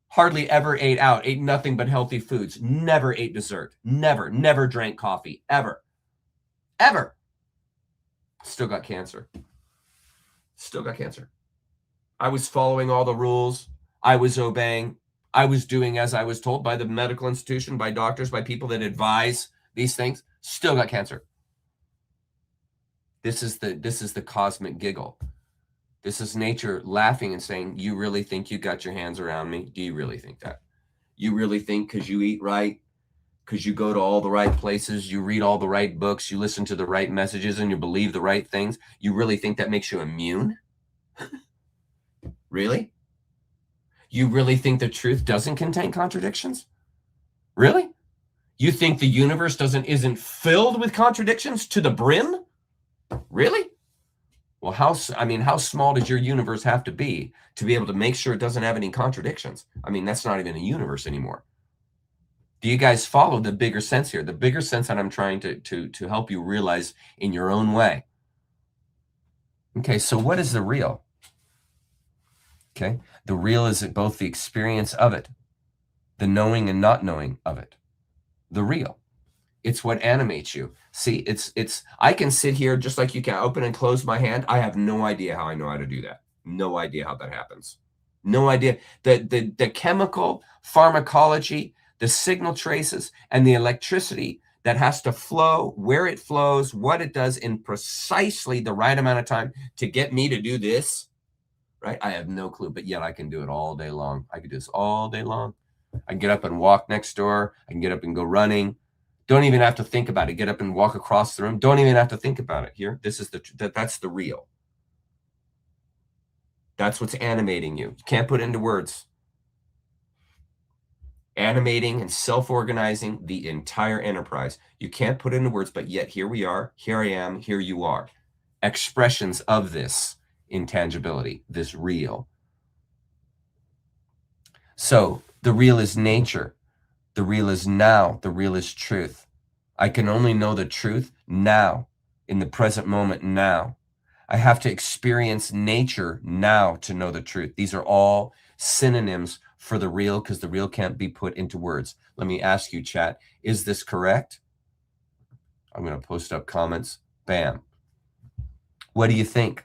Hardly ever ate out, ate nothing but healthy foods, never ate dessert, never drank coffee, ever. Still got cancer. I was following all the rules. I was obeying. I was doing as I was told by the medical institution, by doctors, by people that advise these things. Still got cancer. This is the cosmic giggle. This is nature laughing and saying, you really think you got your hands around me? Do you really think that? You really think because you eat right, because you go to all the right places, you read all the right books, you listen to the right messages, and you believe the right things, you really think that makes you immune? Really? You really think the truth doesn't contain contradictions? Really? You think the universe isn't filled with contradictions to the brim? Really? Well, how small does your universe have to be able to make sure it doesn't have any contradictions? I mean, that's not even a universe anymore. Do you guys follow the bigger sense here? The bigger sense that I'm trying to help you realize in your own way. Okay, so what is the real? Okay, the real is both the experience of it, the knowing and not knowing of it. The real. It's what animates you. See, I can sit here just like you can open and close my hand. I have no idea how I know how to do that. No idea how that happens. No idea. The chemical pharmacology, the signal traces, and the electricity that has to flow, where it flows, what it does in precisely the right amount of time to get me to do this, right? I have no clue, but yet I can do it all day long. I can do this all day long. I can get up and walk next door. I can get up and go running. Don't even have to think about it. Get up and walk across the room. Don't even have to think about it. Here, this is that's the real. That's what's animating you. You can't put it into words. Animating and self-organizing the entire enterprise. You can't put it into words, but yet here we are. Here I am. Here you are. Expressions of this intangibility, this real. So the real is nature. The real is now. The real is truth. I can only know the truth now, in the present moment now. I have to experience nature now to know the truth. These are all synonyms for the real, because the real can't be put into words. Let me ask you, chat, is this correct? I'm going to post up comments. Bam. What do you think?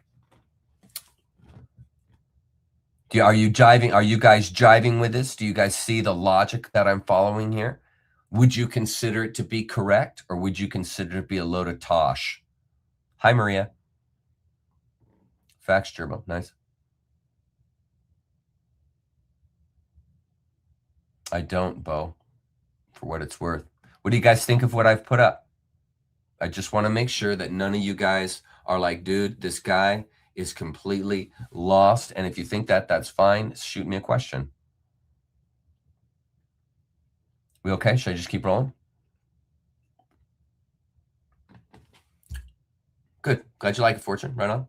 Are you jiving? Are you guys jiving with this? Do you guys see the logic that I'm following here? Would you consider it to be correct, or would you consider it to be a load of tosh? Hi, Maria. Facts, Gerbo. Nice. I don't, Bo, for what it's worth. What do you guys think of what I've put up? I just want to make sure that none of you guys are like, dude, this guy is completely lost. And if you think that, that's fine. Shoot me a question. We okay? Should I just keep rolling? Good. Glad you like it, Fortune. Right on.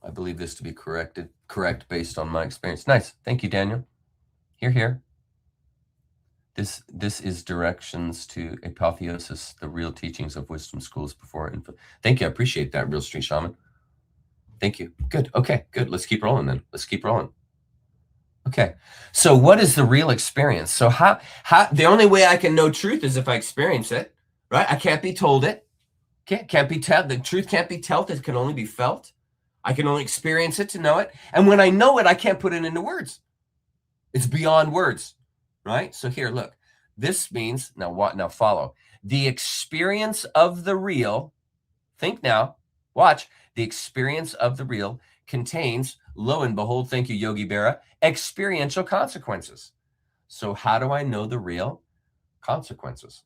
I believe this to be correct based on my experience. Nice. Thank you, Daniel. Here. This is directions to apotheosis, the real teachings of wisdom schools before. Thank you. I appreciate that, Real Street Shaman. Thank you. Good. Okay, good. Let's keep rolling then. Let's keep rolling. Okay. So what is the real experience? So how the only way I can know truth is if I experience it, right? I can't be told it. Can't be told. The truth can't be told. It can only be felt. I can only experience it to know it. And when I know it, I can't put it into words. It's beyond words, right? So here, look. This means, now what? Now follow. The experience of the real, think now, watch. The experience of the real contains, lo and behold, thank you, Yogi Berra, experiential consequences. So how do I know the real consequences?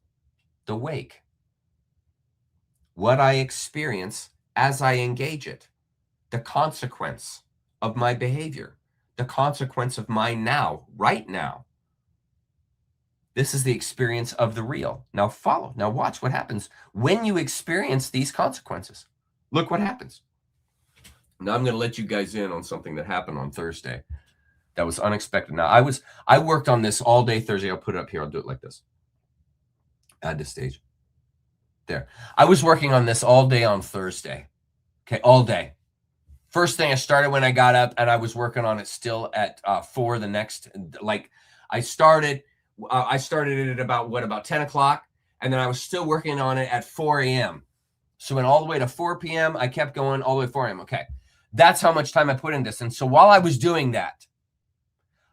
The wake. What I experience as I engage it. The consequence of my behavior. The consequence of my now, right now. This is the experience of the real. Now follow. Now watch what happens when you experience these consequences. Look what happens. Now I'm going to let you guys in on something that happened on Thursday that was unexpected. Now I worked on this all day Thursday. I'll put it up here. I'll do it like this. Add to stage. There. I was working on this all day on Thursday. Okay, all day. First thing I started when I got up, and I was working on it still at 4 the next, like I started it at about 10 o'clock, and then I was still working on it at 4 a.m. So went all the way to 4 p.m. I kept going all the way to 4 a.m. Okay, that's how much time I put in this. And so while I was doing that,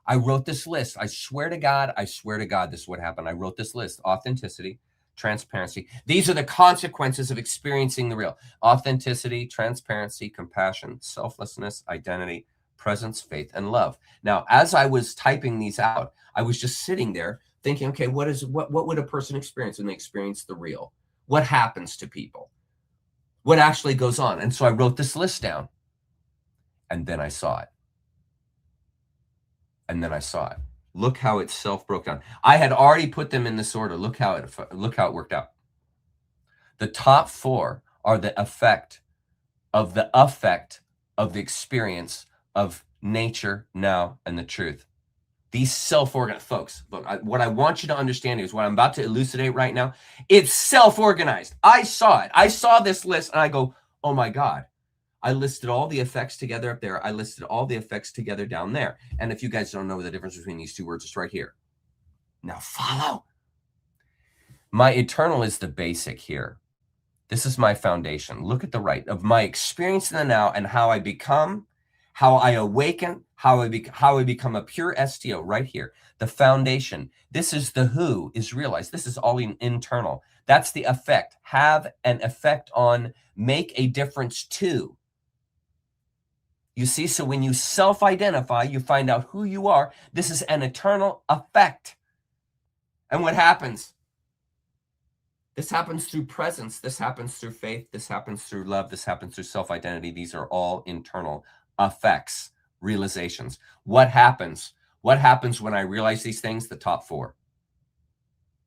I wrote this list. I swear to God, this is what happened. I wrote this list: authenticity, transparency. These are the consequences of experiencing the real. Authenticity, transparency, compassion, selflessness, identity, presence, faith, and love. Now, as I was typing these out, I was just sitting there thinking, okay, what would a person experience when they experience the real? What happens to people? What actually goes on? And so I wrote this list down, and then I saw it. Look how it self broke down. I had already put them in this order. Look how it worked out. The top 4 are the effect of the experience of nature, now, and the truth. These self-organized folks. Look, what I want you to understand is what I'm about to elucidate right now. It's self-organized. I saw it. I saw this list, and I go, oh my God. I listed all the effects together up there. I listed all the effects together down there. And if you guys don't know the difference between these two words, it's right here. Now follow. My eternal is the basic here. This is my foundation. Look at the right of my experience in the now and how I become, how I awaken, how I become a pure STO right here. The foundation. This is the who is realized. This is all internal. That's the effect. Have an effect on, make a difference to. You see, so when you self-identify, you find out who you are. This is an eternal effect. And what happens? This happens through presence. This happens through faith. This happens through love. This happens through self-identity. These are all internal effects, realizations. What happens? What happens when I realize these things? The top 4.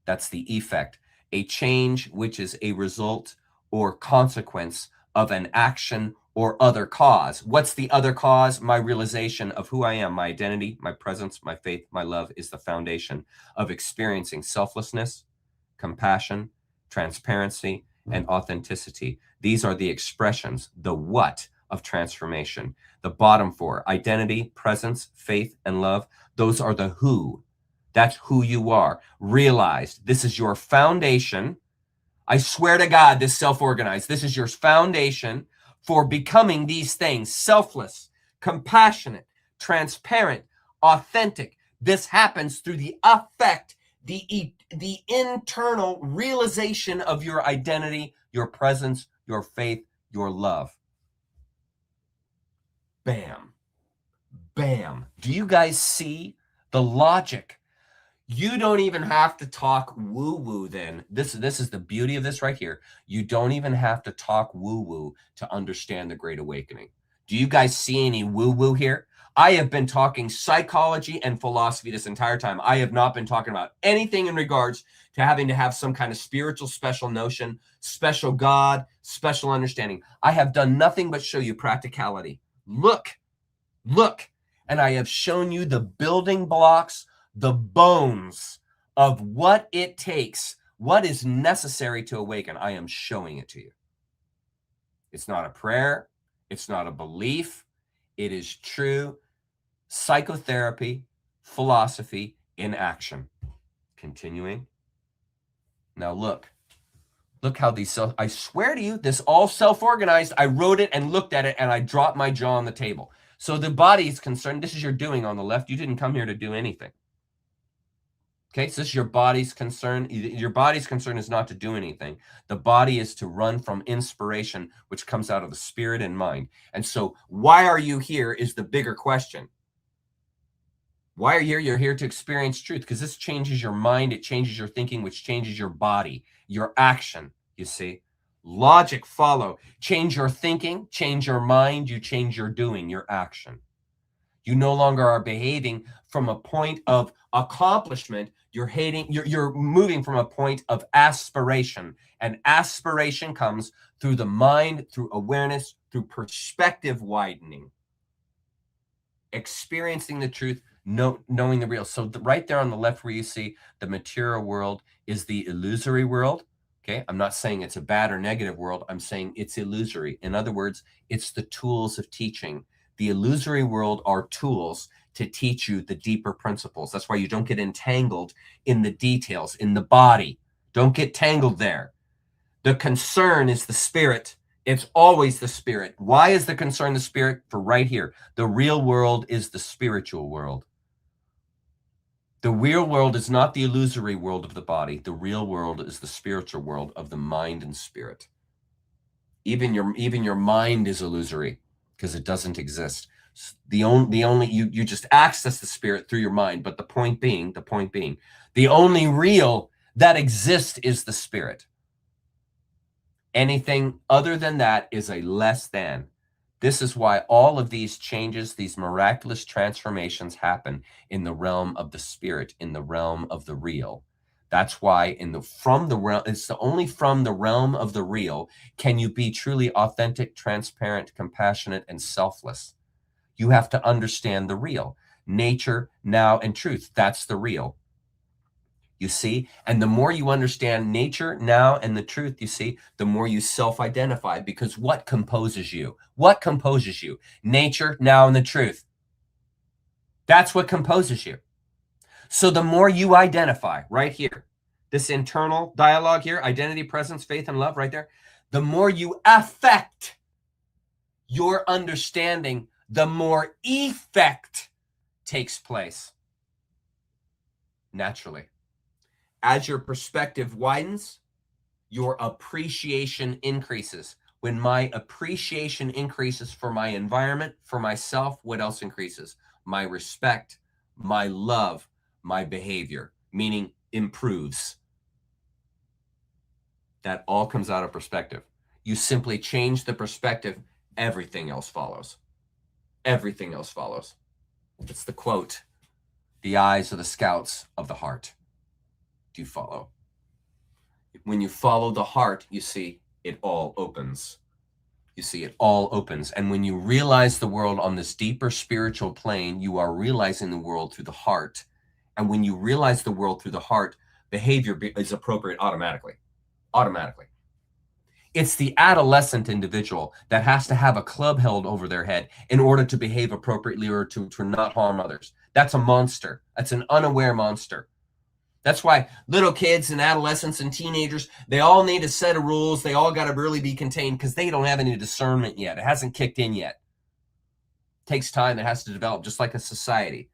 That's the effect. A change which is a result or consequence of an action or other cause. What's the other cause? My realization of who I am, my identity, my presence, my faith, my love is the foundation of experiencing selflessness, compassion, transparency, and authenticity. These are the expressions, the what of transformation. The bottom 4, identity, presence, faith, and love. Those are the who. That's who you are. Realized. This is your foundation. I swear to God, this self-organized. This is your foundation for becoming these things: selfless, compassionate, transparent, authentic. This happens through the effect, the internal realization of your identity, your presence, your faith, your love. Bam. Bam. Do you guys see the logic? You don't even have to talk woo-woo then. This is the beauty of this right here. You don't even have to talk woo-woo to understand the Great Awakening. Do you guys see any woo-woo here? I have been talking psychology and philosophy this entire time. I have not been talking about anything in regards to having to have some kind of spiritual special notion, special God, special understanding. I have done nothing but show you practicality. Look, and I have shown you the building blocks, the bones of what it takes, what is necessary to awaken. I am showing it to you. It's not a prayer. It's not a belief. It is true psychotherapy, philosophy in action. Continuing. Now look how these, I swear to you, this all self-organized. I wrote it and looked at it and I dropped my jaw on the table. So the body is concerned. This is your doing on the left. You didn't come here to do anything. Okay, so this is your body's concern. Your body's concern is not to do anything. The body is to run from inspiration, which comes out of the spirit and mind. And so why are you here is the bigger question. Why are you here? You're here to experience truth, because this changes your mind. It changes your thinking, which changes your body, your action, you see. Logic follow. Change your thinking, change your mind, you change your doing, your action. You no longer are behaving from a point of accomplishment. You're moving from a point of aspiration. And aspiration comes through the mind, through awareness, through perspective widening. Experiencing the truth, knowing the real. So right there on the left where you see the material world is the illusory world. Okay, I'm not saying it's a bad or negative world. I'm saying it's illusory. In other words, it's the tools of teaching. The illusory world are tools to teach you the deeper principles. That's why you don't get entangled in the details, in the body. Don't get tangled there. The concern is the spirit. It's always the spirit. Why is the concern the spirit? For right here, the real world is the spiritual world. The real world is not the illusory world of the body. The real world is the spiritual world of the mind and spirit. Even your mind is illusory because it doesn't exist. You just access the spirit through your mind. But the point being, the only real that exists is the spirit. Anything other than that is a less than. This is why all of these changes, these miraculous transformations happen in the realm of the spirit, in the realm of the real. That's why it's only from the realm of the real can you be truly authentic, transparent, compassionate, and selfless. You have to understand the real. Nature, now, and truth. That's the real. You see, and the more you understand nature, now, and the truth, you see, the more you self-identify, because what composes you? What composes you? Nature, now, and the truth. That's what composes you. So the more you identify right here, this internal dialogue here, identity, presence, faith, and love right there, the more you affect your understanding, the more effect takes place naturally. As your perspective widens, your appreciation increases. When my appreciation increases for my environment, for myself, what else increases? My respect, my love, my behavior, meaning improves. That all comes out of perspective. You simply change the perspective, everything else follows. Everything else follows. It's the quote, the eyes are the scouts of the heart. Do you follow? When you follow the heart, you see it all opens. You see it all opens. And when you realize the world on this deeper spiritual plane, you are realizing the world through the heart. And when you realize the world through the heart, behavior is appropriate automatically. Automatically. It's the adolescent individual that has to have a club held over their head in order to behave appropriately or to not harm others. That's a monster. That's an unaware monster. That's why little kids and adolescents and teenagers, they all need a set of rules. They all got to really be contained because they don't have any discernment yet. It hasn't kicked in yet. It takes time. It has to develop, just like a society.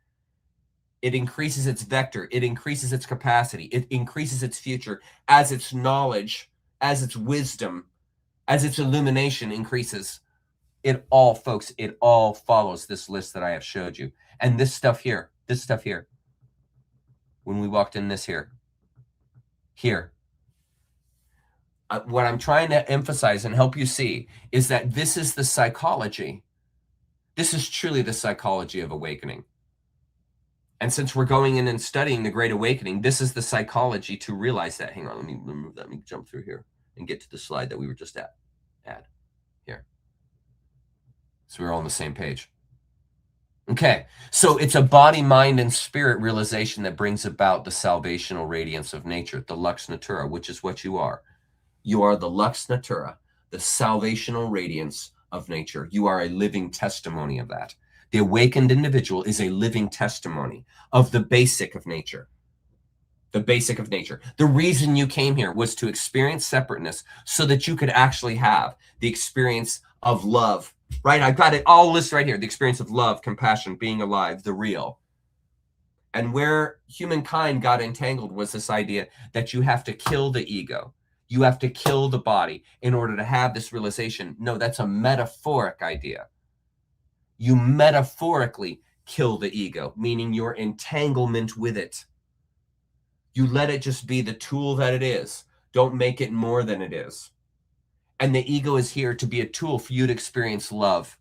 It increases its vector. It increases its capacity. It increases its future as its knowledge, as its wisdom, as its illumination increases. It all, folks, it all follows this list that I have showed you. And this stuff here, when we walked in this here. What I'm trying to emphasize and help you see is that this is the psychology. This is truly the psychology of awakening. And since we're going in and studying the Great Awakening, this is the psychology to realize that. Hang on, let me remove that. Let me jump through here and get to the slide that we were just at. Add here. So we're all on the same page. Okay, so it's a body, mind, and spirit realization that brings about the salvational radiance of nature, the Lux Natura, which is what you are. You are the Lux Natura, the salvational radiance of nature. You are a living testimony of that. The awakened individual is a living testimony of the basic of nature. The basic of nature. The reason you came here was to experience separateness so that you could actually have the experience of love, right? I've got it all listed right here. The experience of love, compassion, being alive, the real. And where humankind got entangled was this idea that you have to kill the ego. You have to kill the body in order to have this realization. No, that's a metaphoric idea. You metaphorically kill the ego, meaning your entanglement with it. You let it just be the tool that it is. Don't make it more than it is. And the ego is here to be a tool for you to experience love,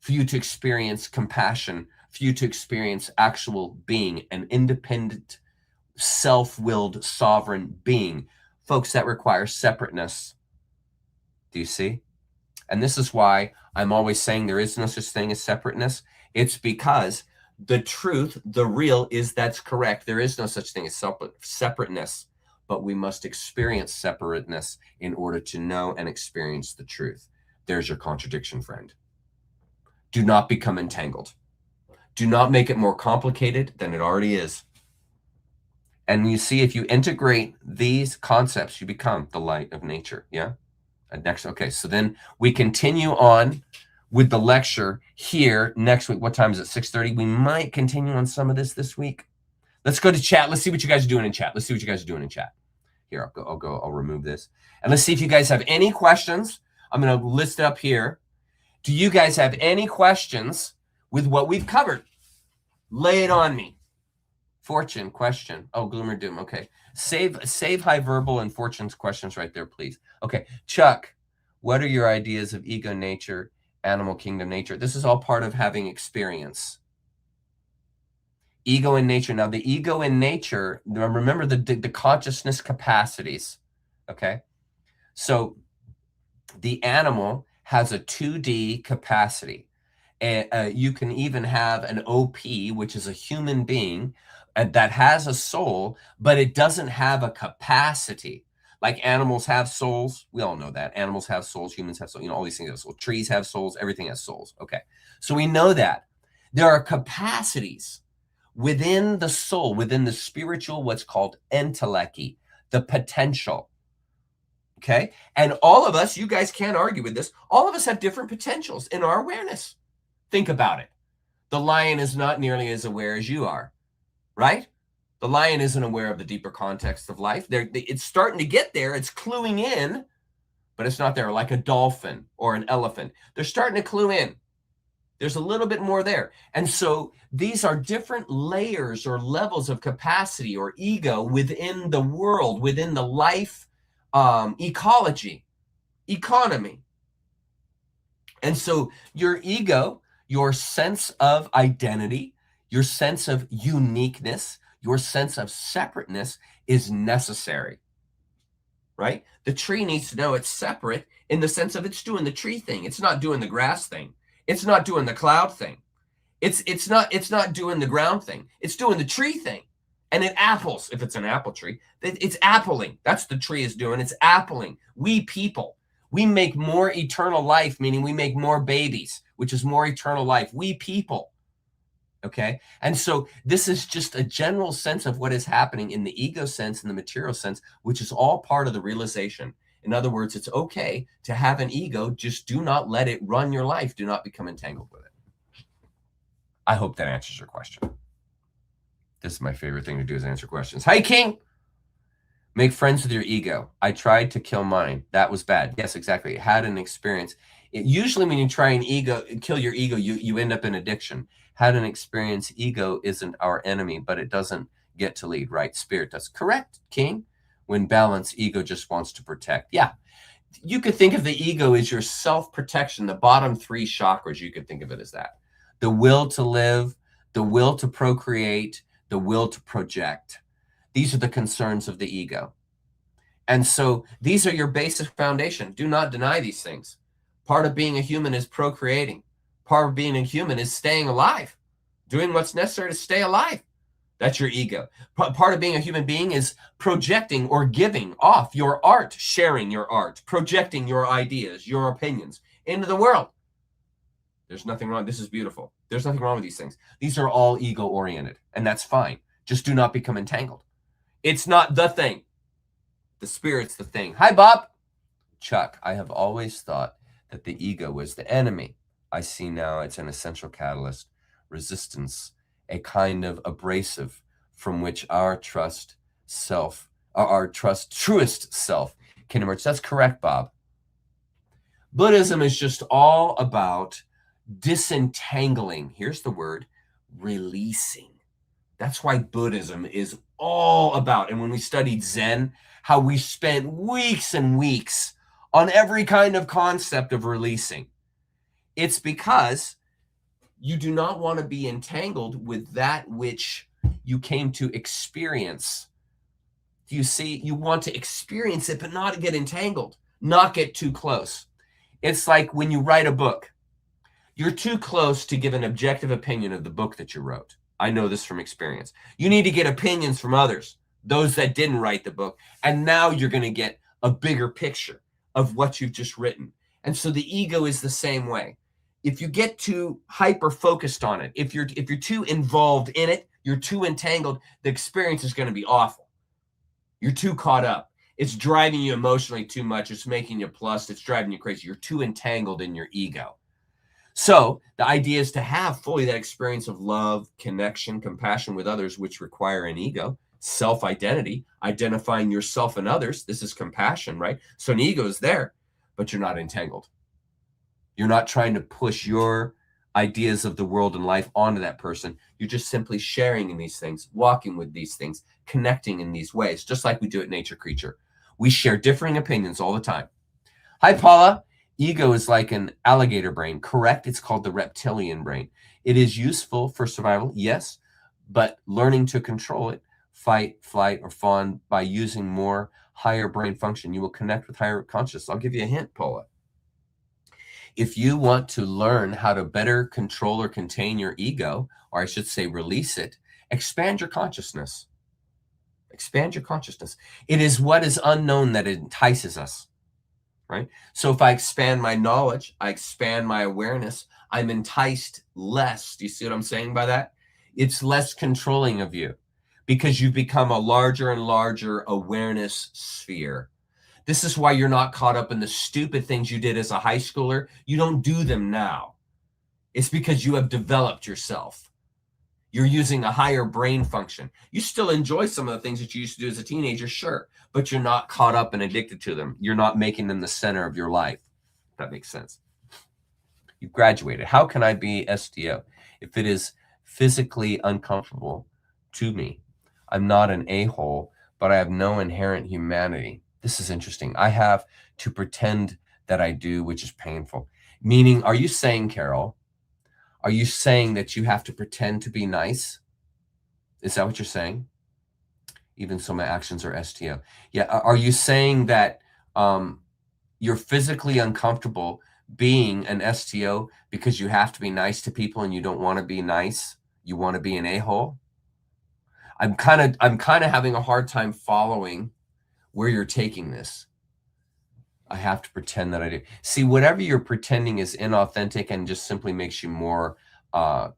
for you to experience compassion, for you to experience actual being, an independent, self-willed, sovereign being. Folks, that requires separateness. Do you see? And this is why I'm always saying there is no such thing as separateness. It's because the truth, the real, is that's correct. There is no such thing as separateness, but we must experience separateness in order to know and experience the truth. There's your contradiction, friend. Do not become entangled. Do not make it more complicated than it already is. And you see, if you integrate these concepts, you become the light of nature. Yeah. Next, okay, so then we continue on with the lecture here next week. What time is it? 6:30. We might continue on some of this week. Let's go to chat. Let's see what you guys are doing in chat. Let's see what you guys are doing in chat. Here, I'll remove this. And let's see if you guys have any questions. I'm going to list it up here. Do you guys have any questions with what we've covered? Lay it on me. Fortune question. Oh, gloom or doom. Okay. Save high verbal and fortune's questions right there, please. Okay. Chuck, what are your ideas of ego nature, animal kingdom nature? This is all part of having experience. Ego in nature. Now, the ego in nature, remember the consciousness capacities. Okay. So the animal has a 2D capacity. You can even have an OP, which is a human being, that has a soul, but it doesn't have a capacity. Like animals have souls. We all know that. Animals have souls. Humans have souls. You know, all these things have souls. Trees have souls. Everything has souls. Okay. So we know that. There are capacities within the soul, within the spiritual, what's called entelechy, the potential. Okay. And all of us, you guys can't argue with this, all of us have different potentials in our awareness. Think about it. The lion is not nearly as aware as you are. Right? The lion isn't aware of the deeper context of life. It's starting to get there. It's cluing in, but it's not there. Like a dolphin or an elephant. They're starting to clue in. There's a little bit more there. And so these are different layers or levels of capacity or ego within the world, within the life ecology, economy. And so your ego, your sense of identity, your sense of uniqueness, your sense of separateness is necessary, right? The tree needs to know it's separate in the sense of it's doing the tree thing. It's not doing the grass thing. It's not doing the cloud thing. It's not doing the ground thing. It's doing the tree thing. And it apples, if it's an apple tree, it's appling. That's the tree is doing. It's appling. We people, we make more eternal life, meaning we make more babies, which is more eternal life. We people. Okay. And so this is just a general sense of what is happening in the ego sense and the material sense, which is all part of the realization. In other words, it's okay to have an ego. Just do not let it run your life. Do not become entangled with it. I hope that answers your question. This is my favorite thing to do is answer questions. Hi, King. Make friends with your ego. I tried to kill mine. That was bad. Yes, exactly. Had an experience. Usually when you try and kill your ego, you end up in addiction. Had an experience. Ego isn't our enemy, but it doesn't get to lead, right? Spirit, that's correct, King. When balance, ego just wants to protect. Yeah, you could think of the ego as your self-protection. The bottom three chakras, you could think of it as that. The will to live, the will to procreate, the will to project. These are the concerns of the ego. And so these are your basic foundation. Do not deny these things. Part of being a human is procreating. Part of being a human is staying alive, doing what's necessary to stay alive. That's your ego. Part of being a human being is projecting or giving off your art, sharing your art, projecting your ideas, your opinions into the world. There's nothing wrong. This is beautiful. There's nothing wrong with these things. These are all ego-oriented, and that's fine. Just do not become entangled. It's not the thing. The spirit's the thing. Hi, Bob. Chuck, I have always thought that the ego was the enemy. I see now it's an essential catalyst, resistance, a kind of abrasive from which our truest self can emerge. That's correct, Bob. Buddhism is just all about disentangling. Here's the word, releasing. That's why Buddhism is all about. And when we studied Zen, how we spent weeks and weeks on every kind of concept of releasing. It's because you do not want to be entangled with that which you came to experience. You see, you want to experience it, but not get entangled, not get too close. It's like when you write a book, you're too close to give an objective opinion of the book that you wrote. I know this from experience. You need to get opinions from others, those that didn't write the book. And now you're going to get a bigger picture of what you've just written. And so the ego is the same way. If you get too hyper focused on it, if you're too involved in it, you're too entangled, the experience is going to be awful. You're too caught up. It's driving you emotionally too much. It's making you plus. It's driving you crazy. You're too entangled in your ego. So the idea is to have fully that experience of love, connection, compassion with others, which require an ego, self-identity, identifying yourself and others. This is compassion, right? So an ego is there, but you're not entangled. You're not trying to push your ideas of the world and life onto that person. You're just simply sharing in these things, walking with these things, connecting in these ways, just like we do at Nature Creature. We share differing opinions all the time. Hi, Paula. Ego is like an alligator brain. Correct. It's called the reptilian brain. It is useful for survival, yes, but learning to control it, fight, flight, or fawn by using more higher brain function, you will connect with higher consciousness. I'll give you a hint, Paula. If you want to learn how to better control or contain your ego, or I should say release it, expand your consciousness. Expand your consciousness. It is what is unknown that entices us. Right? So if I expand my knowledge, I expand my awareness, I'm enticed less. Do you see what I'm saying by that? It's less controlling of you because you become a larger and larger awareness sphere. This is why you're not caught up in the stupid things you did as a high schooler. You don't do them now. It's because you have developed yourself. You're using a higher brain function. You still enjoy some of the things that you used to do as a teenager, sure, but you're not caught up and addicted to them. You're not making them the center of your life. That makes sense. You've graduated. How can I be SDO if it is physically uncomfortable to me? I'm not an a-hole, but I have no inherent humanity. This is interesting. I have to pretend that I do, which is painful. Meaning, are you saying, Carol, are you saying that you have to pretend to be nice? Is that what you're saying? Even so, my actions are STO. Yeah. Are you saying that you're physically uncomfortable being an STO because you have to be nice to people and you don't want to be nice? You want to be an a-hole? I'm kind of having a hard time following where you're taking this. I have to pretend that I do. See, whatever you're pretending is inauthentic and just simply makes you more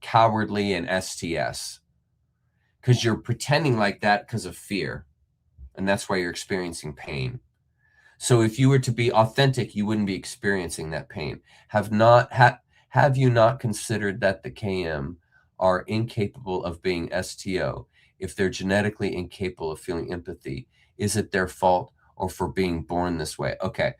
cowardly and STS. Because you're pretending like that because of fear. And that's why you're experiencing pain. So if you were to be authentic, you wouldn't be experiencing that pain. Have you not considered that the KM are incapable of being STO if they're genetically incapable of feeling empathy? Is it their fault or for being born this way? Okay.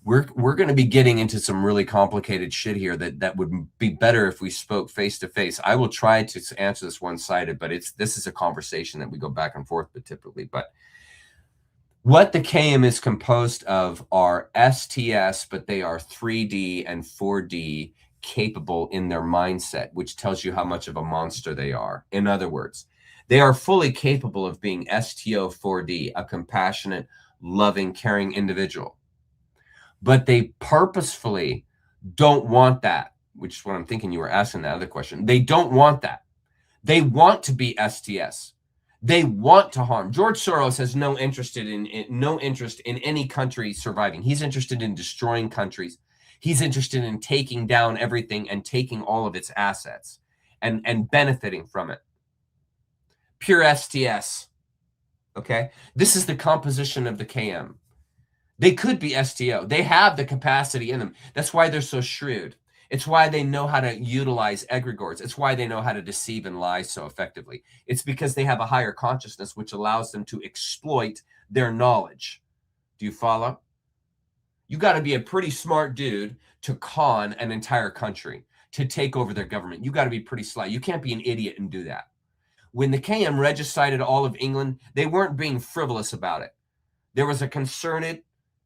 we're going to be getting into some really complicated shit here that would be better if we spoke face to face. I will try to answer this one-sided, but this is a conversation that we go back and forth with typically. But what the KM is composed of are STS, but they are 3D and 4D capable in their mindset, which tells you how much of a monster they are. In other words, they are fully capable of being STO 4D, a compassionate, loving, caring individual. But they purposefully don't want that, which is what I'm thinking you were asking that other question. They don't want that. They want to be STS. They want to harm. George Soros has no interest in any country surviving. He's interested in destroying countries. He's interested in taking down everything and taking all of its assets and benefiting from it. Pure STS. Okay? This is the composition of the KM. They could be STO. They have the capacity in them. That's why they're so shrewd. It's why they know how to utilize egregores. It's why they know how to deceive and lie so effectively. It's because they have a higher consciousness, which allows them to exploit their knowledge. Do you follow? You got to be a pretty smart dude to con an entire country, to take over their government. You got to be pretty sly. You can't be an idiot and do that. When the KM regicided all of England, they weren't being frivolous about it. There was a concerted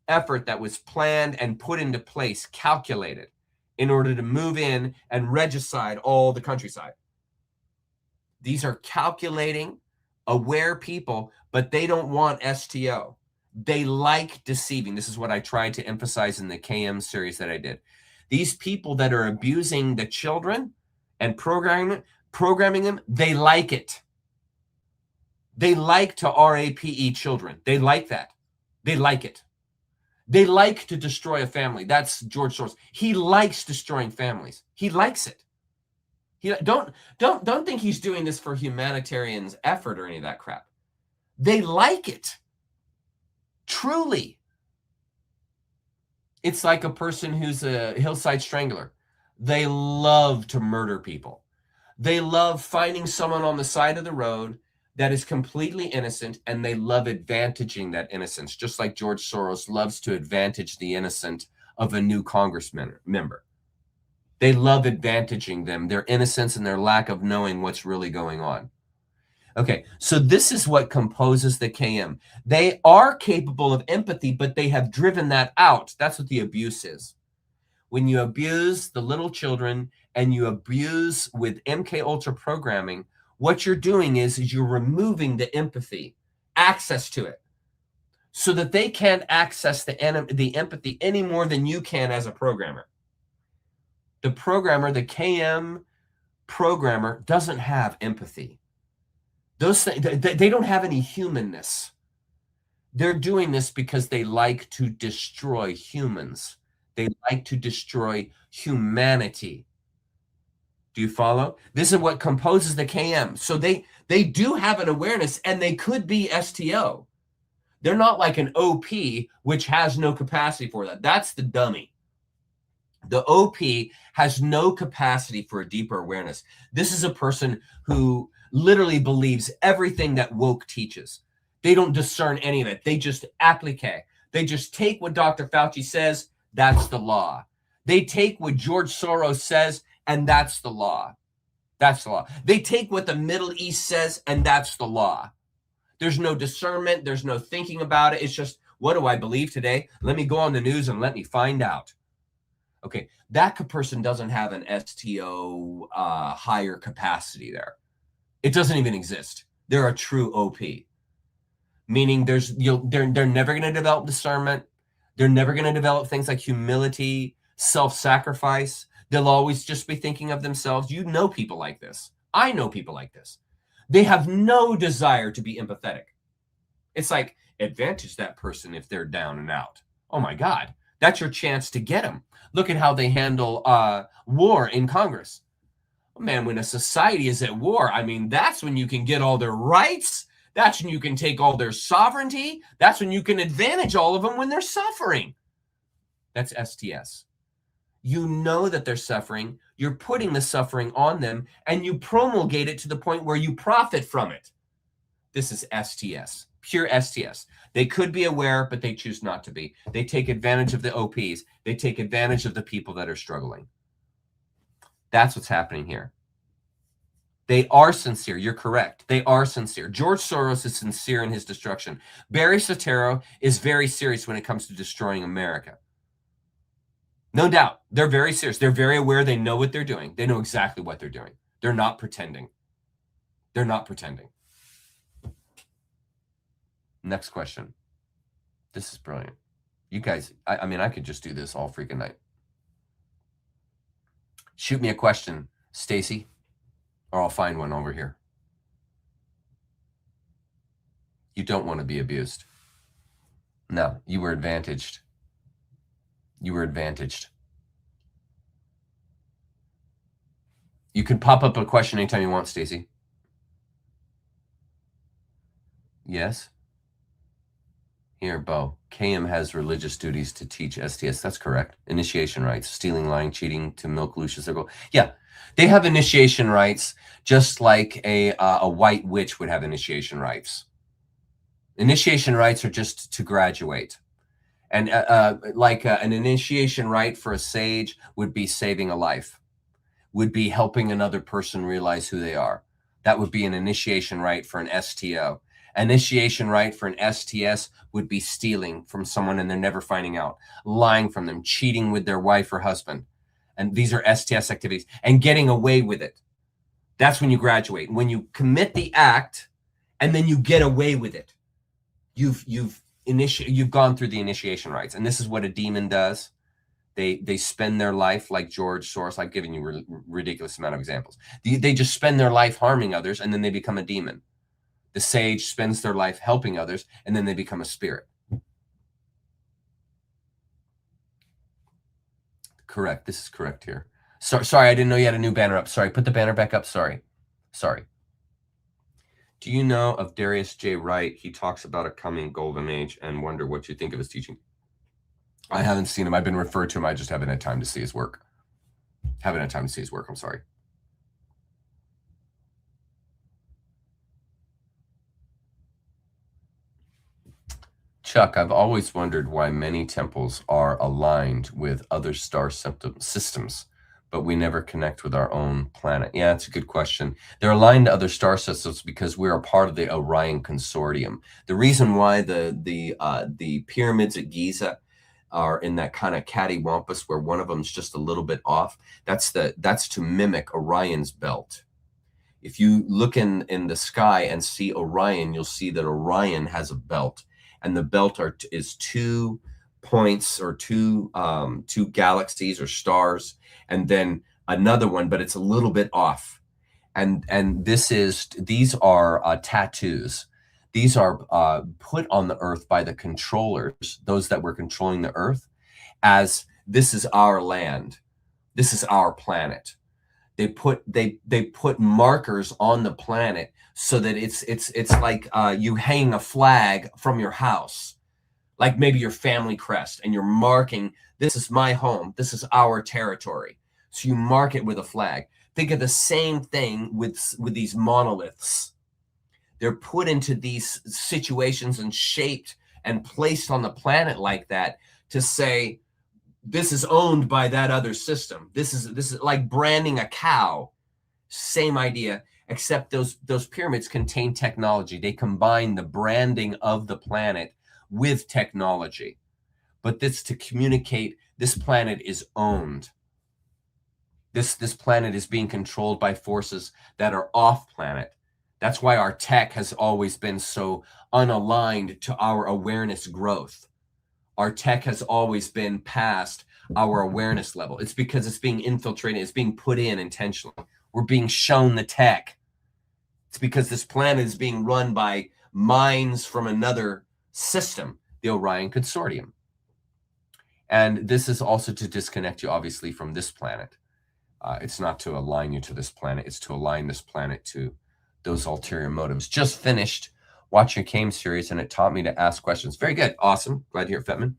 effort that was planned and put into place, calculated, in order to move in and regicide all the countryside. These are calculating, aware people, but they don't want STO. They like deceiving. This is what I tried to emphasize in the KM series that I did. These people that are abusing the children and programming them, they like it. They like to RAPE children. They like that. They like it. They like to destroy a family. That's George Soros. He likes destroying families. He likes it. He don't think he's doing this for humanitarian's effort or any of that crap. They like it. Truly. It's like a person who's a hillside strangler. They love to murder people. They love finding someone on the side of the road that is completely innocent, and they love advantaging that innocence, just like George Soros loves to advantage the innocent of a new congressman member. They love advantaging them, their innocence and their lack of knowing what's really going on. Okay, so this is what composes the KM. They are capable of empathy, but they have driven that out. That's what the abuse is. When you abuse the little children and you abuse with MK Ultra programming, what you're doing is you're removing the empathy, access to it, so that they can't access the empathy any more than you can as a programmer. The programmer, the KM programmer, doesn't have empathy. Those things, they don't have any humanness. They're doing this because they like to destroy humans. They like to destroy humanity. Do you follow? This is what composes the KM. So they do have an awareness, and they could be STO. They're not like an OP, which has no capacity for that. That's the dummy. The OP has no capacity for a deeper awareness. This is a person who literally believes everything that woke teaches. They don't discern any of it. They just applique. They just take what Dr. Fauci says. That's the law. They take what George Soros says, and that's the law. That's the law. They take what the Middle East says, and that's the law. There's no discernment. There's no thinking about it. It's just, what do I believe today? Let me go on the news and let me find out. Okay, that person doesn't have an STO higher capacity there. It doesn't even exist. They're a true OP. Meaning they're never going to develop discernment. They're never going to develop things like humility, self-sacrifice. They'll always just be thinking of themselves. You know people like this. I know people like this. They have no desire to be empathetic. It's like, advantage that person if they're down and out. Oh my God, that's your chance to get them. Look at how they handle war in Congress. Man, when a society is at war, I mean, that's when you can get all their rights. That's when you can take all their sovereignty. That's when you can advantage all of them when they're suffering. That's STS. You know that they're suffering. You're putting the suffering on them, and you promulgate it to the point where you profit from it. This is STS. Pure STS. They could be aware, but they choose not to be. They take advantage of the OPs. They take advantage of the people that are struggling. That's what's happening here. They are sincere. You're correct. They are sincere. George Soros is sincere in his destruction. Barry Soetoro is very serious when it comes to destroying America. No doubt. They're very serious. They're very aware. They know what they're doing. They know exactly what they're doing. They're not pretending. They're not pretending. Next question. This is brilliant. You guys, I mean, I could just do this all freaking night. Shoot me a question, Stacy, or I'll find one over here. You don't want to be abused. No, you were advantaged. You were advantaged. You can pop up a question anytime you want, Stacy. Yes? Here, Bo. KM has religious duties to teach STS. That's correct. Initiation rites. Stealing, lying, cheating to milk Lucius circle. Yeah. They have initiation rites just like a white witch would have initiation rites. Initiation rites are just to graduate. And an initiation rite for a sage would be saving a life, would be helping another person realize who they are. That would be an initiation rite for an STO. Initiation rite for an STS would be stealing from someone and they're never finding out, lying from them, cheating with their wife or husband. And these are STS activities and getting away with it. That's when you graduate. When you commit the act and then you get away with it, you've gone through the initiation rites. And this is what a demon does. They spend their life like George Soros. I've given you ridiculous amount of examples. They just spend their life harming others and then they become a demon. The sage spends their life helping others and then they become a spirit. Correct. This is correct here. Sorry, I didn't know you had a new banner up. Sorry, put the banner back up. Sorry. Do you know of Darius J. Wright? He talks about a coming golden age and wonder what you think of his teaching. I haven't seen him. I've been referred to him. I just haven't had time to see his work. I'm sorry. Chuck, I've always wondered why many temples are aligned with other star systems, but we never connect with our own planet. Yeah, that's a good question. They're aligned to other star systems because we're a part of the Orion Consortium. The reason why the pyramids at Giza are in that kind of cattywampus where one of them's just a little bit off, that's to mimic Orion's belt. If you look in the sky and see Orion, you'll see that Orion has a belt, and the belt is 2 points or two galaxies or stars, and then another one, but it's a little bit off. And these are tattoos. These are put on the earth by the controllers, those that were controlling the earth, as this is our land, this is our planet. They put markers on the planet so that it's like you hang a flag from your house, like maybe your family crest, and you're marking, this is my home, this is our territory. So you mark it with a flag. Think of the same thing with these monoliths. They're put into these situations and shaped and placed on the planet like that to say, this is owned by that other system. This is like branding a cow. Same idea, except those pyramids contain technology. They combine the branding of the planet with technology. But this to communicate, this planet is owned. This planet is being controlled by forces that are off planet. That's why our tech has always been so unaligned to our awareness growth. Our tech has always been past our awareness level. It's because it's being infiltrated, it's being put in intentionally. We're being shown the tech. It's because this planet is being run by minds from another system, the Orion Consortium. And this is also to disconnect you, obviously, from this planet. It's not to align you to this planet. It's to align this planet to those ulterior motives. Just finished watching your Came series, and it taught me to ask questions. Very good. Awesome. Glad to hear it, Fetman.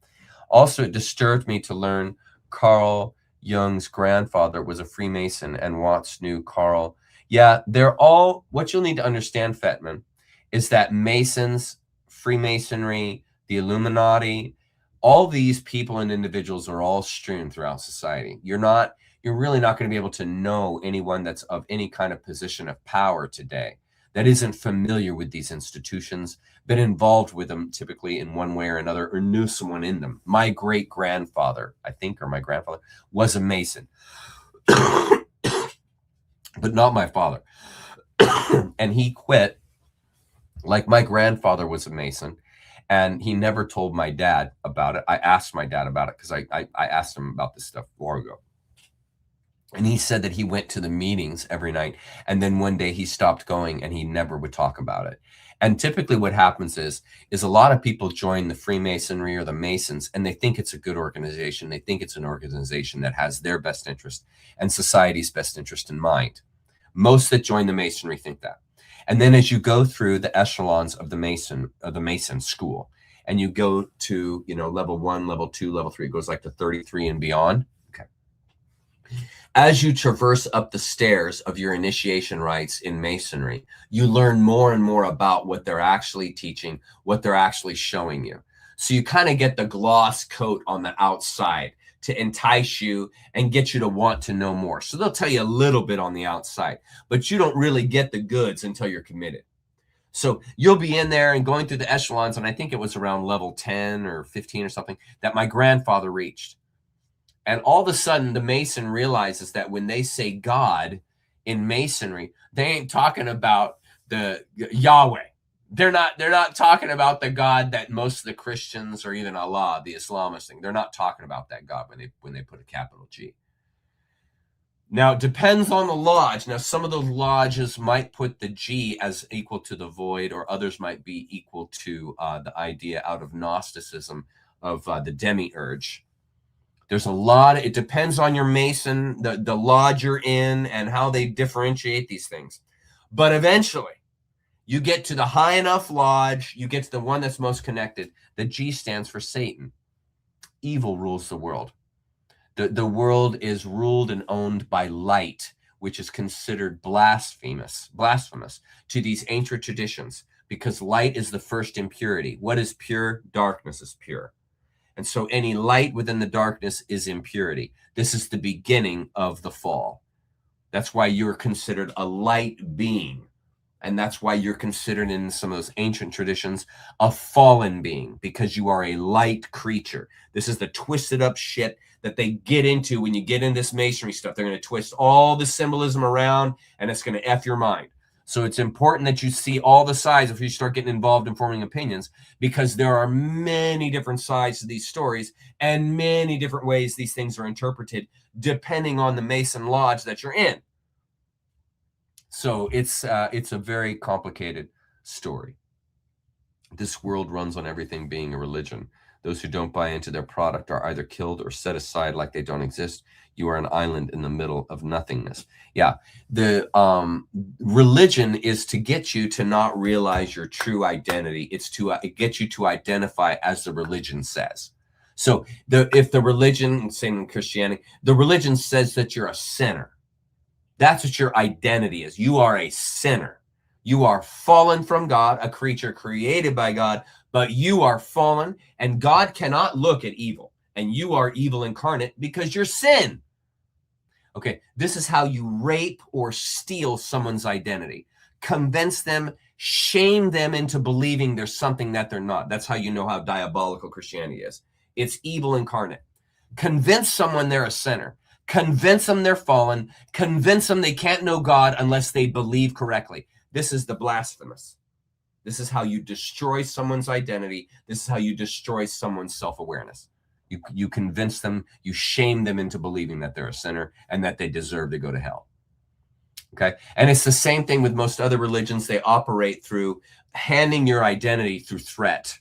Also, it disturbed me to learn Carl Jung's grandfather was a Freemason and Watts knew Carl. Yeah, they're all, what you'll need to understand, Fetman, is that Masons, Freemasonry, the Illuminati, all these people and individuals are all strewn throughout society. You're really not going to be able to know anyone that's of any kind of position of power today that isn't familiar with these institutions, been involved with them typically in one way or another, or knew someone in them. My great-grandfather, I think, or my grandfather, was a Mason, but not my father. And he quit, like my grandfather was a Mason, and he never told my dad about it. I asked my dad about it because I asked him about this stuff a while ago. And he said that he went to the meetings every night, and then one day he stopped going and he never would talk about it. And typically what happens is a lot of people join the Freemasonry or the Masons, and they think it's a good organization. They think it's an organization that has their best interest and society's best interest in mind. Most that join the Masonry think that. And then as you go through the echelons of the Mason school, and you go to, level 1, level 2, level 3, it goes like to 33 and beyond. As you traverse up the stairs of your initiation rites in Masonry, you learn more and more about what they're actually teaching, what they're actually showing you. So you kind of get the gloss coat on the outside to entice you and get you to want to know more. So they'll tell you a little bit on the outside, but you don't really get the goods until you're committed. So you'll be in there and going through the echelons, and I think it was around level 10 or 15 or something that my grandfather reached. And all of a sudden, the Mason realizes that when they say God in Masonry, they ain't talking about the Yahweh. They're not talking about the God that most of the Christians or even Allah, the Islamists thing. They're not talking about that God when they put a capital G. Now, it depends on the lodge. Now, some of those lodges might put the G as equal to the void, or others might be equal to the idea out of Gnosticism of the demiurge. There's a lot. It depends on your Mason, the lodge you're in, and how they differentiate these things. But eventually, you get to the high enough lodge, you get to the one that's most connected. The G stands for Satan. Evil rules the world. The world is ruled and owned by light, which is considered blasphemous to these ancient traditions, because light is the first impurity. What is pure? Darkness is pure. And so any light within the darkness is impurity. This is the beginning of the fall. That's why you're considered a light being. And that's why you're considered in some of those ancient traditions a fallen being, because you are a light creature. This is the twisted up shit that they get into when you get into this Masonry stuff. They're going to twist all the symbolism around, and it's going to F your mind. So it's important that you see all the sides if you start getting involved in forming opinions, because there are many different sides to these stories and many different ways these things are interpreted depending on the Mason lodge that you're in. So it's a very complicated story. This world runs on everything being a religion. Those who don't buy into their product are either killed or set aside like they don't exist. You are an island in the middle of nothingness. Yeah, the religion is to get you to not realize your true identity. It's to get you to identify as the religion says. So if the religion, same in Christianity, the religion says that you're a sinner. That's what your identity is. You are a sinner. You are fallen from God, a creature created by God, but you are fallen, and God cannot look at evil. And you are evil incarnate because you're sin. Okay, this is how you rape or steal someone's identity. Convince them, shame them into believing there's something that they're not. That's how you know how diabolical Christianity is. It's evil incarnate. Convince someone they're a sinner. Convince them they're fallen. Convince them they can't know God unless they believe correctly. This is the blasphemous. This is how you destroy someone's identity. This is how you destroy someone's self-awareness. You convince them, you shame them into believing that they're a sinner and that they deserve to go to hell. Okay? And it's the same thing with most other religions. They operate through handing your identity through threat.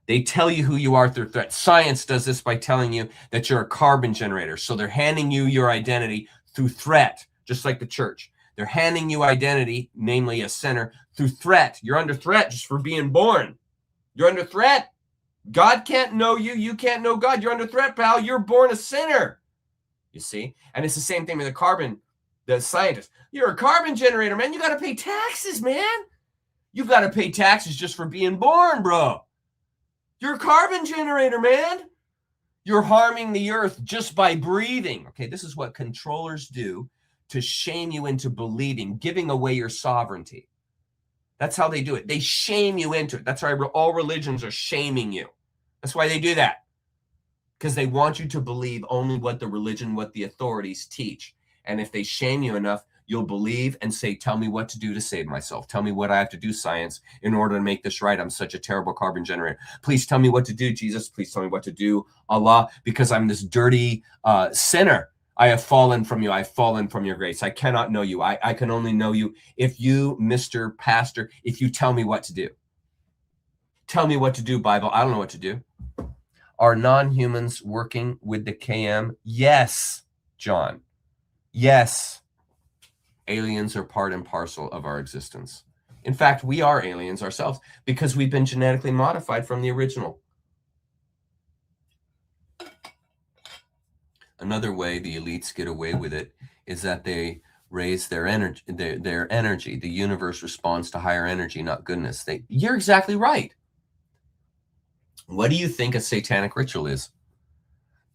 They tell you who you are through threat. Science does this by telling you that you're a carbon generator. So they're handing you your identity through threat, just like the church. They're handing you identity, namely a sinner, through threat. You're under threat just for being born. You're under threat. God can't know you. You can't know God. You're under threat, pal. You're born a sinner. You see? And it's the same thing with the scientist. You're a carbon generator, man. You got to pay taxes, man. You've got to pay taxes just for being born, bro. You're a carbon generator, man. You're harming the earth just by breathing. Okay, this is what controllers do to shame you into believing, giving away your sovereignty. That's how they do it. They shame you into it. That's why all religions are shaming you. That's why they do that. Because they want you to believe only what the religion, what the authorities teach. And if they shame you enough, you'll believe and say, tell me what to do to save myself. Tell me what I have to do, science, in order to make this right. I'm such a terrible carbon generator. Please tell me what to do, Jesus. Please tell me what to do, Allah, because I'm this dirty sinner. I have fallen from you. I've fallen from your grace. I cannot know you. I can only know you if you, Mr. Pastor, if you tell me what to do. Tell me what to do, Bible. I don't know what to do. Are non-humans working with the KM? Yes, John. Yes. Aliens are part and parcel of our existence. In fact, we are aliens ourselves because we've been genetically modified from the original. Another way the elites get away with it is that they raise their energy. Their energy. The universe responds to higher energy, not goodness. You're exactly right. What do you think a satanic ritual is?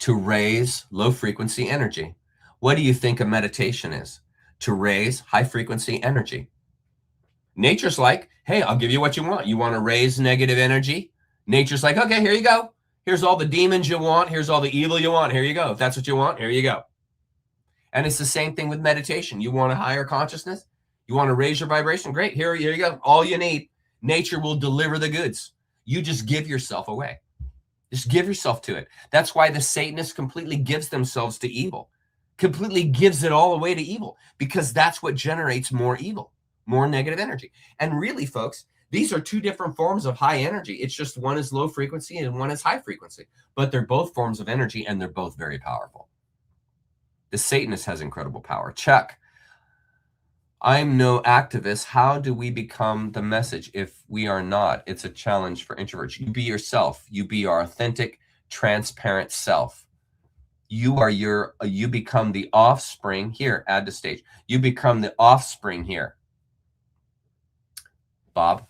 To raise low frequency energy. What do you think a meditation is? To raise high frequency energy. Nature's like, hey, I'll give you what you want. You want to raise negative energy? Nature's like, okay, here you go. Here's all the demons you want. Here's all the evil you want. Here you go. If that's what you want, here you go. And it's the same thing with meditation. You want a higher consciousness? You want to raise your vibration? Great. Here you go. All you need. Nature will deliver the goods. You just give yourself away. Just give yourself to it. That's why the Satanists completely gives themselves to evil. Completely gives it all away to evil, because that's what generates more evil, more negative energy. And really, folks, these are two different forms of high energy. It's just one is low frequency and one is high frequency, but they're both forms of energy and they're both very powerful. The Satanist has incredible power. Chuck, I'm no activist. How do we become the message if we are not? It's a challenge for introverts. You be yourself. You be your authentic, transparent self. You become the offspring here. Add to stage. You become the offspring here. Bob,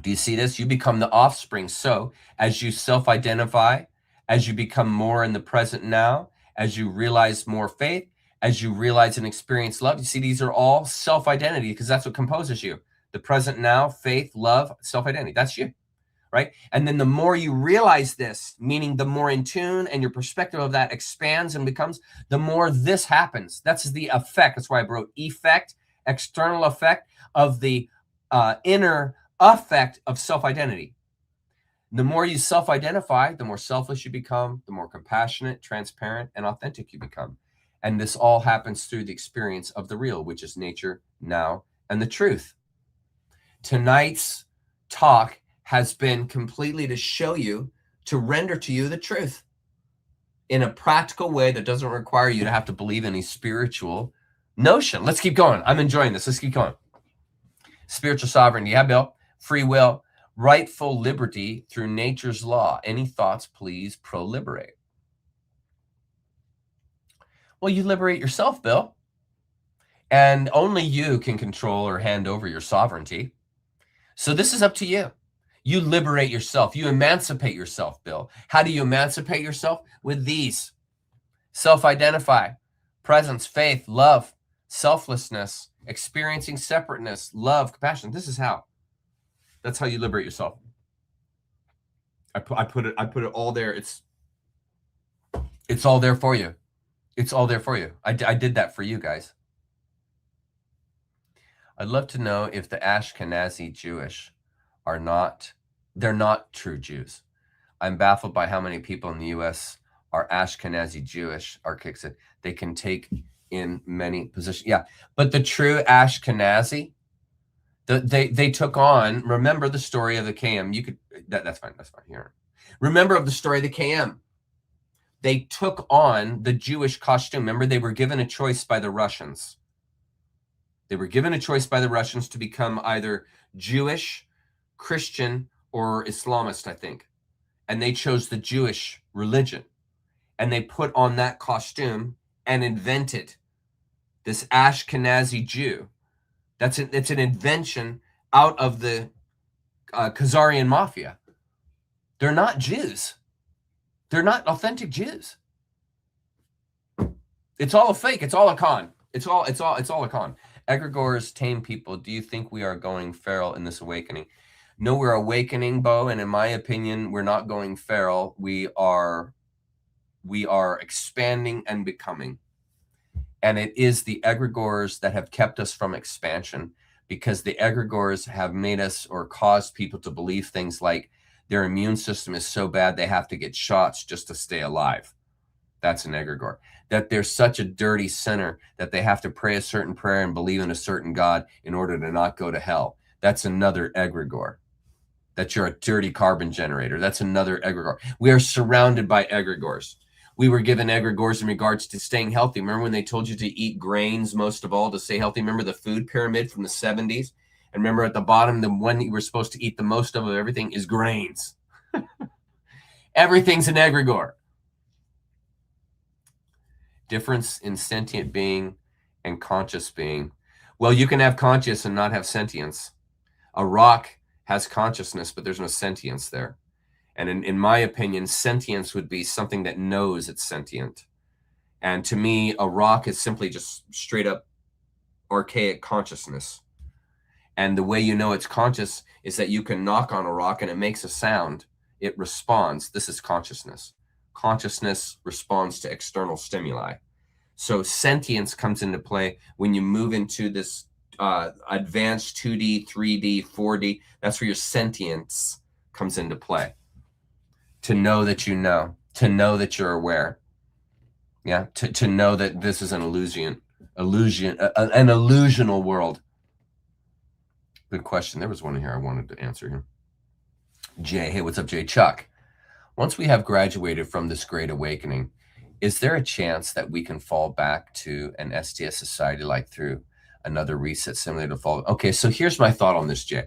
do you see this? You become the offspring. So as you self-identify, as you become more in the present now, as you realize more faith, as you realize and experience love, you see, these are all self-identity because that's what composes you. The present now, faith, love, self-identity. That's you, right? And then the more you realize this, meaning the more in tune and your perspective of that expands and becomes, the more this happens. That's the effect. That's why I wrote effect, external effect of the inner effect of self-identity. The more you self-identify, the more selfless you become, the more compassionate, transparent, and authentic you become. And this all happens through the experience of the real, which is nature, now, and the truth. Tonight's talk has been completely to show you, to render to you the truth in a practical way that doesn't require you to have to believe any spiritual notion. Let's keep going. I'm enjoying this. Let's keep going. Spiritual sovereignty. Yeah, Bill. Free will. Rightful liberty through nature's law. Any thoughts, please, pro-liberate. Well, you liberate yourself, Bill. And only you can control or hand over your sovereignty. So this is up to you. You liberate yourself. You emancipate yourself, Bill. How do you emancipate yourself? With these. Self-identify, presence, faith, love, selflessness, experiencing separateness, love, compassion. This is how. That's how you liberate yourself. I put it all there. It's all there for you. It's all there for you. I did that for you guys. I'd love to know if the Ashkenazi Jewish they're not true Jews. I'm baffled by how many people in the U.S. are Ashkenazi Jewish, Arkixit. They can take in many positions. Yeah, but the true Ashkenazi, they took on, remember the story of the KM. You could, that's fine here. Remember of the story of the KM. They took on the Jewish costume. Remember, they were given a choice by the Russians. They were given a choice by the Russians to become either Jewish, Christian, or Islamist, I think. And they chose the Jewish religion. And they put on that costume and invented this Ashkenazi Jew. It's an invention out of the Khazarian mafia. They're not Jews. They're not authentic Jews. It's all a fake. It's all a con. It's all a con. Egregores tame people. Do you think we are going feral in this awakening? No, we're awakening, Bo, and in my opinion, we're not going feral. We are expanding and becoming. And it is the egregores that have kept us from expansion, because the egregores have made us or caused people to believe things like their immune system is so bad they have to get shots just to stay alive. That's an egregore. That they're such a dirty sinner that they have to pray a certain prayer and believe in a certain God in order to not go to hell. That's another egregore. That you're a dirty carbon generator. That's another egregore. We are surrounded by egregores. We were given egregores in regards to staying healthy. Remember when they told you to eat grains most of all to stay healthy? Remember the food pyramid from the 70s? And remember at the bottom, the one that you were supposed to eat the most of everything is grains. Everything's an egregore. Difference in sentient being and conscious being. Well, you can have conscious and not have sentience. A rock has consciousness, but there's no sentience there. And in my opinion, sentience would be something that knows it's sentient. And to me, a rock is simply just straight up archaic consciousness. And the way you know it's conscious is that you can knock on a rock and it makes a sound. It responds. This is consciousness. Consciousness responds to external stimuli. So sentience comes into play when you move into this advanced 2D, 3D, 4D. That's where your sentience comes into play. To know that you know, to know that you're aware. Yeah, to know that this is an illusion, an illusional world. Good question. There was one in here I wanted to answer here. Jay, hey, what's up, Jay? Chuck, once we have graduated from this great awakening, is there a chance that we can fall back to an STS society like through another reset similar to fall? Okay, so here's my thought on this, Jay.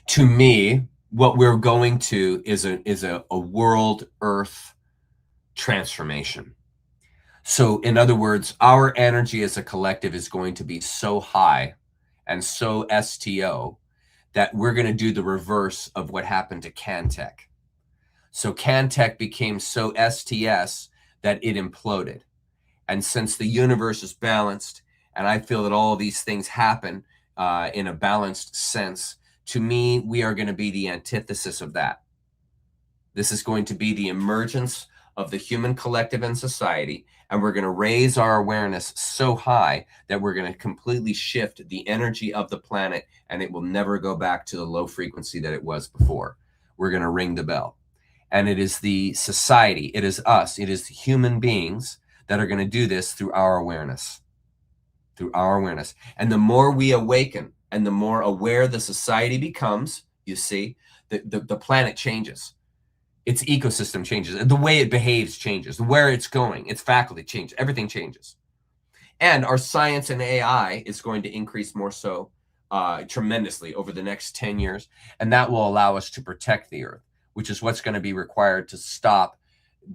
To me, what we're going to is a world earth transformation. So in other words, our energy as a collective is going to be so high and so STO that we're going to do the reverse of what happened to Cantech. So Cantech became so STS that it imploded. And since the universe is balanced, and I feel that all these things happen in a balanced sense, to me, we are going to be the antithesis of that. This is going to be the emergence of the human collective and society, and we're going to raise our awareness so high that we're going to completely shift the energy of the planet, and it will never go back to the low frequency that it was before. We're going to ring the bell. And it is the society, it is us, it is human beings that are going to do this through our awareness. Through our awareness. And the more we awaken and the more aware the society becomes, you see, the planet changes. Its ecosystem changes. The way it behaves changes. Where it's going, its faculty changes. Everything changes. And our science and AI is going to increase more so tremendously over the next 10 years. And that will allow us to protect the Earth, which is what's going to be required to stop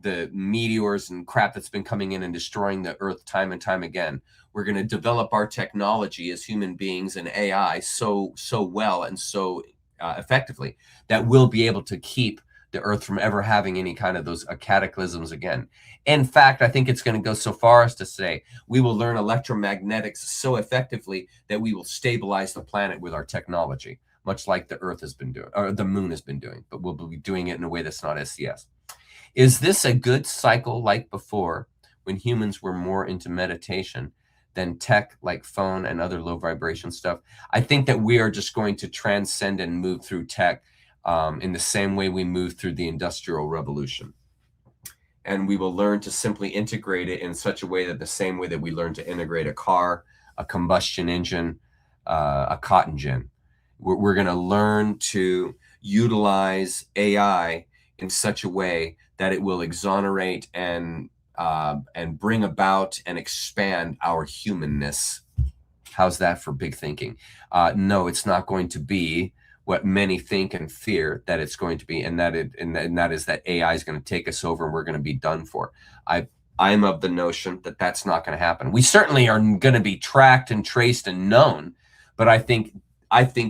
the meteors and crap that's been coming in and destroying the Earth time and time again. We're going to develop our technology as human beings and AI so well and so effectively that we'll be able to keep the Earth from ever having any kind of those cataclysms again. In fact, I think it's going to go so far as to say we will learn electromagnetics so effectively that we will stabilize the planet with our technology, much like the Earth has been doing, or the moon has been doing, but we'll be doing it in a way that's not SCS. Is this a good cycle like before when humans were more into meditation than tech like phone and other low vibration stuff? I think that we are just going to transcend and move through tech in the same way we moved through the Industrial Revolution. And we will learn to simply integrate it in such a way that the same way that we learn to integrate a car, a combustion engine, a cotton gin. We're going to learn to utilize AI in such a way that it will exonerate and bring about and expand our humanness. How's that for big thinking? No, it's not going to be what many think and fear that it's going to be, and that is that AI is going to take us over and we're going to be done for. I'm of the notion that that's not going to happen. We certainly are going to be tracked and traced and known, But I think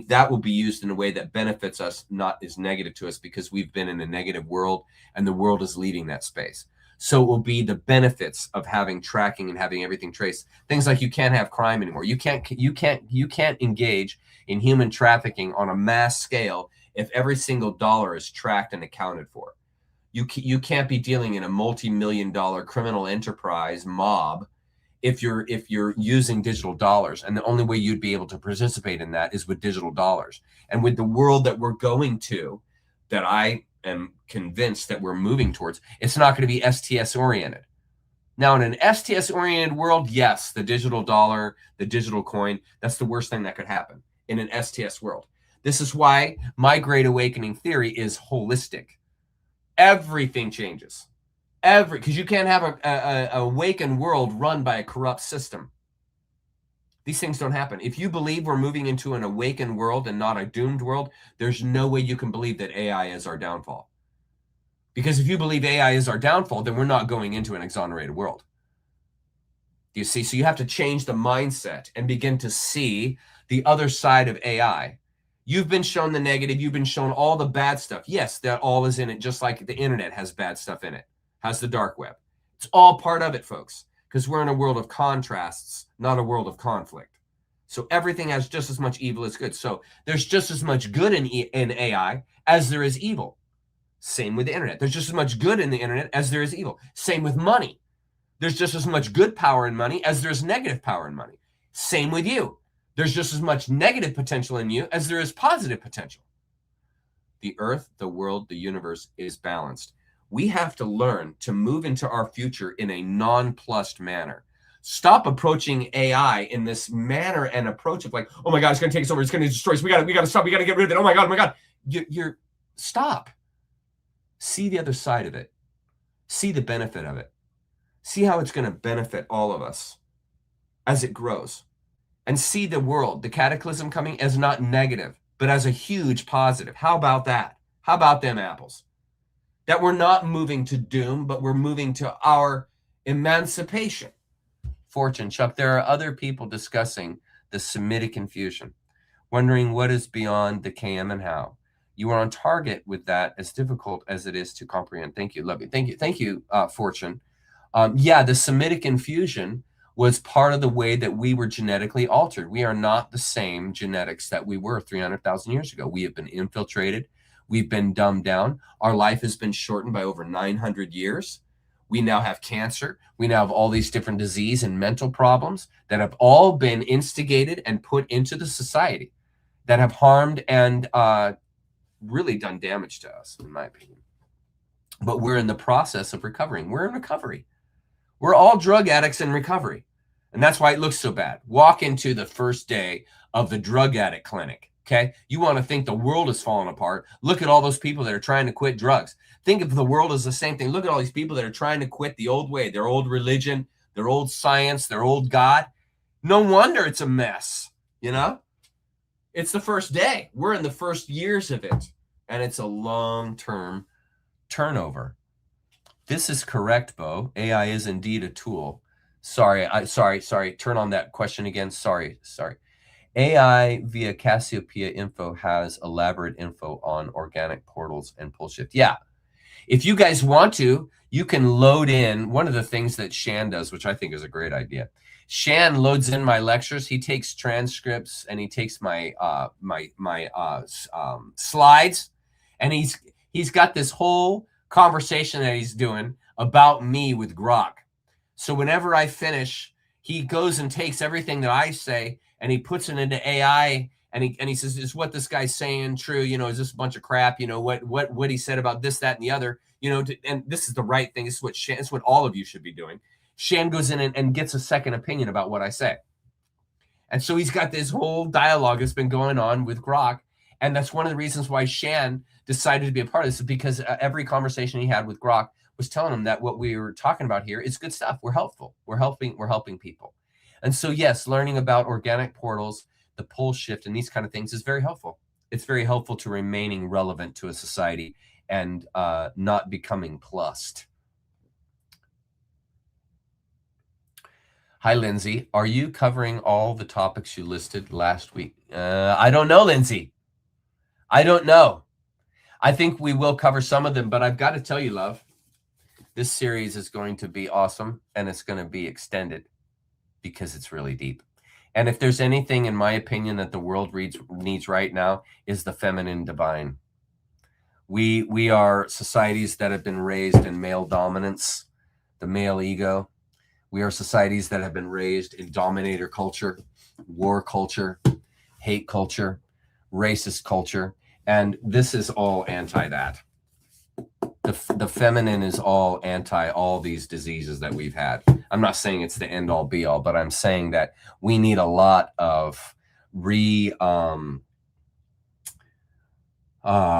that will be used in a way that benefits us, not is negative to us, because we've been in a negative world and the world is leaving that space. So it will be the benefits of having tracking and having everything traced. Things like you can't have crime anymore. You can't engage in human trafficking on a mass scale if every single dollar is tracked and accounted for. You can't be dealing in a multi-million-dollar criminal enterprise mob if you're using digital dollars, and the only way you'd be able to participate in that is with digital dollars. And with the world that we're going to, that I am convinced that we're moving towards, it's not going to be STS oriented. Now, in an STS oriented world, yes, the digital dollar, the digital coin, that's the worst thing that could happen in an STS world. This is why my Great Awakening theory is holistic. Everything changes. Because you can't have a awakened world run by a corrupt system. These things don't happen. If you believe we're moving into an awakened world and not a doomed world, there's no way you can believe that AI is our downfall. Because if you believe AI is our downfall, then we're not going into an exonerated world. Do you see? So you have to change the mindset and begin to see the other side of AI. You've been shown the negative. You've been shown all the bad stuff. Yes, that all is in it, just like the internet has bad stuff in it, has the dark web. It's all part of it, folks, because we're in a world of contrasts, not a world of conflict. So everything has just as much evil as good. So there's just as much good in AI as there is evil. Same with the internet. There's just as much good in the internet as there is evil. Same with money. There's just as much good power in money as there's negative power in money. Same with you. There's just as much negative potential in you as there is positive potential. The earth, the world, the universe is balanced. We have to learn to move into our future in a nonplussed manner. Stop approaching AI in this manner and approach of like, oh my God, it's going to take us over. It's going to destroy us. We got to stop. We got to get rid of it. Oh my God. You're stop. See the other side of it. See the benefit of it. See how it's going to benefit all of us as it grows. And see the world, the cataclysm coming, as not negative, but as a huge positive. How about that? How about them apples? That we're not moving to doom, but we're moving to our emancipation. Fortune, Chuck, there are other people discussing the Semitic infusion, wondering what is beyond the KM and how. You are on target with that, as difficult as it is to comprehend. Thank you, love you. Thank you, Fortune. Yeah, the Semitic infusion was part of the way that we were genetically altered. We are not the same genetics that we were 300,000 years ago. We have been infiltrated. We've been dumbed down. Our life has been shortened by over 900 years. We now have cancer. We now have all these different disease and mental problems that have all been instigated and put into the society that have harmed and really done damage to us, in my opinion. But we're in the process of recovering. We're in recovery. We're all drug addicts in recovery. And that's why it looks so bad. Walk into the first day of the drug addict clinic, okay? You want to think the world is falling apart. Look at all those people that are trying to quit drugs. Think of the world as the same thing. Look at all these people that are trying to quit the old way, their old religion, their old science, their old God. No wonder it's a mess, you know? It's the first day. We're in the first years of it. And it's a long-term turnover. This is correct, Bo. AI is indeed a tool. Sorry. Turn on that question again. Sorry. AI via Cassiopeia info has elaborate info on organic portals and pull shift. Yeah. If you guys want to, you can load in one of the things that Shan does, which I think is a great idea. Shan loads in my lectures. He takes transcripts and he takes my slides, and he's got this whole conversation that he's doing about me with Grok. So whenever I finish, he goes and takes everything that I say and he puts it into AI, and he says, is what this guy's saying true? You know, is this a bunch of crap? You know, what he said about this, that, and the other, you know, and this is the right thing. This is what all of you should be doing. Shan goes in and gets a second opinion about what I say. And so he's got this whole dialogue that's been going on with Grok. And that's one of the reasons why Shan decided to be a part of this, is because every conversation he had with Grok was telling him that what we were talking about here is good stuff. We're helpful. We're helping people. And so, yes, learning about organic portals, the pole shift, and these kind of things is very helpful. It's very helpful to remaining relevant to a society and not becoming plussed. Hi, Lindsay. Are you covering all the topics you listed last week? I don't know, Lindsay. I don't know. I think we will cover some of them, but I've got to tell you, love, this series is going to be awesome, and it's going to be extended because it's really deep. And if there's anything, in my opinion, that the world needs right now, is the feminine divine. We are societies that have been raised in male dominance, the male ego. We are societies that have been raised in dominator culture, war culture, hate culture, racist culture, and this is all anti that. The feminine is all anti all these diseases that we've had. I'm not saying it's the end all be all, but I'm saying that we need a lot of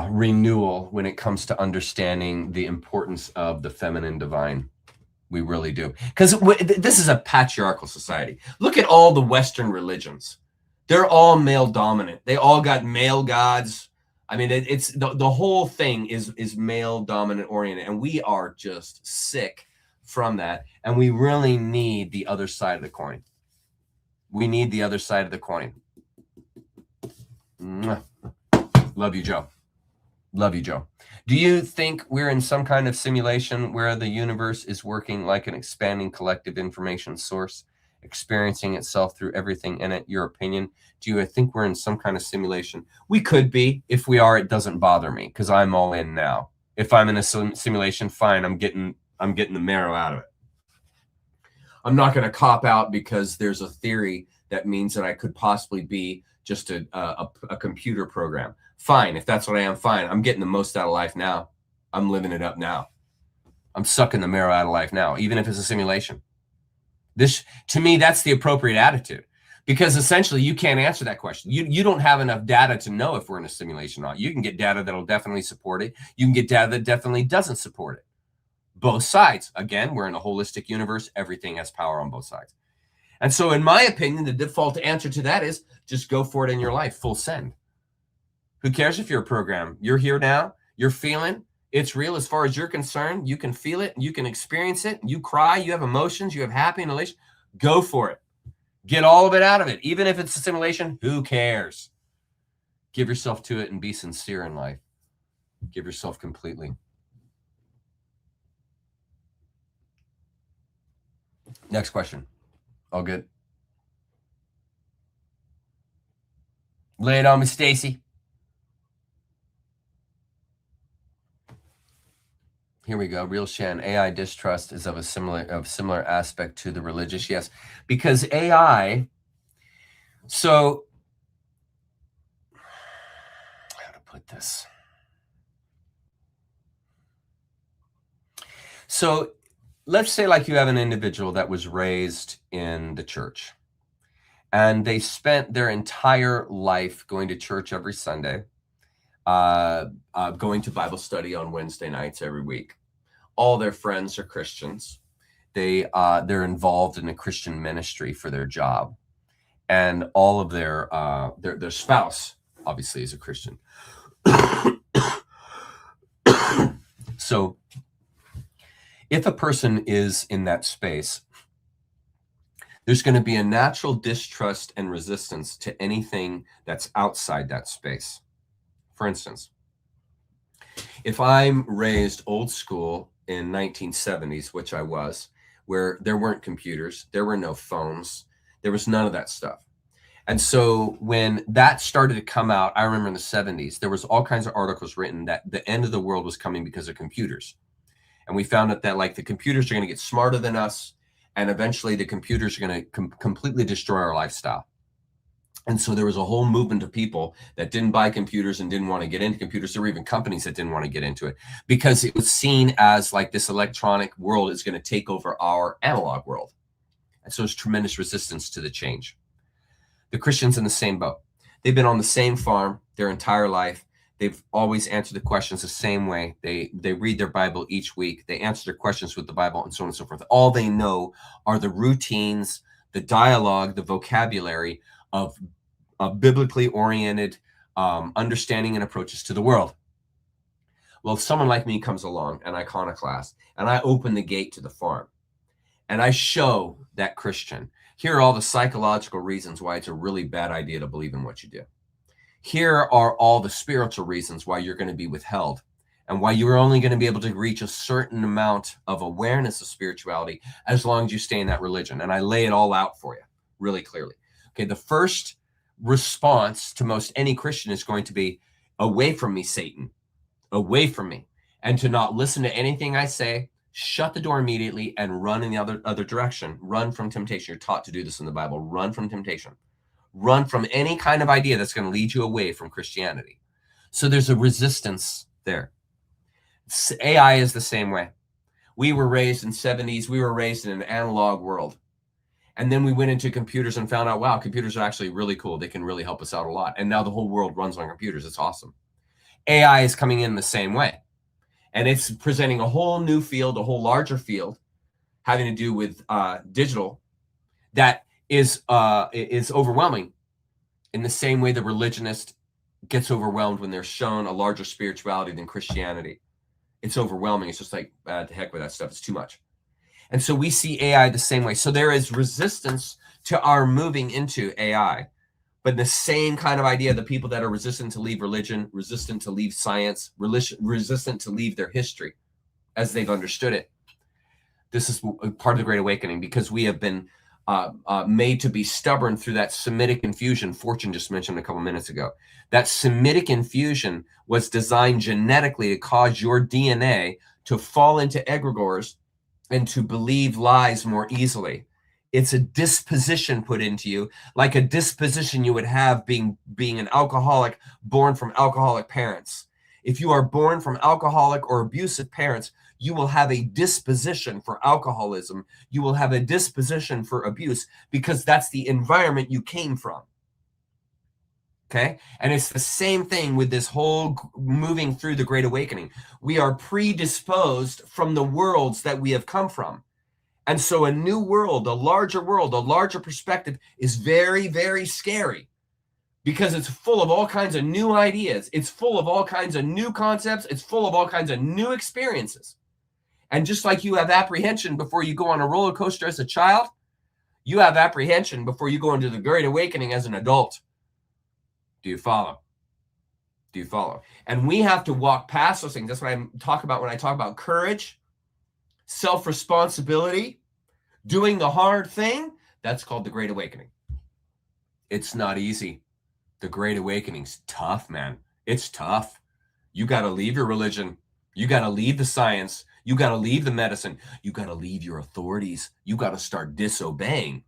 renewal when it comes to understanding the importance of the feminine divine. We really do. Because this is a patriarchal society. Look at all the Western religions. They're all male dominant. They all got male gods. I mean, it's the whole thing is male dominant oriented, and we are just sick from that. And we really need the other side of the coin. We need the other side of the coin. Mwah. Love you, Joe. Love you, Joe. Do you think we're in some kind of simulation where the universe is working like an expanding collective information source, experiencing itself through everything in it? Your opinion? Do you think we're in some kind of simulation? We could be. If we are, it doesn't bother me because I'm all in now. If I'm in a simulation, fine. I'm getting the marrow out of it. I'm not going to cop out because there's a theory that means that I could possibly be just a computer program. Fine, if that's what I am, fine. I'm getting the most out of life now. I'm living it up now. I'm sucking the marrow out of life now, even if it's a simulation. This, to me, that's the appropriate attitude, because essentially you can't answer that question. You don't have enough data to know if we're in a simulation or not. You can get data that'll definitely support it. You can get data that definitely doesn't support it. Both sides. Again, we're in a holistic universe. Everything has power on both sides. And so in my opinion, the default answer to that is just go for it in your life, full send. Who cares if you're a program? You're here now. You're feeling. It's real as far as you're concerned. You can feel it. You can experience it. You cry. You have emotions. You have happy and elation. Go for it. Get all of it out of it. Even if it's a simulation, who cares? Give yourself to it and be sincere in life. Give yourself completely. Next question. All good? Lay it on me, Stacy. Here we go. Real Shan. AI distrust is of a similar aspect to the religious. Yes, because AI. So, how to put this? So, let's say like you have an individual that was raised in the church, and they spent their entire life going to church every Sunday, going to Bible study on Wednesday nights every week. All their friends are Christians. They're involved in a Christian ministry for their job, and all of their spouse obviously is a Christian. So if a person is in that space, there's going to be a natural distrust and resistance to anything that's outside that space. For instance, if I'm raised old school in 1970s, which I was, where there weren't computers, there were no phones, there was none of that stuff. And so when that started to come out, I remember in the 70s, there was all kinds of articles written that the end of the world was coming because of computers. And we found out that like the computers are going to get smarter than us, and eventually the computers are going to completely destroy our lifestyle. And so there was a whole movement of people that didn't buy computers and didn't want to get into computers. There were even companies that didn't want to get into it because it was seen as like this electronic world is going to take over our analog world. And so there's tremendous resistance to the change. The Christians in the same boat. They've been on the same farm their entire life. They've always answered the questions the same way. They read their Bible each week. They answer their questions with the Bible and so on and so forth. All they know are the routines, the dialogue, the vocabulary of biblically oriented understanding and approaches to the world. Well, if someone like me comes along, an iconoclast, and I open the gate to the farm, and I show that Christian, here are all the psychological reasons why it's a really bad idea to believe in what you do. Here are all the spiritual reasons why you're going to be withheld and why you're only going to be able to reach a certain amount of awareness of spirituality as long as you stay in that religion. And I lay it all out for you really clearly. Okay, the first response to most any Christian is going to be, away from me, Satan, away from me, and to not listen to anything I say, shut the door immediately and run in the other direction. Run from temptation. You're taught to do this in the Bible. Run from temptation. Run from any kind of idea that's going to lead you away from Christianity. So there's a resistance there. AI is the same way. We were raised in 70s. We were raised in an analog world. And then we went into computers and found out, wow, computers are actually really cool. They can really help us out a lot. And now the whole world runs on computers. It's awesome. AI is coming in the same way. And it's presenting a whole new field, a whole larger field, having to do with digital, that is overwhelming in the same way the religionist gets overwhelmed when they're shown a larger spirituality than Christianity. It's overwhelming. It's just like, the heck with that stuff. It's too much. And so we see AI the same way. So there is resistance to our moving into AI, but the same kind of idea, the people that are resistant to leave religion, resistant to leave science, resistant to leave their history as they've understood it. This is part of the Great Awakening, because we have been made to be stubborn through that Semitic infusion Fortune just mentioned a couple minutes ago. That Semitic infusion was designed genetically to cause your DNA to fall into egregores and to believe lies more easily. It's a disposition put into you, like a disposition you would have being an alcoholic born from alcoholic parents. If you are born from alcoholic or abusive parents, you will have a disposition for alcoholism. You will have a disposition for abuse, because that's the environment you came from. Okay? And it's the same thing with this whole moving through the Great Awakening. We are predisposed from the worlds that we have come from. And so a new world, a larger perspective is very, very scary, because it's full of all kinds of new ideas. It's full of all kinds of new concepts. It's full of all kinds of new experiences. And just like you have apprehension before you go on a roller coaster as a child, you have apprehension before you go into the Great Awakening as an adult. Do you follow? Do you follow? And we have to walk past those things. That's what I talk about when I talk about courage, self-responsibility, doing the hard thing. That's called the Great Awakening. It's not easy. The Great Awakening's tough, man. It's tough. You got to leave your religion. You got to leave the science. You got to leave the medicine. You got to leave your authorities. You got to start disobeying.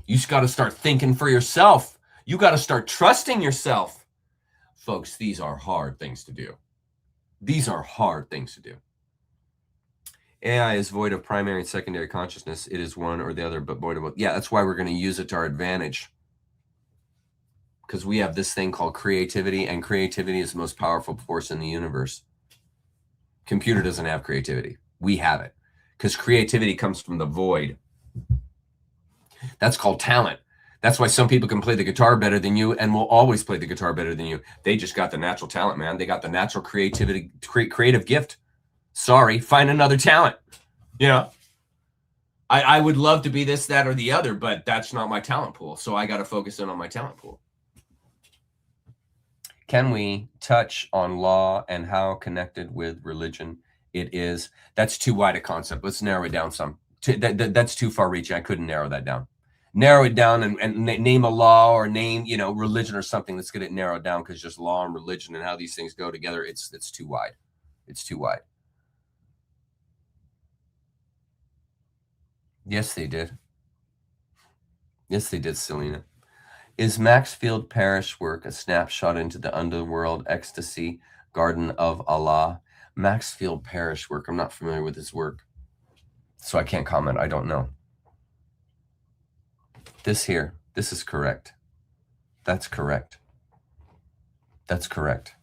You just got to start thinking for yourself. You got to start trusting yourself. Folks, these are hard things to do. These are hard things to do. AI is void of primary and secondary consciousness. It is one or the other, but void of both. Yeah, that's why we're going to use it to our advantage. Because we have this thing called creativity, and creativity is the most powerful force in the universe. Computer doesn't have creativity. We have it, because creativity comes from the void. That's called talent. That's why some people can play the guitar better than you and will always play the guitar better than you. They just got the natural talent, man. They got the natural creativity, creative gift. Sorry, find another talent. You know, I would love to be this, that, or the other, but that's not my talent pool. So I got to focus in on my talent pool. Can we touch on law and how connected with religion it is? That's too wide a concept. Let's narrow it down some. That's too far reaching. I couldn't narrow that down. Narrow it down and name a law or name, religion or something. Let's get it narrowed down, because just law and religion and how these things go together, it's too wide. It's too wide. Yes, they did. Yes, they did, Selena. Is Maxfield Parrish work a snapshot into the underworld ecstasy garden of Allah? Maxfield Parrish work. I'm not familiar with his work, so I can't comment. I don't know. This is correct. That's correct. That's correct.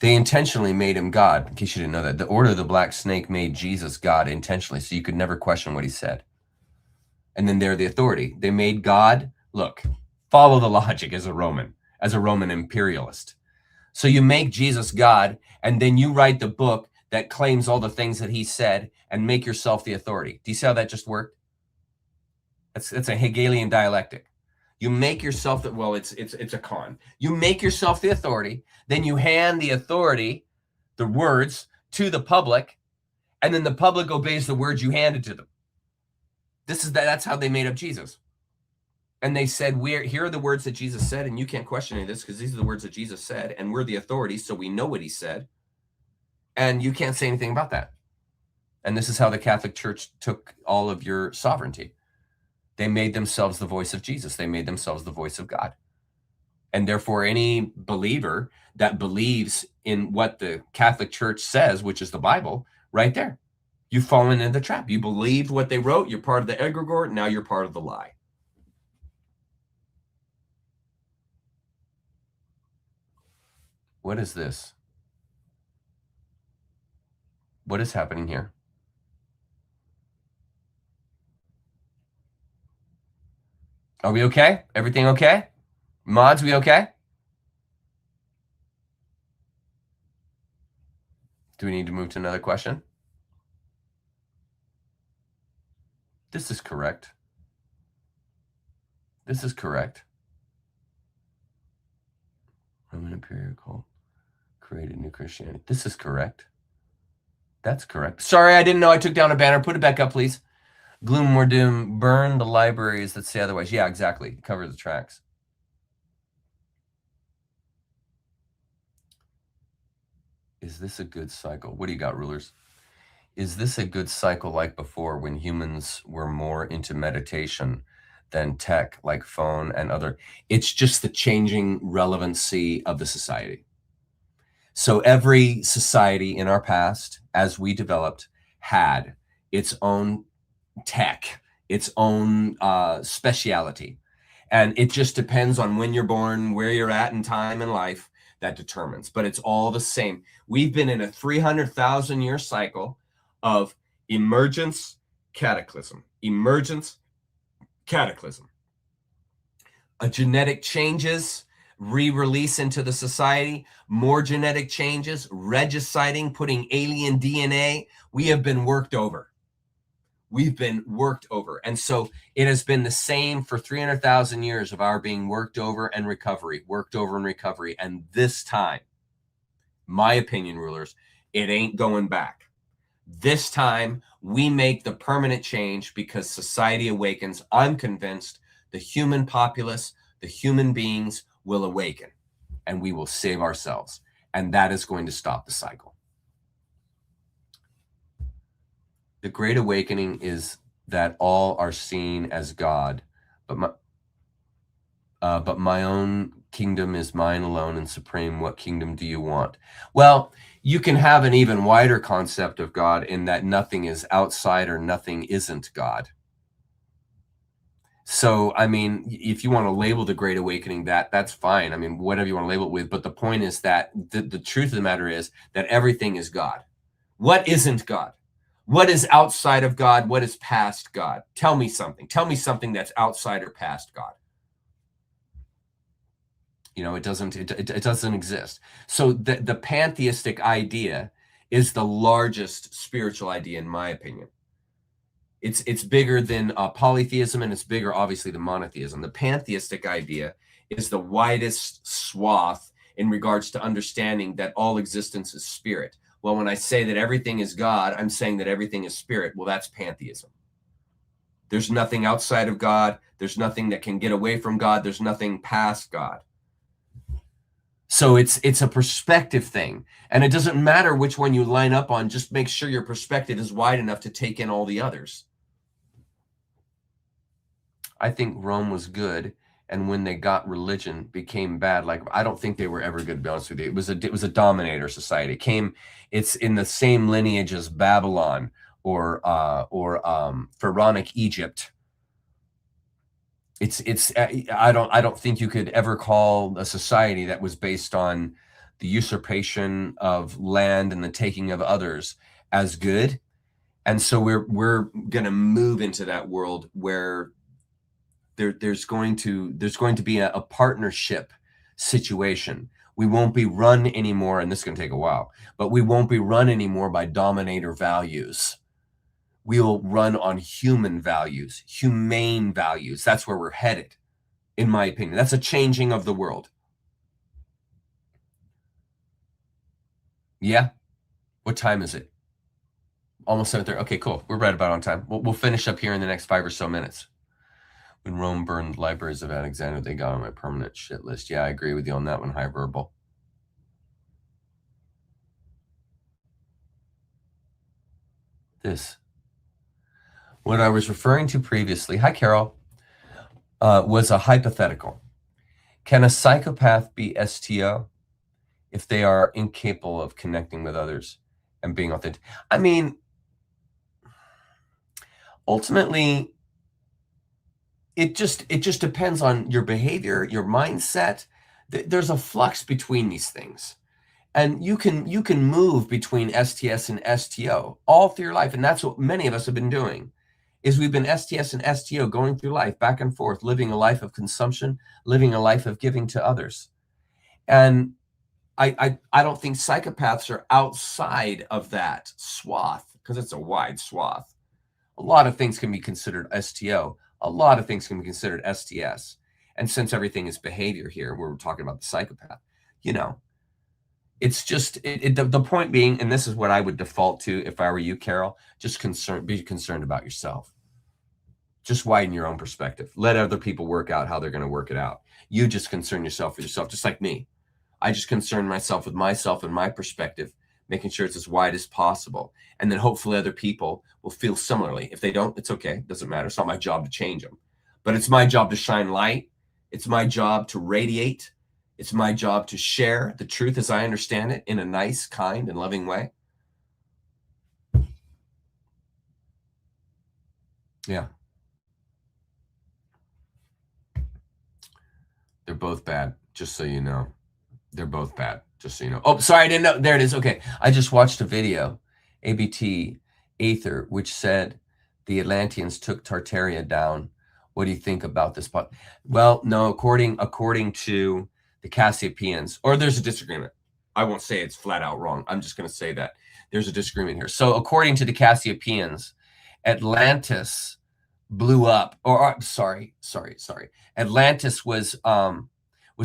They intentionally made him God, in case you didn't know that. The Order of the Black Snake made Jesus God intentionally, so you could never question what he said. And then they're the authority. They made God. Look, follow the logic as a Roman imperialist. So you make Jesus God, and then you write the book that claims all the things that he said and make yourself the authority. Do you see how that just worked? It's a Hegelian dialectic. You make yourself the, well, it's a con. You make yourself the authority, then you hand the authority, the words, to the public, and then the public obeys the words you handed to them. That's how they made up Jesus. And they said, here are the words that Jesus said, and you can't question any of this because these are the words that Jesus said, and we're the authority, so we know what he said, and you can't say anything about that. And this is how the Catholic Church took all of your sovereignty. They made themselves the voice of Jesus. They made themselves the voice of God. And therefore, any believer that believes in what the Catholic Church says, which is the Bible, right there, you've fallen into the trap. You believed what they wrote. You're part of the egregore. Now you're part of the lie. What is this? What is happening here? Are we okay? Everything okay? Mods, we okay? Do we need to move to another question? This is correct. This is correct. Roman Imperial cult created new Christianity. This is correct. That's correct. Sorry, I didn't know I took down a banner. Put it back up, please. Gloom, more doom. Burn the libraries that say otherwise. Yeah, exactly. Cover the tracks. Is this a good cycle? What do you got, rulers? Is this a good cycle like before when humans were more into meditation than tech, like phone and other? It's just the changing relevancy of the society. So every society in our past, as we developed, had its own tech, its own speciality. And it just depends on when you're born, where you're at in time and life, that determines. But it's all the same. We've been in a 300,000 year cycle of emergence, cataclysm, emergence, cataclysm. A genetic changes, re-release into the society, more genetic changes, regiciting, putting alien DNA. We have been worked over. We've been worked over. And so it has been the same for 300,000 years of our being worked over and recovery, worked over and recovery. And this time, my opinion, rulers, it ain't going back. This time, we make the permanent change because society awakens. I'm convinced the human populace, the human beings will awaken and we will save ourselves. And that is going to stop the cycle. The Great Awakening is that all are seen as God, but my own kingdom is mine alone and supreme. What kingdom do you want? Well, you can have an even wider concept of God in that nothing is outside or nothing isn't God. So, I mean, if you want to label the Great Awakening that's fine. I mean, whatever you want to label it with. But the point is that the truth of the matter is that everything is God. What isn't God? What is outside of God? What is past God? Tell me something. Tell me something that's outside or past God. You know, it doesn't exist. So the pantheistic idea is the largest spiritual idea, in my opinion. It's bigger than polytheism, and it's bigger, obviously, than monotheism. The pantheistic idea is the widest swath in regards to understanding that all existence is spirit. Well, when I say that everything is God, I'm saying that everything is spirit. Well, that's pantheism. There's nothing outside of God. There's nothing that can get away from God. There's nothing past God. So it's a perspective thing. And it doesn't matter which one you line up on. Just make sure your perspective is wide enough to take in all the others. I think Rome was good, and when they got religion, became bad. Like, I don't think they were ever good, to be honest with you. It was a dominator society. It's in the same lineage as Babylon or Pharaonic Egypt. I don't think you could ever call a society that was based on the usurpation of land and the taking of others as good. And so we're going to move into that world where there's going to be a partnership situation We won't be run anymore, and this is going to take a while, but we won't be run anymore by dominator values. We'll run on human values, humane values. That's where we're headed, in my opinion. That's a changing of the world. Yeah. What time is it? Almost 7:30. Okay, cool. We're right about on time. We'll finish up here in the next 5 or so minutes. When Rome burned libraries of Alexander, they got on my permanent shit list. Yeah, I agree with you on that one, High Verbal. This. What I was referring to previously, hi, Carol, was a hypothetical. Can a psychopath be STO if they are incapable of connecting with others and being authentic? I mean, ultimately, it just depends on your behavior, your mindset. There's a flux between these things, and you can move between STS and STO all through your life, and that's what many of us have been doing. Is we've been STS and STO going through life back and forth, living a life of consumption, living a life of giving to others. And I don't think psychopaths are outside of that swath, because it's a wide swath. A lot of things can be considered STO. A lot of things can be considered STS. And since everything is behavior here, we're talking about the psychopath, it's just the point being, and this is what I would default to if I were you, Carol, just be concerned about yourself. Just widen your own perspective. Let other people work out how they're going to work it out. You just concern yourself with yourself, just like me. I just concern myself with myself and my perspective, making sure it's as wide as possible. And then hopefully other people will feel similarly. If they don't, it's okay. It doesn't matter. It's not my job to change them. But it's my job to shine light. It's my job to radiate. It's my job to share the truth as I understand it in a nice, kind, and loving way. Yeah. They're both bad, just so you know. They're both bad, just so you know. Oh, sorry, I didn't know. There it is. Okay. I just watched a video, ABT Aether, which said the Atlanteans took Tartaria down. What do you think about this? Well, no, according to the Cassiopeians, or there's a disagreement. I won't say it's flat out wrong. I'm just going to say that there's a disagreement here. So according to the Cassiopeians, Atlantis blew up, or sorry. Atlantis was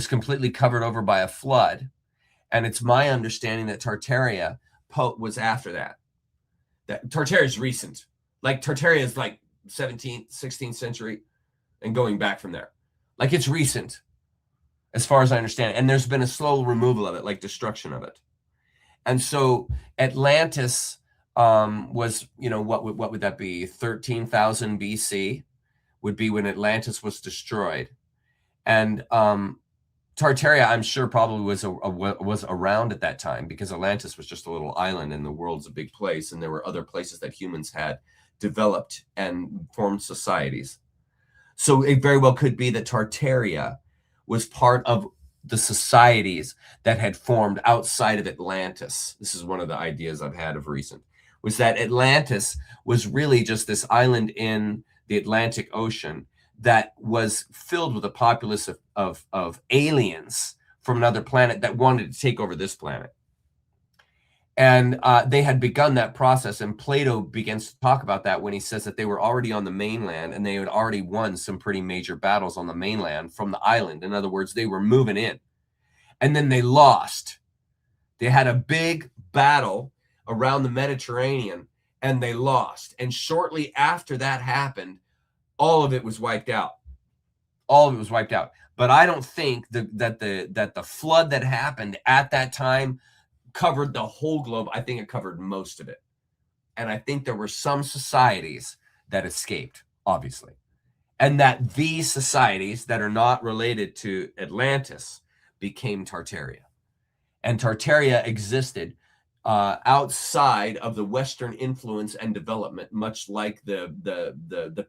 completely covered over by a flood, and it's my understanding that Tartaria was after that. That Tartaria is recent, like Tartaria is like 17th, 16th century, and going back from there. Like it's recent, as far as I understand, and there's been a slow removal of it, like destruction of it. And so Atlantis was, what would that be? 13,000 BC would be when Atlantis was destroyed. And Tartaria, I'm sure, probably was around at that time, because Atlantis was just a little island and the world's a big place, and there were other places that humans had developed and formed societies. So it very well could be that Tartaria was part of the societies that had formed outside of Atlantis. This is one of the ideas I've had of recent, was that Atlantis was really just this island in the Atlantic Ocean that was filled with a populace of aliens from another planet that wanted to take over this planet. And they had begun that process, and Plato begins to talk about that when he says that they were already on the mainland and they had already won some pretty major battles on the mainland from the island. In other words, they were moving in. And then they lost. They had a big battle around the Mediterranean, and they lost. And shortly after that happened, all of it was wiped out. All of it was wiped out. But I don't think that the flood that happened at that time covered the whole globe. I think it covered most of it. And I think there were some societies that escaped, obviously. And that these societies that are not related to Atlantis became Tartaria. And Tartaria existed outside of the Western influence and development, much like the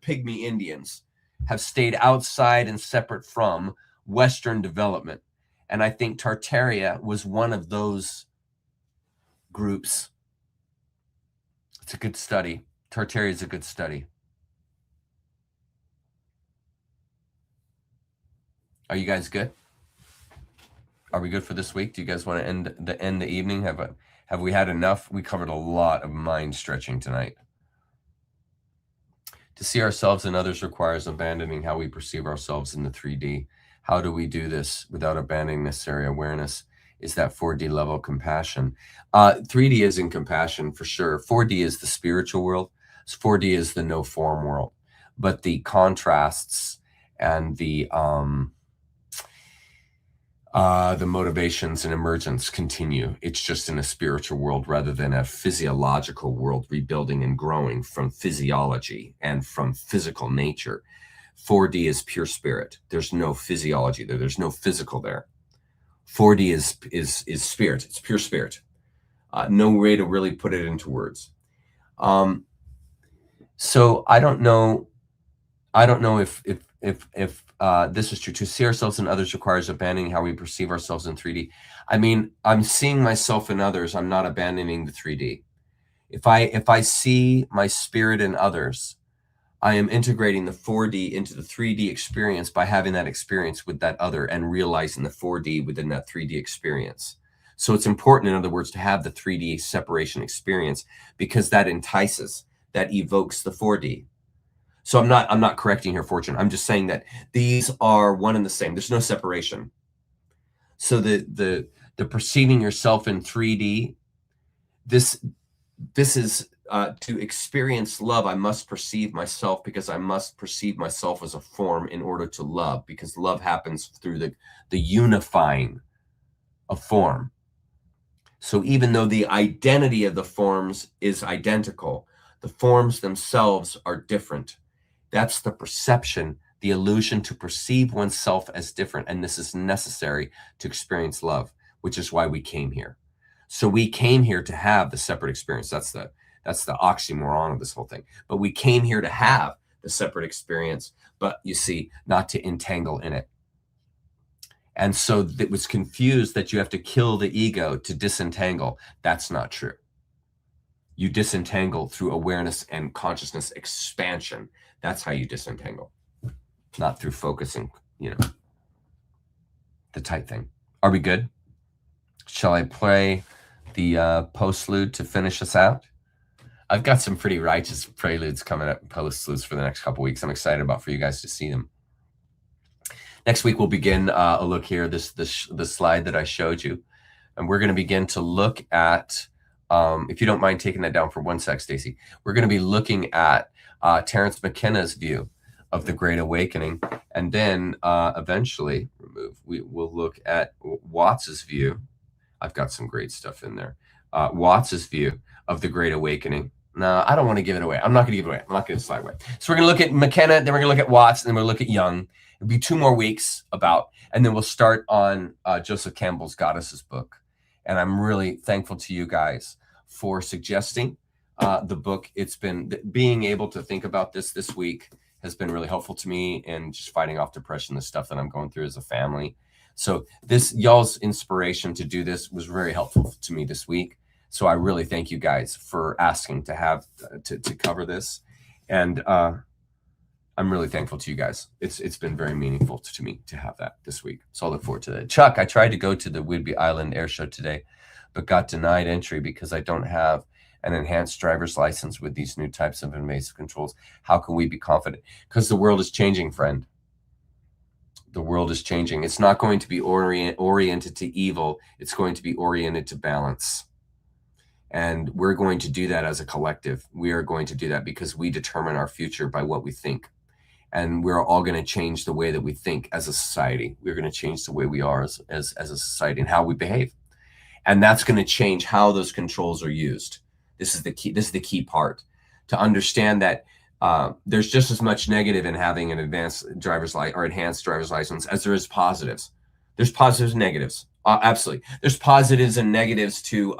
Pygmy Indians have stayed outside and separate from Western development. And I think Tartaria was one of those groups. It's a good study. Tartaria is a good study. Are you guys good? Are we good for this week? Do you guys want to end the evening? Have we had enough? We covered a lot of mind stretching tonight. To see ourselves and others requires abandoning how we perceive ourselves in the 3D. How do we do this without abandoning necessary awareness? Is that 4D level compassion? 3D is in compassion for sure. 4D is the spiritual world. 4D is the no form world. But the contrasts and the motivations and emergence continue. It's just in a spiritual world rather than a physiological world, rebuilding and growing from physiology and from physical nature. 4D is pure spirit. There's no physiology there. There's no physical there. 4D is spirit. It's pure spirit. No way to really put it into words. So I don't know if this is true. To see ourselves and others requires abandoning how we perceive ourselves in 3D. I mean, I'm seeing myself in others. I'm not abandoning the 3D. If I see my spirit in others, I am integrating the 4D into the 3D experience by having that experience with that other and realizing the 4D within that 3D experience. So it's important, in other words, to have the 3D separation experience because that entices, that evokes the 4D. So I'm not correcting here, Fortune. I'm just saying that these are one and the same. There's no separation. So the perceiving yourself in 3D, this is to experience love. I must perceive myself because I must perceive myself as a form in order to love, because love happens through the unifying of form. So even though the identity of the forms is identical, the forms themselves are different. That's the perception, the illusion to perceive oneself as different. And this is necessary to experience love, which is why we came here. So we came here to have the separate experience. That's the oxymoron of this whole thing. But we came here to have the separate experience, but you see, not to entangle in it. And so it was confused that you have to kill the ego to disentangle. That's not true. You disentangle through awareness and consciousness expansion. That's how you disentangle, not through focusing, the tight thing. Are we good? Shall I play the postlude to finish us out? I've got some pretty righteous preludes coming up, postludes for the next couple weeks. I'm excited about for you guys to see them. Next week, we'll begin a look here, this slide that I showed you. And we're going to begin to look at, if you don't mind taking that down for 1 sec, Stacy, we're going to be looking at Terence McKenna's view of the Great Awakening. And then eventually, we'll look at Watts's view. I've got some great stuff in there. Watts's view of the Great Awakening. No, I don't want to give it away. I'm not going to give it away. I'm not going to slide away. So we're going to look at McKenna, then we're going to look at Watts, and then we'll look at Jung. It'll be 2 more weeks and then we'll start on Joseph Campbell's Goddesses book. And I'm really thankful to you guys for suggesting the book. It's been being able to think about this week has been really helpful to me in just fighting off depression, the stuff that I'm going through as a family. So this y'all's inspiration to do this was very helpful to me this week. So I really thank you guys for asking to have to cover this. And I'm really thankful to you guys. It's been very meaningful to me to have that this week. So I'll look forward to that. Chuck, I tried to go to the Whidbey Island Air Show today, but got denied entry because I don't have an enhanced driver's license with these new types of invasive controls. How can we be confident? Because the world is changing, friend. The world is changing. It's not going to be oriented to evil. It's going to be oriented to balance. And we're going to do that as a collective. We are going to do that because we determine our future by what we think. And we're all going to change the way that we think as a society. We're going to change the way we are as a society and how we behave. And that's going to change how those controls are used. This is the key. This is the key part, to understand that there's just as much negative in having an advanced driver's license or enhanced driver's license as there is positives. There's positives and negatives. Absolutely. There's positives and negatives to,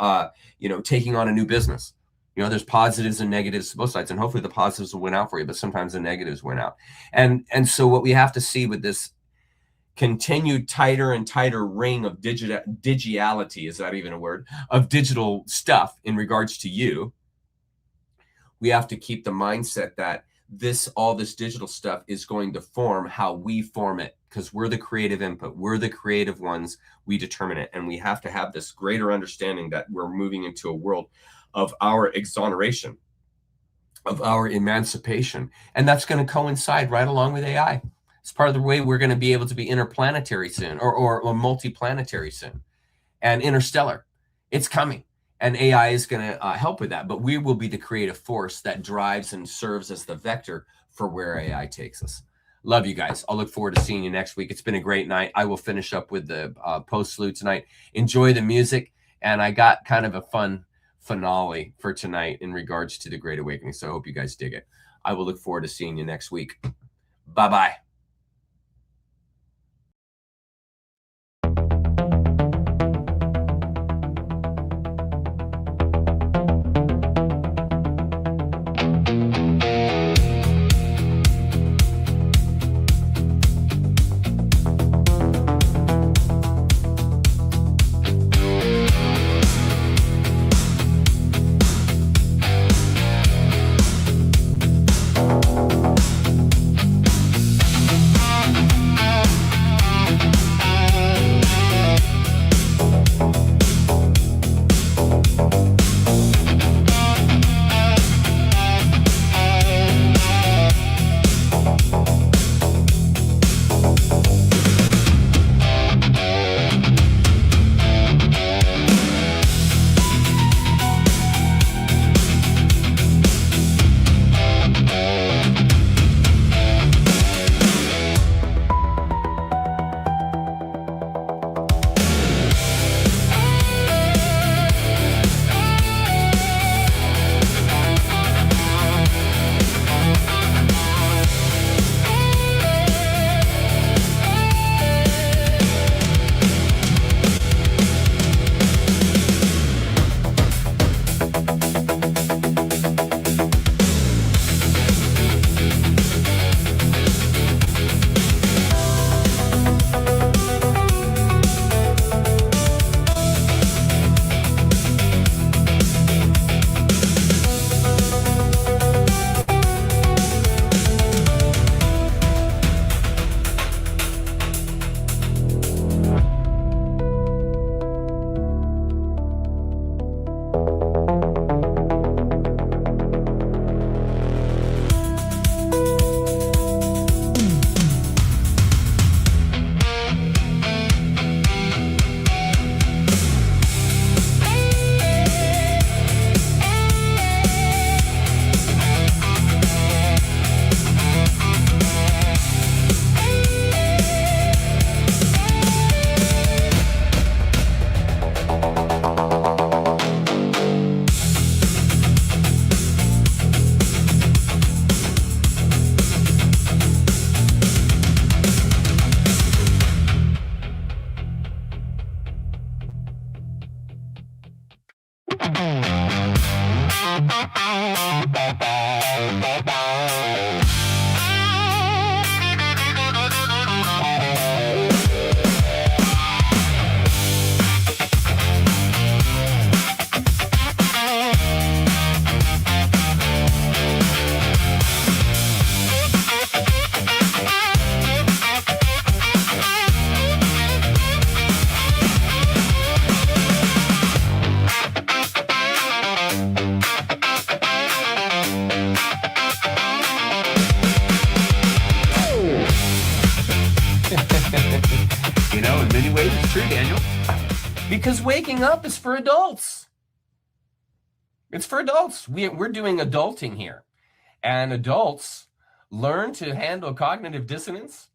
taking on a new business. There's positives and negatives to both sides, and hopefully the positives will win out for you, but sometimes the negatives win out. And so what we have to see with this continued tighter and tighter ring of digitality, is that even a word, of digital stuff in regards to you, we have to keep the mindset that all this digital stuff is going to form how we form it because we're the creative input. We're the creative ones. We determine it. And we have to have this greater understanding that we're moving into a world of our exoneration, of our emancipation. And that's going to coincide right along with AI. It's part of the way we're going to be able to be interplanetary soon, or multiplanetary soon, and interstellar. It's coming. And AI is going to help with that. But we will be the creative force that drives and serves as the vector for where AI takes us. Love you guys. I'll look forward to seeing you next week. It's been a great night. I will finish up with the post-salute tonight. Enjoy the music. And I got kind of a fun finale for tonight in regards to the Great Awakening. So I hope you guys dig it. I will look forward to seeing you next week. Bye-bye. Because waking up is for adults. It's for adults. We're doing adulting here. And adults learn to handle cognitive dissonance.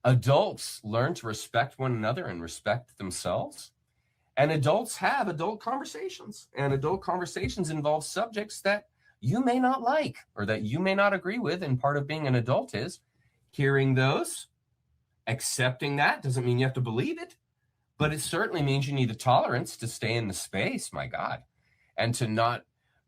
Adults learn to respect one another and respect themselves. And adults have adult conversations. And adult conversations involve subjects that you may not like or that you may not agree with. And part of being an adult is hearing those, accepting that. Doesn't mean you have to believe it. But it certainly means you need the tolerance to stay in the space, my God, and to not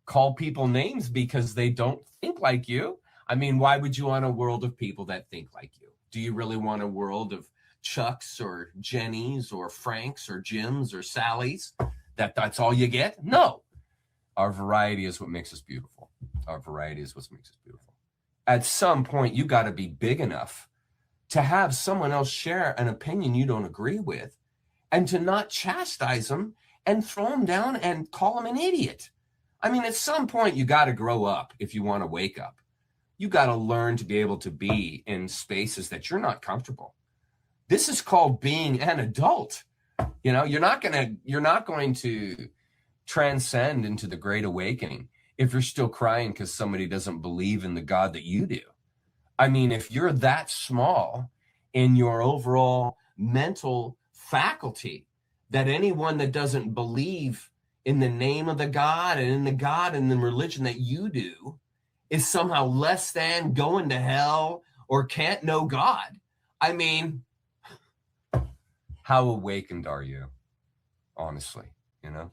call people names because they don't think like you. I mean, why would you want a world of people that think like you? Do you really want a world of Chucks or Jennies or Franks or Jims or Sallys? That's all you get? No. Our variety is what makes us beautiful. Our variety is what makes us beautiful. At some point, you got to be big enough to have someone else share an opinion you don't agree with and to not chastise them and throw them down and call them an idiot. I mean, at some point, you got to grow up if you want to wake up. You got to learn to be able to be in spaces that you're not comfortable. This is called being an adult. You know, you're not going to transcend into the Great Awakening if you're still crying because somebody doesn't believe in the God that you do. I mean, if you're that small in your overall mental faculty that anyone that doesn't believe in the name of the God and in the God and the religion that you do is somehow less than, going to hell, or can't know God. I mean, how awakened are you? Honestly, you know?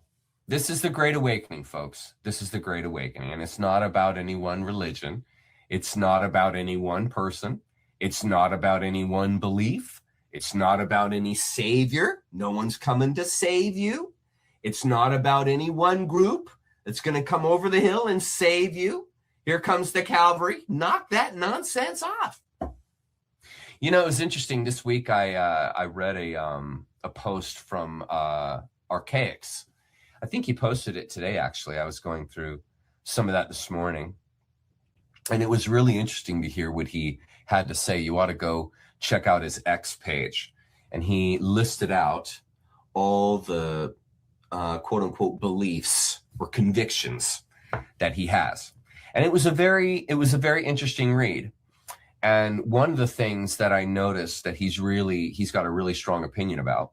This is the Great Awakening, folks. This is the Great Awakening. And it's not about any one religion. It's not about any one person. It's not about any one belief. It's not about any savior. No one's coming to save you. It's not about any one group that's going to come over the hill and save you. Here comes the cavalry. Knock that nonsense off. You know, it was interesting. This week I read a post from Archaics. I think he posted it today, actually. I was going through some of that this morning. And it was really interesting to hear what he had to say. You ought to go check out his X page. And he listed out all the quote unquote beliefs or convictions that he has. And it was a very interesting read. And one of the things that I noticed that he's got a really strong opinion about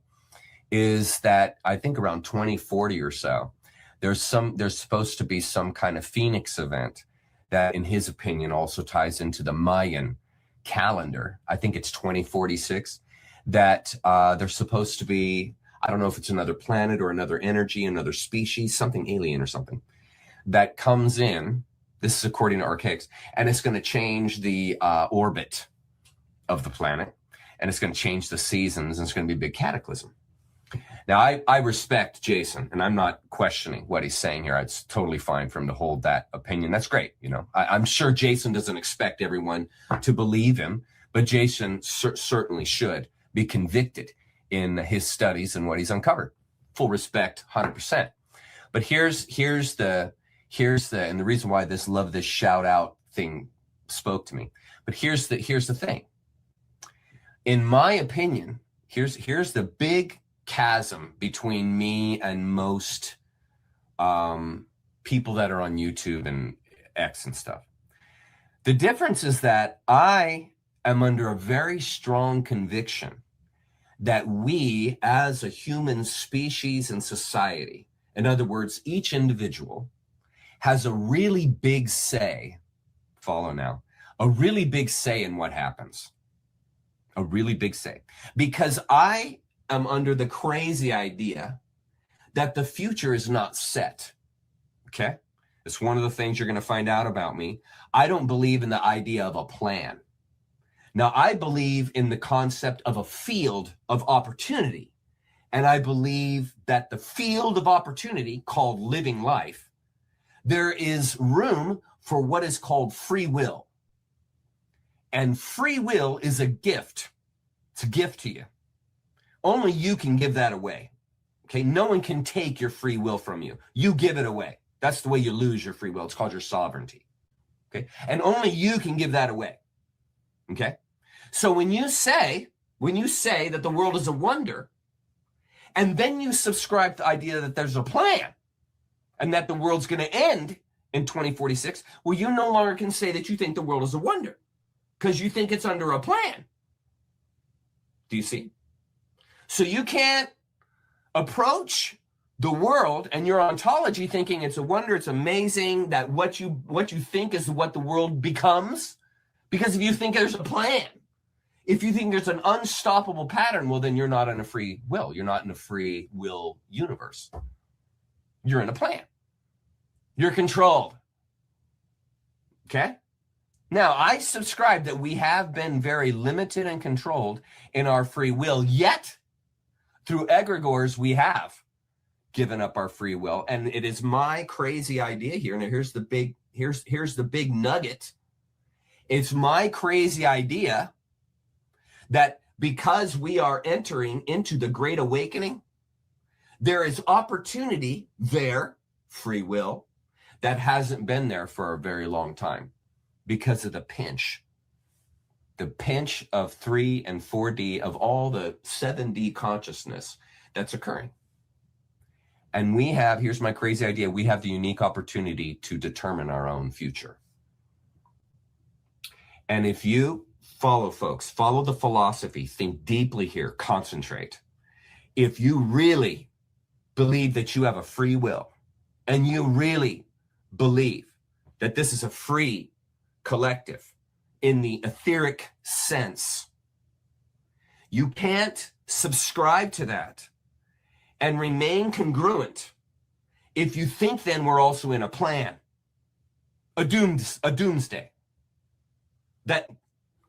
is that I think around 2040 or so, there's supposed to be some kind of Phoenix event that, in his opinion, also ties into the Mayan calendar. I think it's 2046, that there's supposed to be, I don't know if it's another planet or another energy, another species, something alien or something, that comes in. This is according to Archaics, and it's going to change the orbit of the planet, and it's going to change the seasons, and it's going to be a big cataclysm. Now, I respect Jason, and I'm not questioning what he's saying here. It's totally fine for him to hold that opinion. That's great. You know, I'm sure Jason doesn't expect everyone to believe him, but Jason certainly should be convicted in his studies and what he's uncovered. Full respect, 100%. But here's the and the reason why this love this shout out thing spoke to me. But here's the thing. In my opinion, here's the big chasm between me and most people that are on YouTube and X and stuff. The difference is that I am under a very strong conviction that we as a human species and society, in other words, each individual, has a really big say, follow now, a really big say in what happens. A really big say. Because I am under the crazy idea that the future is not set, okay? It's one of the things you're going to find out about me. I don't believe in the idea of a plan. Now, I believe in the concept of a field of opportunity. And I believe that the field of opportunity called living life, there is room for what is called free will. And free will is a gift. It's a gift to you. Only you can give that away. Okay, no one can take your free will from you. You give it away. That's the way you lose your free will. It's called your sovereignty. Okay, and only you can give that away. Okay, so when you say that the world is a wonder, and then you subscribe to the idea that there's a plan, and that the world's going to end in 2046, well, you no longer can say that you think the world is a wonder, because you think it's under a plan. Do you see? So you can't approach the world and your ontology thinking it's a wonder, it's amazing, that what you think is what the world becomes. Because if you think there's a plan, if you think there's an unstoppable pattern, well, then you're not in a free will. You're not in a free will universe. You're in a plan. You're controlled. Okay? Now, I subscribe that we have been very limited and controlled in our free will, yet through egregores, we have given up our free will. And it is my crazy idea here. Now, here's the big nugget. It's my crazy idea that because we are entering into the Great Awakening, there is opportunity there, free will, that hasn't been there for a very long time because of the pinch of 3 and 4D of all the 7D consciousness that's occurring. And we have, here's my crazy idea, we have the unique opportunity to determine our own future. And if you follow, folks, follow the philosophy, think deeply here, concentrate. If you really believe that you have a free will, and you really believe that this is a free collective in the etheric sense, you can't subscribe to that and remain congruent if you think then we're also in a plan, a doomsday, that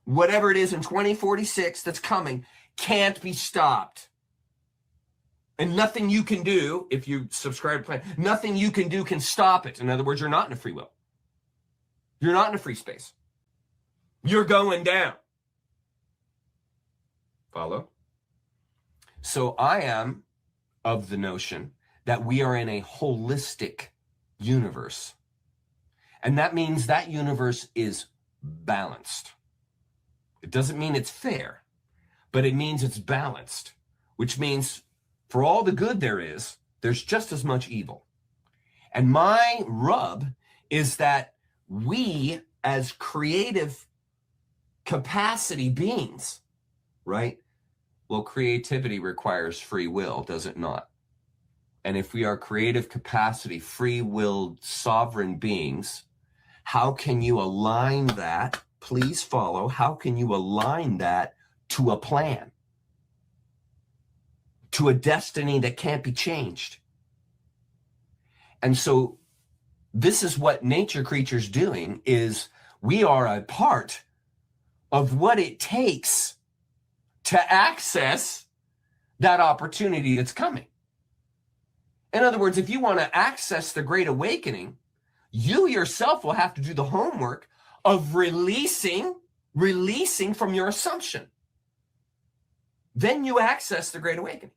whatever it is in 2046 that's coming can't be stopped. And nothing you can do, if you subscribe to plan, nothing you can do can stop it. In other words, you're not in a free will. You're not in a free space. You're going down. Follow? So I am of the notion that we are in a holistic universe. And that means that universe is balanced. It doesn't mean it's fair, but it means it's balanced, which means for all the good there is, there's just as much evil. And my rub is that we as creative capacity beings, right? Well, creativity requires free will, does it not? And if we are creative capacity, free-willed, sovereign beings, how can you align that? Please follow. How can you align that to a plan? To a destiny that can't be changed? And so this is what nature creatures doing, is we are a part of what it takes to access that opportunity that's coming. In other words, if you want to access the Great Awakening, you yourself will have to do the homework of releasing from your assumption. Then you access the Great Awakening.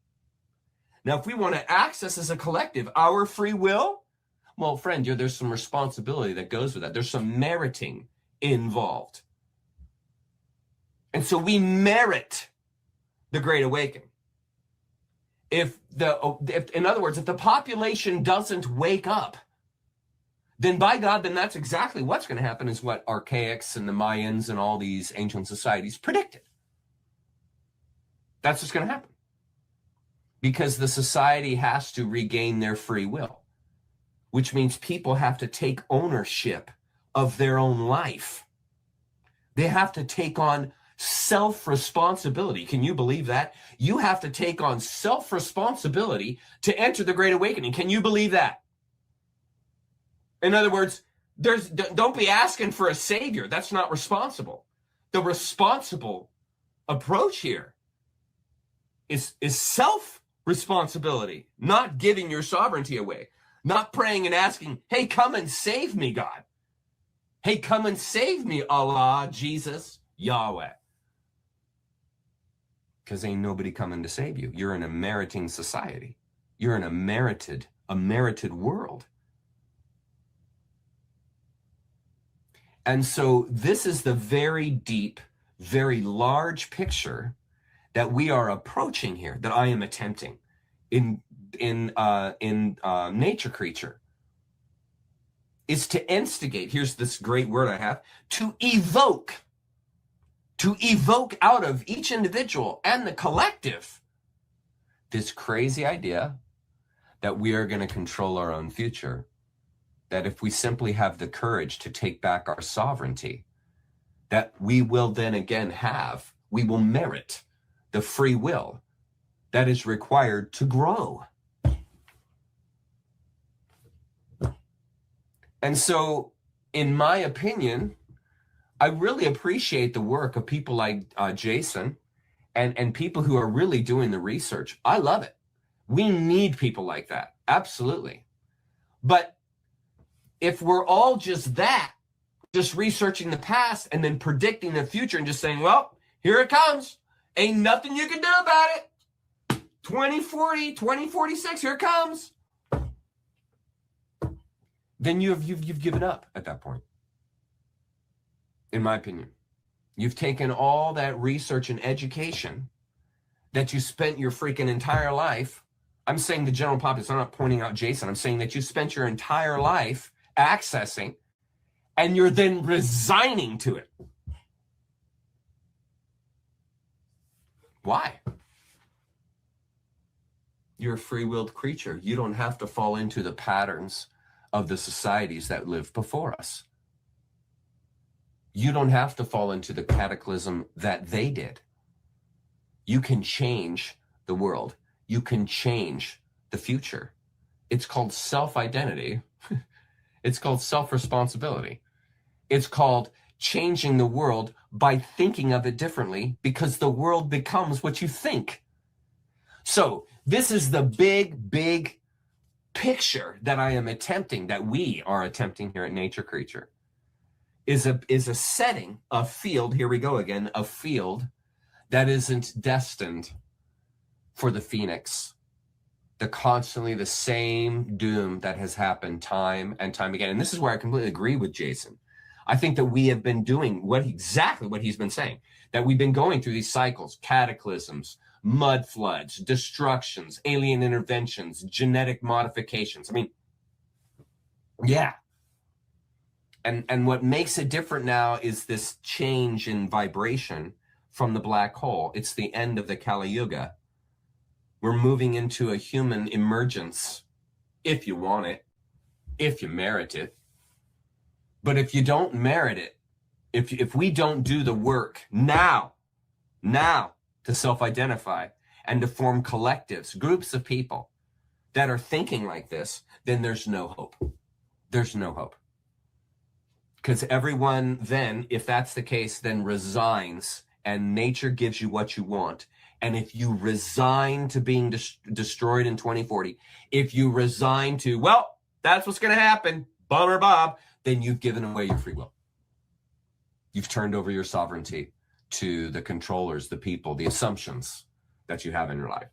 Now, if we want to access as a collective our free will, well, friend, there's some responsibility that goes with that. There's some meriting involved. And so we merit the Great Awakening. In other words, if the population doesn't wake up, then by God, then that's exactly what's going to happen, is what archaics and the Mayans and all these ancient societies predicted. That's what's going to happen. Because the society has to regain their free will, which means people have to take ownership of their own life. They have to take on self-responsibility. Can you believe that? You have to take on self-responsibility to enter the Great Awakening. Can you believe that? In other words, don't be asking for a savior. That's not responsible. The responsible approach here is self-responsibility, not giving your sovereignty away, not praying and asking, hey, come and save me, God. Hey, come and save me, Allah, Jesus, Yahweh. Because ain't nobody coming to save you. You're in a meriting society. You're in a merited world. And so this is the very deep, very large picture that we are approaching here, that I am attempting in nature creature, is to instigate. Here's this great word I have: to evoke out of each individual and the collective this crazy idea that we are going to control our own future. That if we simply have the courage to take back our sovereignty, that we will then again we will merit the free will that is required to grow. And so, in my opinion, I really appreciate the work of people like Jason and people who are really doing the research. I love it. We need people like that. Absolutely. But if we're all just researching the past and then predicting the future and just saying, well, here it comes, Ain't nothing you can do about it. 2040, 2046, here it comes. Then you've given up at that point. In my opinion, you've taken all that research and education that you spent your freaking entire life. I'm saying the general populace, I'm not pointing out Jason. I'm saying that you spent your entire life accessing, and you're then resigning to it. Why? You're a free-willed creature. You don't have to fall into the patterns of the societies that lived before us. You don't have to fall into the cataclysm that they did. You can change the world. You can change the future. It's called self-identity. It's called self-responsibility. It's called changing the world by thinking of it differently, because the world becomes what you think. So this is the big picture that I am attempting, that we are attempting here at Nature Creature, is a setting, a field, here we go again, a field that isn't destined for the phoenix, constantly the same doom that has happened time and time again. And this is where I completely agree with Jason. I think that we have been doing exactly what he's been saying, that we've been going through these cycles, cataclysms, mud floods, destructions, alien interventions, genetic modifications. I mean, yeah. And what makes it different now is this change in vibration from the black hole. It's the end of the Kali Yuga. We're moving into a human emergence, if you want it, if you merit it. But if you don't merit it, if we don't do the work now to self-identify and to form collectives, groups of people that are thinking like this, then there's no hope. There's no hope. Because everyone then, if that's the case, then resigns, and nature gives you what you want. And if you resign to being destroyed in 2040, if you resign to, well, that's what's going to happen, bummer Bob, then you've given away your free will. You've turned over your sovereignty to the controllers, the people, the assumptions that you have in your life.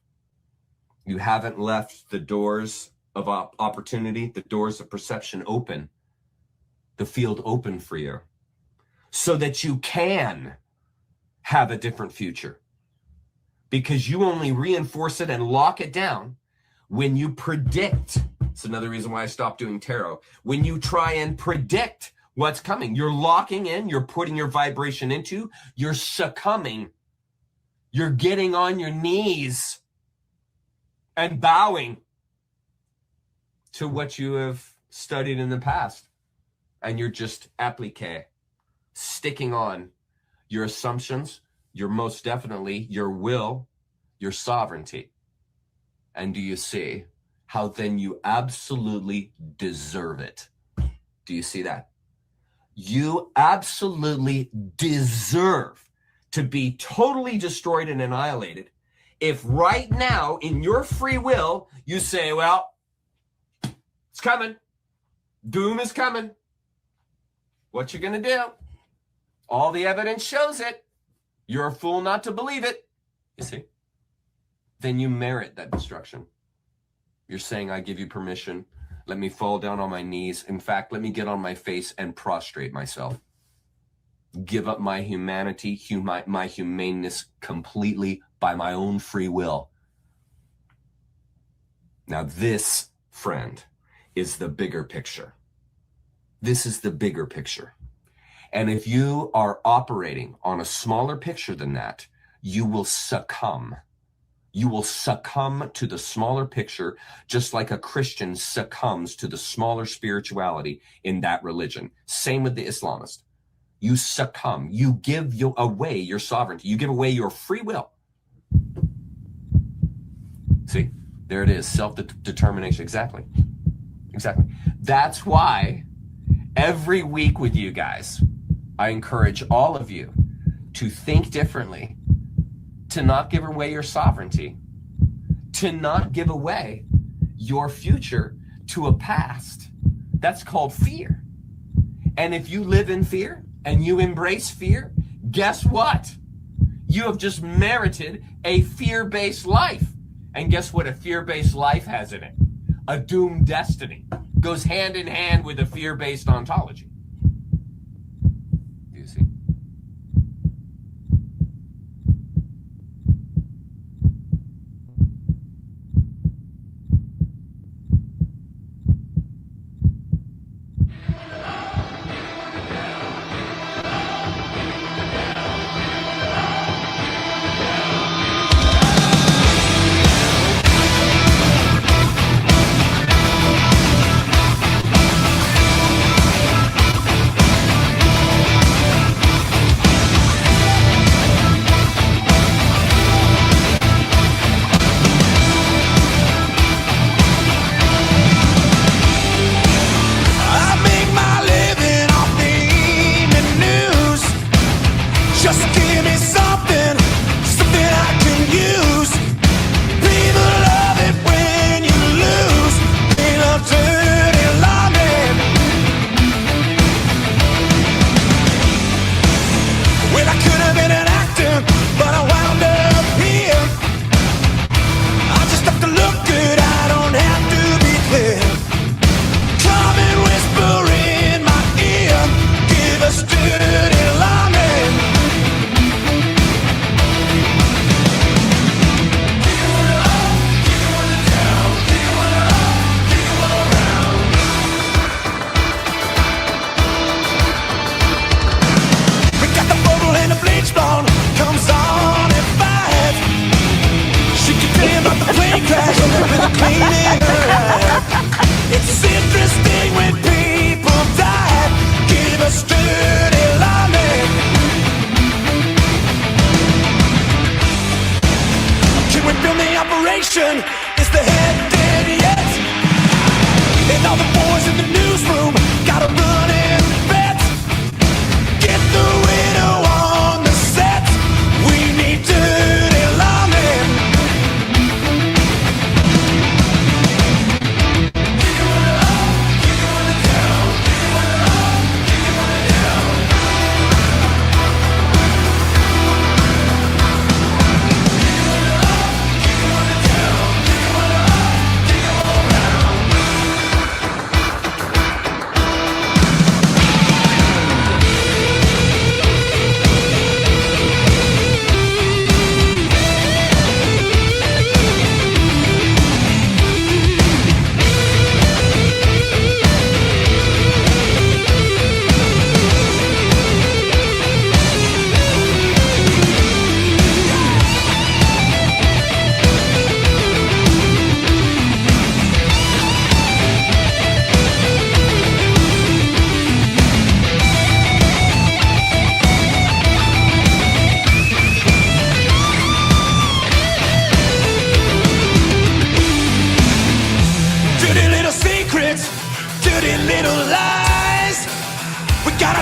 You haven't left the doors of opportunity, the doors of perception open, the field open for you, so that you can have a different future. Because you only reinforce it and lock it down when you predict. It's another reason why I stopped doing tarot. When you try and predict what's coming, you're locking in, you're putting your vibration into, you're succumbing. You're getting on your knees and bowing to what you have studied in the past. And you're just appliqué, sticking on your assumptions, your most definitely your will, your sovereignty. And do you see how then you absolutely deserve it? Do you see that? You absolutely deserve to be totally destroyed and annihilated if right now in your free will you say, well, it's coming. Doom is coming. What you gonna do? All the evidence shows it. You're a fool not to believe it. You see? Then you merit that destruction. You're saying, I give you permission. Let me fall down on my knees. In fact, let me get on my face and prostrate myself. Give up my humanity, my humaneness completely by my own free will. Now this, friend, is the bigger picture. This is the bigger picture. And if you are operating on a smaller picture than that, you will succumb. You will succumb to the smaller picture, just like a Christian succumbs to the smaller spirituality in that religion. Same with the Islamist. You succumb. You give away your sovereignty. You give away your free will. See, there it is. Self-determination. Exactly. Exactly. That's why every week with you guys, I encourage all of you to think differently, to not give away your sovereignty, to not give away your future to a past. That's called fear. And if you live in fear and you embrace fear, guess what? You have just merited a fear-based life. And guess what a fear-based life has in it? A doomed destiny. Goes hand in hand with a fear-based ontology. Do you see?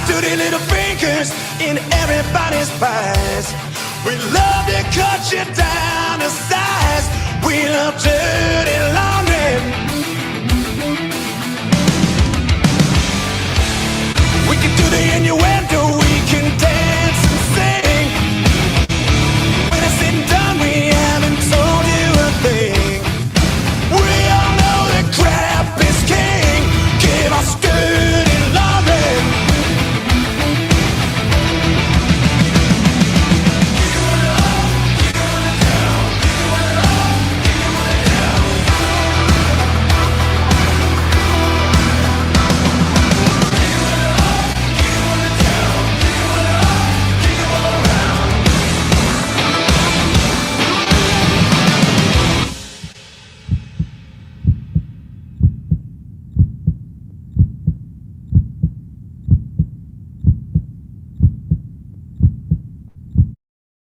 dirty little fingers in everybody's pies. We love to cut you down to size. We love dirty